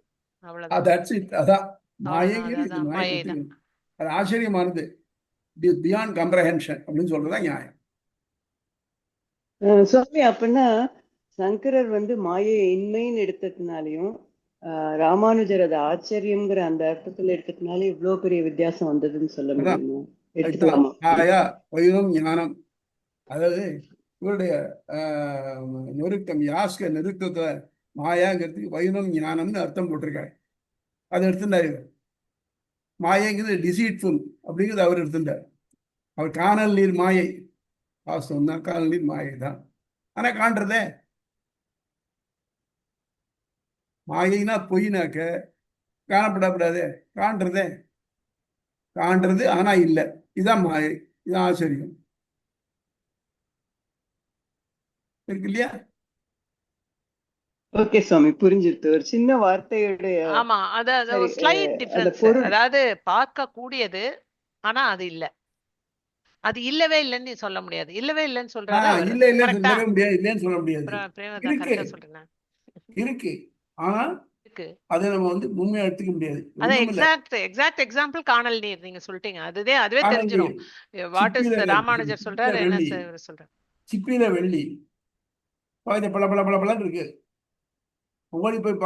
ஆச்சரியமானது, பியாண்ட் கம்ப்ரஹென்ஷன் அப்படின்னு சொல்றதா நியாயம். சுவாமி, அப்படின்னா சங்கரர் வந்து மாயை இன்மைன்னு எடுத்ததுனாலையும் ராமானுஜர் அது ஆச்சரியம்ங்கிற அந்த அர்த்தத்துல எடுத்ததுனால இவ்வளவு பெரிய வித்தியாசம் வந்ததுன்னு சொல்ல முடியுமா? எடுத்துக்கலாமா? ஞானம், அதாவது இவருடைய நிருத்தம், யாஸ்க நிருத்தத்தை மாயாங்கிறதுக்கு வைனம் ஞானம்னு அர்த்தம் போட்டிருக்காரு. அதை எடுத்துட்டாரு. மாயங்கிறது டிசீட்ஃபுல் அப்படிங்கிறது அவர் எடுத்துட்டார். அவர் காணல் நீர் மாயை, வாஸ்தவம் தான், காணல் நீர் மாயை தான். ஆனா காண்றதே மாயைனா பொய்னாக்க காணப்படக்கூடாது, காண்றதே காண்றது ஆனா இல்லை. இதுதான் மாயை, இதுதான் ஆச்சரியம் இருக்கு இல்லையா? ஓகே சுவாமி, புரிஞ்சிருது. ஒரு சின்ன வார்த்தையுடைய ஆமா, அது ஸ்லைட் டிஃபரன்ஸ். அதாவது பார்க்க கூடியது ஆனா அது இல்ல, அது இல்லவே இல்லைன்னு சொல்ல முடியாது. இல்லவே இல்லைன்னு சொல்றாரு. இல்லன்னு சொல்ல முடியாது. இருக்கு, ஆனா அதை நம்ம வந்து உண்மையா எடுத்துக்க முடியாது. அதான் எக்ஸாக்ட் எக்ஸாம்பிள் காணல் நீர் நீங்க சொல்லிட்டீங்க. அதுவே தெரிஞ்சிடும். வாட் இஸ் ராமானுஜர் சொல்றாரு, என்ன சொல்றாரு. சிப்பியில வெள்ளி பல பல பல பல பலன்னு இருக்கு. ஓடி போய்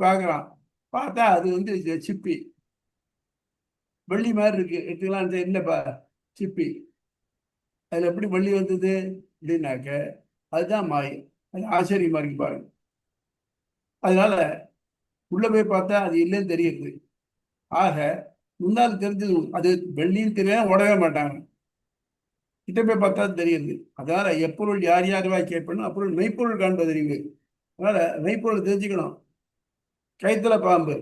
பார்க்கலாம், பார்த்தா அது வந்து சிப்பி வெள்ளி மாதிரி இருக்கு. எடுத்துக்கலாம், இல்லப்பா சிப்பி. அதுல எப்படி வெள்ளி வந்தது அப்படின்னாக்க அதுதான் மாயை. அது ஆச்சரியமா இருக்கு பாருங்க. அதனால உள்ள போய் பார்த்தா அது இல்லைன்னு தெரியுது. ஆக முன்னால் தெரிஞ்சது அது வெள்ளின்னு தெரியாது, ஓடவே மாட்டாங்க. கிட்ட போய் பார்த்தா தெரியுது. அதனால எப்பொருள் யார் யாருவாய் கேட்பணும் அப்பொருள் மெய்ப்பொருள் காண்பது அறிவு. அதனால மெய்ப்பொருள் தெரிஞ்சுக்கணும். கயித்துல பாம்பு,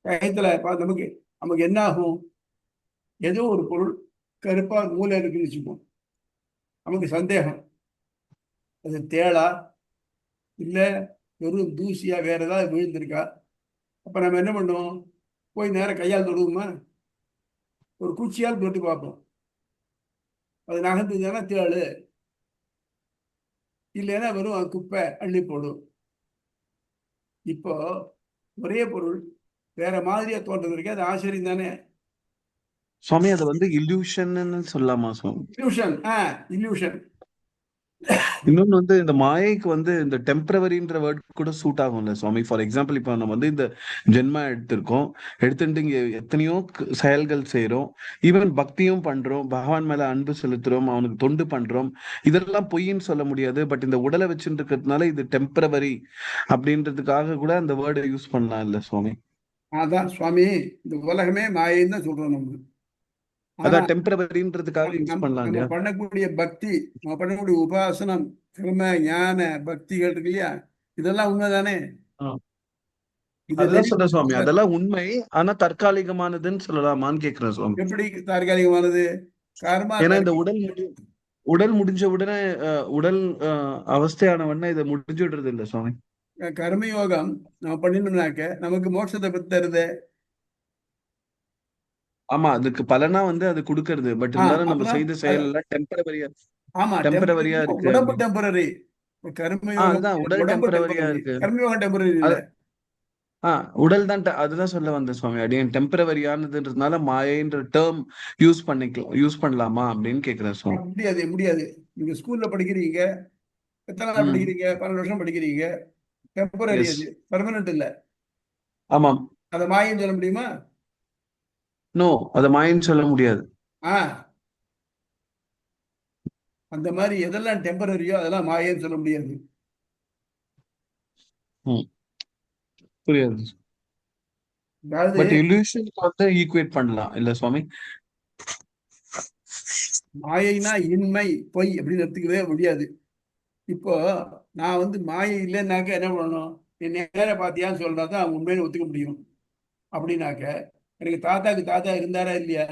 கயித்துல நமக்கு என்ன ஆகும்? ஏதோ ஒரு பொருள் கருப்பா மூளை இருக்குன்னு வச்சுப்போம். நமக்கு சந்தேகம், அது தேளா இல்ல வெறும் தூசியா வேற ஏதாவது விழுந்திருக்கா? அப்ப நம்ம என்ன பண்ணுவோம்? போய் நேரம் கையால் தொடுவோமா? ஒரு குச்சியால் தொட்டு பார்ப்போம். அது நகர்ந்துதானா தேளு, இல்லைன்னா வெறும் குப்பை அள்ளி போடும். இப்போ ஒரே பொருள் வேற மாதிரியா தோன்றது இருக்கு, அது ஆச்சரியம் தானே சுவாமி? அது வந்து இல்யூஷன் சொல்லலாமா சுவாமி? இல்யூஷன். இன்னொன்னு வந்து இந்த மாயைக்கு வந்து இந்த டெம்பரவரின்ற வேர்ட் கூட சூட் ஆகும்ல சுவாமி. ஃபார் எக்ஸாம்பிள் இப்போ நம்ம வந்து இந்த ஜென்மா எடுத்திருக்கோம், எடுத்துட்டு இங்க எத்தனையோ செயல்கள் செய்றோம், ஈவன் பக்தியும் பண்றோம், பகவான் மேல அன்பு செலுத்துறோம், அவனுக்கு தொண்டு பண்றோம். இதெல்லாம் பொய்ன்னு சொல்ல முடியாது. பட் இந்த உடலை வச்சுட்டு இருக்கிறதுனால இது டெம்பரவரி அப்படின்றதுக்காக கூட அந்த வேர்டை யூஸ் பண்ணலாம் இல்ல சுவாமி? அதான் சுவாமி, இந்த உலகமே மாயைன்னு தான் சொல்றோம் நம்ம. ஆனா அதான் டெம்பரவரின்றதுக்காக யூஸ் பண்ணலாம் நம்ம இல்லையா? பண்ணக்கூடிய பக்தி, நம்ம பண்ணக்கூடிய உபாசனம், கர்ம ஞான பக்திகள் இருக்கு இல்லையா, இதெல்லாம் உண்மைதானே? இது அதுதான் சொல்றேன் சுவாமி, தெரியும். அதெல்லாம் உண்மை. ஆனா தற்காலிகமானதுன்னு சொல்லலாமான்னு கேக்குறேன் சுவாமி. எப்படி தற்காலிகமானது? கர்மா ஏன்னா இந்த உடல் முடிஞ்ச உடனே உடல் அவஸ்தையான உடனே இதை முடிஞ்சு விடுறது இல்ல சுவாமி. கர்மயோகம் நம்ம பண்ணினோம்னாக்க நமக்கு மோட்சத்தை பெற்று தருது. ஆமா, அதுக்கு பலனா வந்து அது கொடுக்கறது. பட் இருந்தாலும் நம்ம அப்புறம் செய்த செயல் எல்லாம் டெம்பரவரியா ஆமா, டெம்பரவரியா இருக்கு உடம்பு அப்படின்னு. டெம்பரரி. கர்மயோகம் அதுதான் உடல் உடம்பு டெம்பரவரியா டெம்பரரி, இருக்கு. கர்மயோகம் டெம்பரரி இல்ல. உடல் தான் அதுதான் சொல்ல வந்தேன் சுவாமி. அடியேன் டெம்பரவரியானதுன்றதுனால மாயைன்ற டேர்ம் யூஸ் பண்ணலாமா அப்படின்னு கேக்குறேன் சுவாமி. முடியாது முடியாது. நீங்க ஸ்கூல்ல படிக்கிறீங்க, எத்தனை நாள் படிக்கிறீங்க? 12 வருஷம் படிக்கிறீங்க. டெம்பரரி, எஸ், அது பெர்மனன்ட் இல்ல. ஆமாம். அதை மாயன்னு சொல்ல முடியுமா? நோ, அதை மாயன்னு சொல்ல முடியாது. அந்த மாதிரி எதெல்லாம் டெம்பரரியோ அதெல்லாம் மாயன்னு சொல்ல முடியாது. புரியாது. அதாவது பட் இல்யூஷனுக்கு வந்து ஈக்குவேட் பண்ணலாம் இல்ல சுவாமி? மாயைனா இன்மை, பொய் அப்படின்னு எடுத்துக்கவே முடியாது. இப்போ நான் வந்து மாயை இல்லைன்னாக்க என்ன பண்ணணும்? என் நேர பார்த்தியான்னு சொல்றா தான் அவங்க உண்மையில ஒத்துக்க முடியும். அப்படின்னாக்க எனக்கு தாத்தாக்கு தாத்தா இருந்தாரா இல்லையா?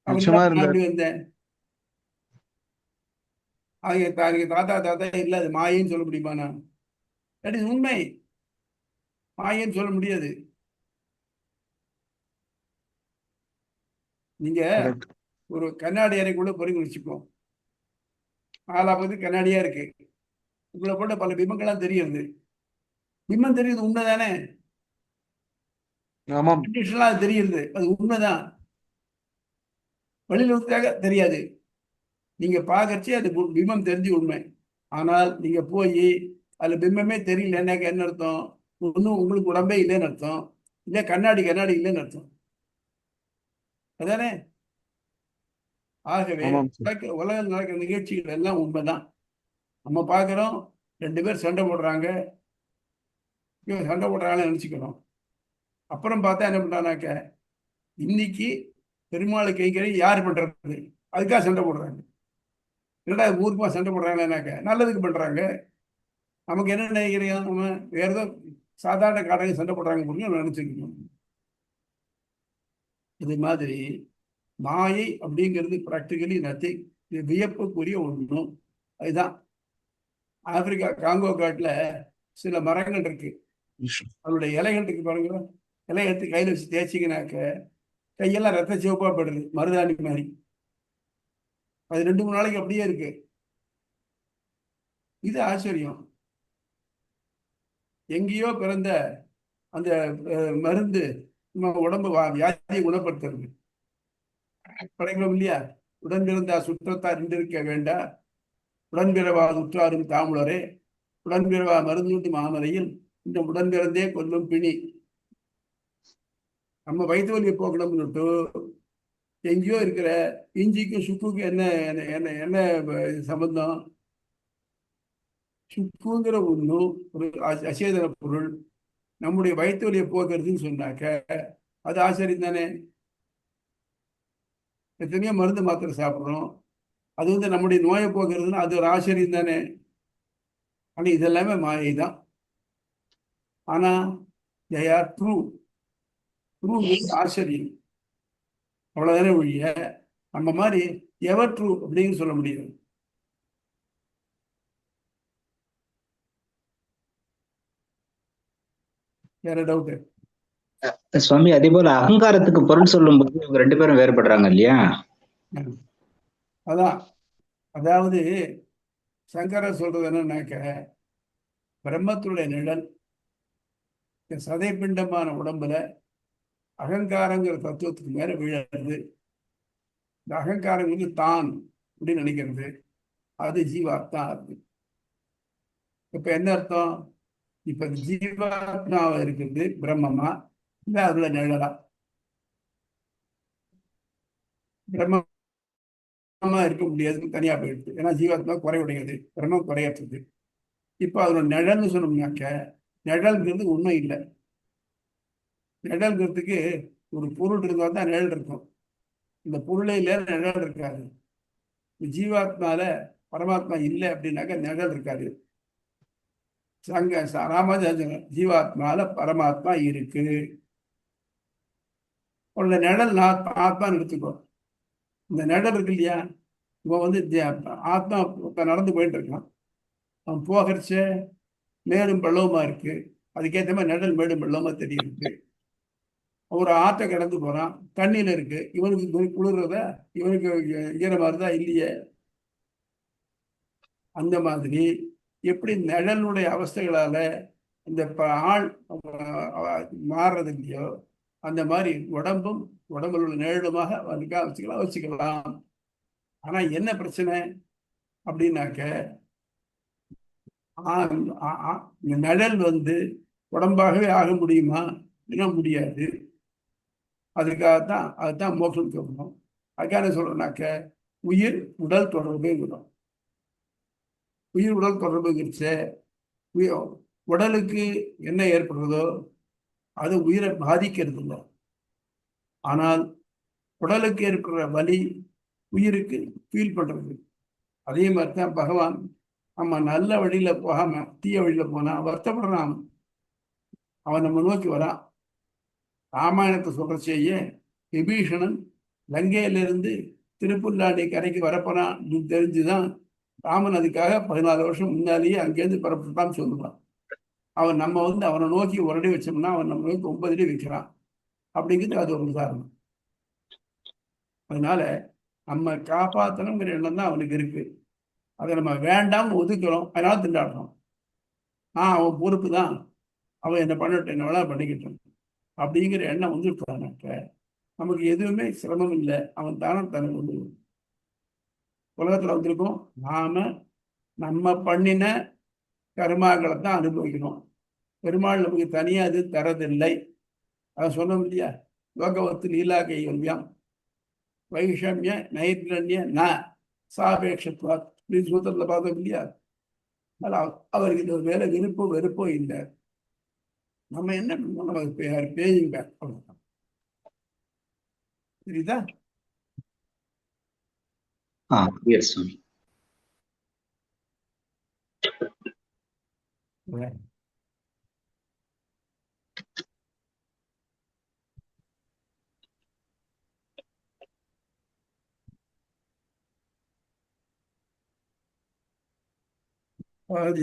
அப்படின்னா நிச்சயமா நான் இருந்தார். எப்படி வந்தேன்? அவங்க தாத்தா தாத்தா இல்லை, அது மாயைன்னு சொல்ல முடியுமா? நான் தட் இஸ் உண்மை, மாயைன்னு சொல்ல முடியாது. நீங்க கரெக்ட். ஒரு கண்ணாடி அறைக்குள்ள பொறி வச்சுப்போம், ஆலாபத்து கண்ணாடியா இருக்கு, உங்களை போட்ட பல பிம்பங்கள்லாம் தெரியுது. பிம்பம் தெரியுது, உண்மைதானே? ஆமாம். கண்டிஷனலா அது தெரியுது, அது உண்மைதான். வெளியில வந்துட்டாக தெரியாது. நீங்க பாக்கறச்சு அது பிம்பம் தெரிஞ்சு உண்மை. ஆனால் நீங்க போய் அதுல பிம்பமே தெரியலன்னாக்க என்ன அர்த்தம்? ஒன்றும் உங்களுக்கு உடம்பே இல்லைன்னு அர்த்தம், இல்லை கண்ணாடி இல்லைன்னு அர்த்தம். அதானே? ஆகவே ஆமாம் சார். உலகம் நடக்கிற நிகழ்ச்சிகள் எல்லாம் உண்மைதான். நம்ம பார்க்குறோம், 2 பேர் சண்டை போடுறாங்க, இவன் சண்டை போடுறாங்கன்னு நினச்சிக்கிறோம். அப்புறம் பார்த்தா என்ன பண்ணுறானாக்க, இன்னைக்கு பெருமாள் கைங்கரை யார் பண்ணுறது, அதுக்காக சண்டை போடுறாங்க. என்னடா ஊருக்குமா சண்டை போடுறாங்கன்னாக்க நல்லதுக்கு பண்ணுறாங்க. நமக்கு என்ன நினைக்கிறீங்க? நம்ம வேற ஏதோ சாதாரண காரங்க சண்டை போடுறாங்க அப்படின்னு நினச்சிக்கணும். இது மாதிரி மாயை அப்படிங்கிறது ப்ராக்டிகலி நத்திங். இது வியப்புக்குரிய ஒன்றும். அதுதான் ஆப்பிரிக்கா காங்கோ காட்டுல சில மரங்கள் இருக்கு, அதனுடைய இலைகள் இருக்கு பாருங்க, இலை எடுத்து கையில் வச்சு தேய்ச்சிங்கனாக்க கையெல்லாம் ரத்த சிவப்பா படுது, மருதாணி மாதிரி. அது 2-3 நாளைக்கு அப்படியே இருக்கு. இது ஆச்சரியம். எங்கேயோ பிறந்த அந்த மருந்து நம்ம உடம்பு வியாதியை குணப்படுத்துறது. படைக்கிறோம் இல்லையா? உடன் பிறந்தா சுற்றத்தார் இருக்க வேண்டா, உடன்பிறவா உற்றாரும் தாமுலரே, உடன்பிறவா மருந்துண்டு மாமலையில் இந்த உடன்பிறந்தே கொல்லும் பிணி. நம்ம வயிற்று வலியை போக்கணும்னுட்டு எங்கேயோ இருக்கிற இஞ்சிக்கும் சுக்குக்கும் என்ன என்ன என்ன சம்பந்தம்? சுக்குங்கிற ஒன்றும் ஒரு அசேதன பொருள் நம்முடைய வயிற்று வலியை போக்குறதுன்னு சொன்னாக்க அது ஆச்சரியம் தானே? எத்தனையோ மருந்து மாத்திரை சாப்பிட்றோம், அது வந்து நம்முடைய நோயை போக்குறதுன்னா அது ஒரு ஆச்சரியம் தானே? ஆனால் இதெல்லாமே மாயை தான். ஆனால் they are true. ட்ரூ ஆச்சரியம், அவ்வளோதானே ஒழிய நம்ம மாதிரி எவர் ட்ரூ அப்படின்னு சொல்ல முடியாது. வேற டவுட்டு? சுவாமி, அதே போல அகங்காரத்துக்கு பொருள் சொல்லும் போது இவங்க 2 பேரும் வேறுபடுறாங்க இல்லையா? அதான், அதாவது சங்கரர் சொல்றது என்னன்னாக்க, பிரம்மத்துடைய நிழல் சதை பிண்டமான உடம்புல அகங்காரங்கிற தத்துவத்துக்கு மேல விழறது. இந்த அகங்காரம் வந்து தான் அப்படின்னு நினைக்கிறது, அது ஜீவாத்மா இருக்கு. இப்ப என்ன அர்த்தம்? இப்ப ஜீவாத்மாவா இருக்குது பிரம்மமா இல்ல அதுல நிழலா? பிரம்மமா இருக்க முடியாதுன்னு தனியா போயிடுது. ஏன்னா ஜீவாத்மா குறைவுடையது, பிரம்மம் குறையற்றது. இப்ப அதோட நிழல்னு சொன்னோம்னாக்க நிழல்ங்கிறது உண்மை இல்லை. நிழல்ங்கிறதுக்கு ஒரு பொருள் இருந்தா தான் நிழல் இருக்கும். இந்த பொருளே இல்லை, நிழல் இருக்காது. ஜீவாத்மால பரமாத்மா இல்லை அப்படின்னாக்க நிழல் இருக்காது. ராமானுஜர் ஜீவாத்மால பரமாத்மா இருக்கு. உள்ள நிழல் ஆத்மான்னு எடுத்துக்கோ. இந்த நிழல் இருக்கு இல்லையா, இவன் வந்து ஆத்மா இப்ப நடந்து போயிட்டு இருக்கான். அவன் போகிறச்ச மேலும் பள்ளவுமா இருக்கு. அதுக்கேற்ற மாதிரி நிழல் மேலும் பள்ளவுமா தெரியுது. ஒரு ஆற்றை கடந்து போறான், தண்ணியில இருக்கு. இவனுக்கு குளிர்றத, இவனுக்கு ஈரமா இருந்தா இல்லையே. அந்த மாதிரி எப்படி நிழலுடைய அவஸ்தைகளால இந்த ஆள் மாறுறது இல்லையோ, அந்த மாதிரி உடம்பும் உடம்புல உள்ள நிழலுமாக வச்சுக்கலாம். ஆனா என்ன பிரச்சனை அப்படின்னாக்க, நிழல் வந்து உடம்பாகவே ஆக முடியுமா? இன்னும் முடியாது. அதுக்காகத்தான் அதுதான் மோட்சம் சொல்லணும். அதுக்காக என்ன சொல்றோம்னாக்க உயிர் உடல் தொடர்புங்கிறோம். உயிர் உடல் தொடர்புங்கிறச்ச உடலுக்கு என்ன ஏற்படுறதோ அது உயிரை பாதிக்கிறது இல்லை. ஆனால் உடலுக்கு ஏற்படுற வலி உயிருக்கு ஃபீல் பண்றது. அதே மாதிரி தான் பகவான் நம்ம நல்ல வழியில போகாம தீய வழியில போனா வருத்தப்படுறான். அவன் நம்ம நோக்கி வரான். ராமாயணத்தை சொல்றச்சேயே விபீஷணன் லங்கையிலிருந்து திருப்புல்லாண்டி கரைக்கு வரப்போறான் தெரிஞ்சுதான் ராமன் அதுக்காக 14 வருஷம் முன்னாலேயே அங்கேருந்து புறப்பட்டுட்டான்னு சொல்லுவான். அவன் நம்ம வந்து அவனை நோக்கி ஒரு அடி வச்சோம்னா அவன் நம்ம நோக்கி 9 அடி வைக்கிறான். அப்படிங்கிறது அது ஒரு உதாரணம். அதனால நம்ம காப்பாற்றணுங்கிற எண்ணம் தான் அவனுக்கு இருக்கு. அதை நம்ம வேண்டாம்னு ஒதுக்குறோம், அதனால திண்டாடுறோம். அவன் பொறுப்பு தான், அவன் என்ன பண்ணட்டும், என்ன வேணா பண்ணிக்கிட்டோம் அப்படிங்கிற எண்ணம் வந்துட்டானாக்க நமக்கு எதுவுமே சிரமம் இல்லை. அவன் தானே தன்னை கொண்டு உலகத்துல வந்திருக்கோம். நம்ம பண்ணின கர்மாக்களை தான் அனுபவிக்கணும். பெருமாள் நமக்கு தனியா அது தரதில்லை. அதை சொன்னோம் இல்லையா, லோகவத்து லீலா கைவல்யம் வைஷமிய நைர்லன்ய ந சாபேட்சத்வாத் சூத்திரத்துல பார்த்தோம் இல்லையா. அவருக்கு இந்த மேல விருப்போ வெறுப்போ இல்லை. நம்ம என்ன நமக்கு பேயுங்க அவ்வளவுதான். சரிதா? சுவாமி.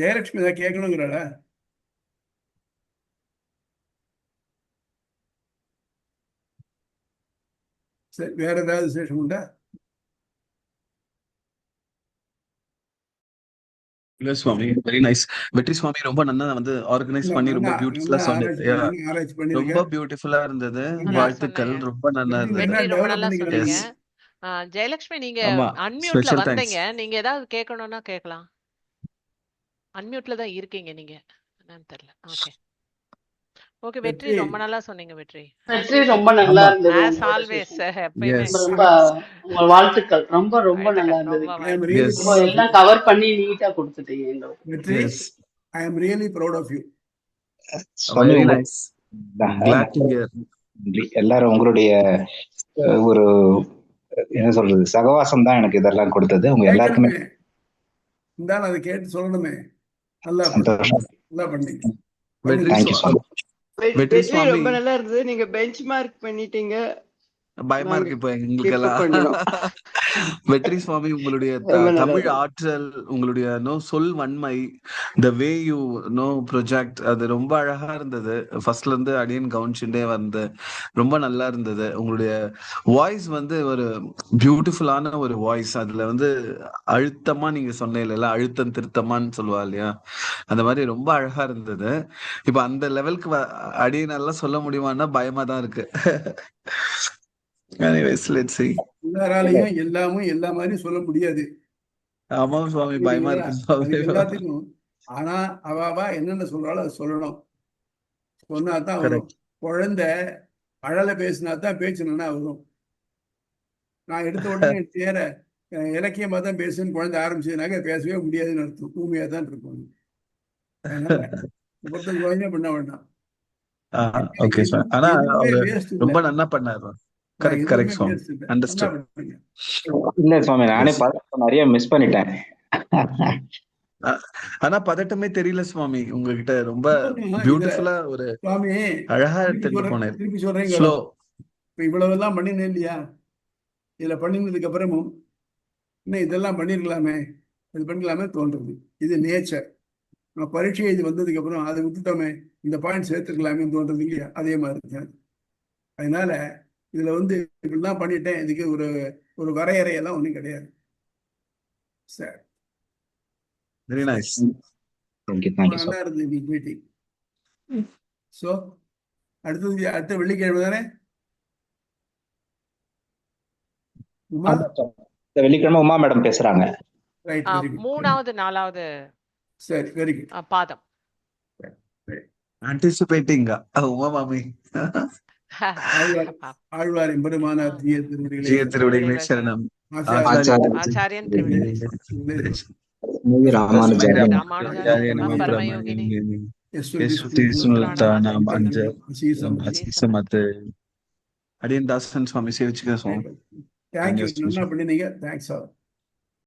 ஜெயலட்சுமி இதை கேட்கணுங்கிறாள. சரி, வேற ஏதாவது விசேஷம் உண்டா? இல்ல சுவாமி, வெரி நைஸ். வெற்றி சுவாமி ரொம்ப நல்லா வந்து ஆர்கனைஸ் பண்ணி ரொம்ப பியூட்டிஃபுல்லா சொன்னீங்க. ரொம்ப பியூட்டிஃபுல்லா இருந்தது. வாழ்த்துக்கள். ரொம்ப நல்லா இருந்தது. ரொம்ப நல்லா சொன்னீங்க. ஜெயலட்சுமி, நீங்க அன்மியூட்ல வந்தீங்க. நீங்க ஏதாவது கேட்கணும்னா கேட்கலாம். அன்மியூட்ல தான் இருக்கீங்க நீங்க, என்னன்னு தெரியல. Okay okay. வெற்றி ரொம்ப நல்லா சொன்னீங்க. வெற்றி ரொம்ப நல்லா இருந்தது. as always எப்பவுமே ரொம்ப உங்க வாழ்த்துக்கள். ரொம்ப ரொம்ப நல்லா இருந்தது. எல்லாம் கவர் பண்ணி நீட்டா கொடுத்துட்டீங்க. வெற்றி, I am really proud of you. Very nice. Glad to hear. எல்லாரும் உங்களுடைய ஒரு என்ன சொல்றது சகவாசம் தான் எனக்கு இதெல்லாம் கொடுத்தது. உங்க எல்லாருக்குமே இருந்தாலும் அதை கேட்டு சொல்லணுமே. நல்லா நல்லா பண்ணீங்க. வெற்றி ரொம்ப நல்லா இருந்தது. நீங்க பெஞ்ச் மார்க் பண்ணிட்டீங்க. பயமா இருக்கு இப்ப எங்களுக்கு எல்லாம். வெற்றி சுவாமி, உங்களுடைய தமிழ் ஆற்றல், உங்களுடைய சொல் வன்மை, த வே யூ ப்ரொஜெக்ட், அது ரொம்ப அழகா இருந்தது. ஃபர்ஸ்ட்ல இருந்து அடியன் கவனிச்சுட்டே வந்து ரொம்ப நல்லா இருந்தது. உங்களுடைய வாய்ஸ் வந்து ஒரு பியூட்டிஃபுல்லான ஒரு வாய்ஸ். அதுல வந்து அழுத்தமா நீங்க சொன்ன இல்லையா, அழுத்தம் திருத்தமான்னு சொல்லுவா இல்லையா, அந்த மாதிரி ரொம்ப அழகா இருந்தது. இப்ப அந்த லெவலுக்கு அடியனெல்லாம் சொல்ல முடியுமான்னா பயமா தான் இருக்கு. Anyways, let's see. எல்லாராலையும் எல்லாமும் எல்லா மாதிரியும் சொல்ல முடியாது. ஆமா சுவாமி, பயமா புரியுதுங்களா? இருக்கு சுவாமி. அதுக்கு எல்லாத்துக்கும் ஆனா அவ என்னென்ன சொல்றாளோ அதை சொல்லணும். சொன்னாதான் வரும். கரெக்ட். குழந்தை அழல பேசினா தான் பேச்சு நல்லா வரும். நான் எடுத்த உடனே நேர இலக்கியமா தான் பேசுன்னு குழந்தை ஆரம்பிச்சதுனாக்க பேசவே முடியாதுன்னு அர்த்தம். ஊமையா தான் இருக்கும். அதனால ஒருத்தன் குழந்தைய பண்ண வேண்டாம். Okay sir. ஆனா எதுவுமே அவரு வேஸ்ட் இல்லை. ரொம்ப நன்னா பண்ணாரு. கரெக்ட் எதுவுமே கரெக்ட் சுவாமி. வேஸ்ட் இல்லை. நல்லா அண்டர்ஸ்டுட். பண்ணுங்க. இல்ல சுவாமி, நானே எஸ். பதட்டம் நிறைய மிஸ் பண்ணிட்டேன். ஆனா பதட்டமே தெரியல சுவாமி உங்ககிட்ட. ரொம்ப இதுல பியூட்டிஃபுல்லா ஒரு சுவாமி அழகா எடுத்துட்டு போனாரு. திருப்பி சொல்றேங்க. ஸ்லோ. இப்ப இவ்வளவுதான் பண்ணினேன் இல்லையா? இதுல பண்ணினதுக்கு அப்புறமும் இன்னும் இதெல்லாம் பண்ணிருக்கலாமே, இது பண்ணிக்கலாமே தோன்றது. இது நேச்சர். நம்ம பரீட்சை இது வந்ததுக்கு அப்புறம் அதை விட்டுட்டோமே, இந்த பாயிண்ட் சேர்த்துக்கலாமே தோன்றது இல்லையா? அதே மாதிரி தான். அதனால இதுல இப்படிலாம் பண்ணிட்டேன், இதுக்கு ஒரு ஒரு வரையறையெல்லாம் ஒண்ணும் கிடையாது. சரி, வெரி நைஸ். தேங்க்யூ நல்லா இருந்தது இன்னைக்கு மீட்டிங். ஸோ அடுத்த வெள்ளிக்கிழமை தானே உமா? வெள்ளிக்கிழமை உமா மேடம் பேசுறாங்க. Right, very good. 3வது 4வது சரி, வெரி குட். பாதம். ஆன்டிசிபேட்டிங்கா உமா மாமி. ஆழ்வார் எம்பெருமானார் ஜீய ஜீய திருவடிகளே திருவடிகளே சரணம். ஆச்சாரியன் திருவடிகளே ராமானுஜாச்சாரிய ராமானுஜாச்சாரிய நம பரமயோகினி அடியன் தாசன் சுவாமி சேவிச்சுக்க சுவாமி. தேங்க்யூ. நல்லா பண்ணினீங்க. Thanks all.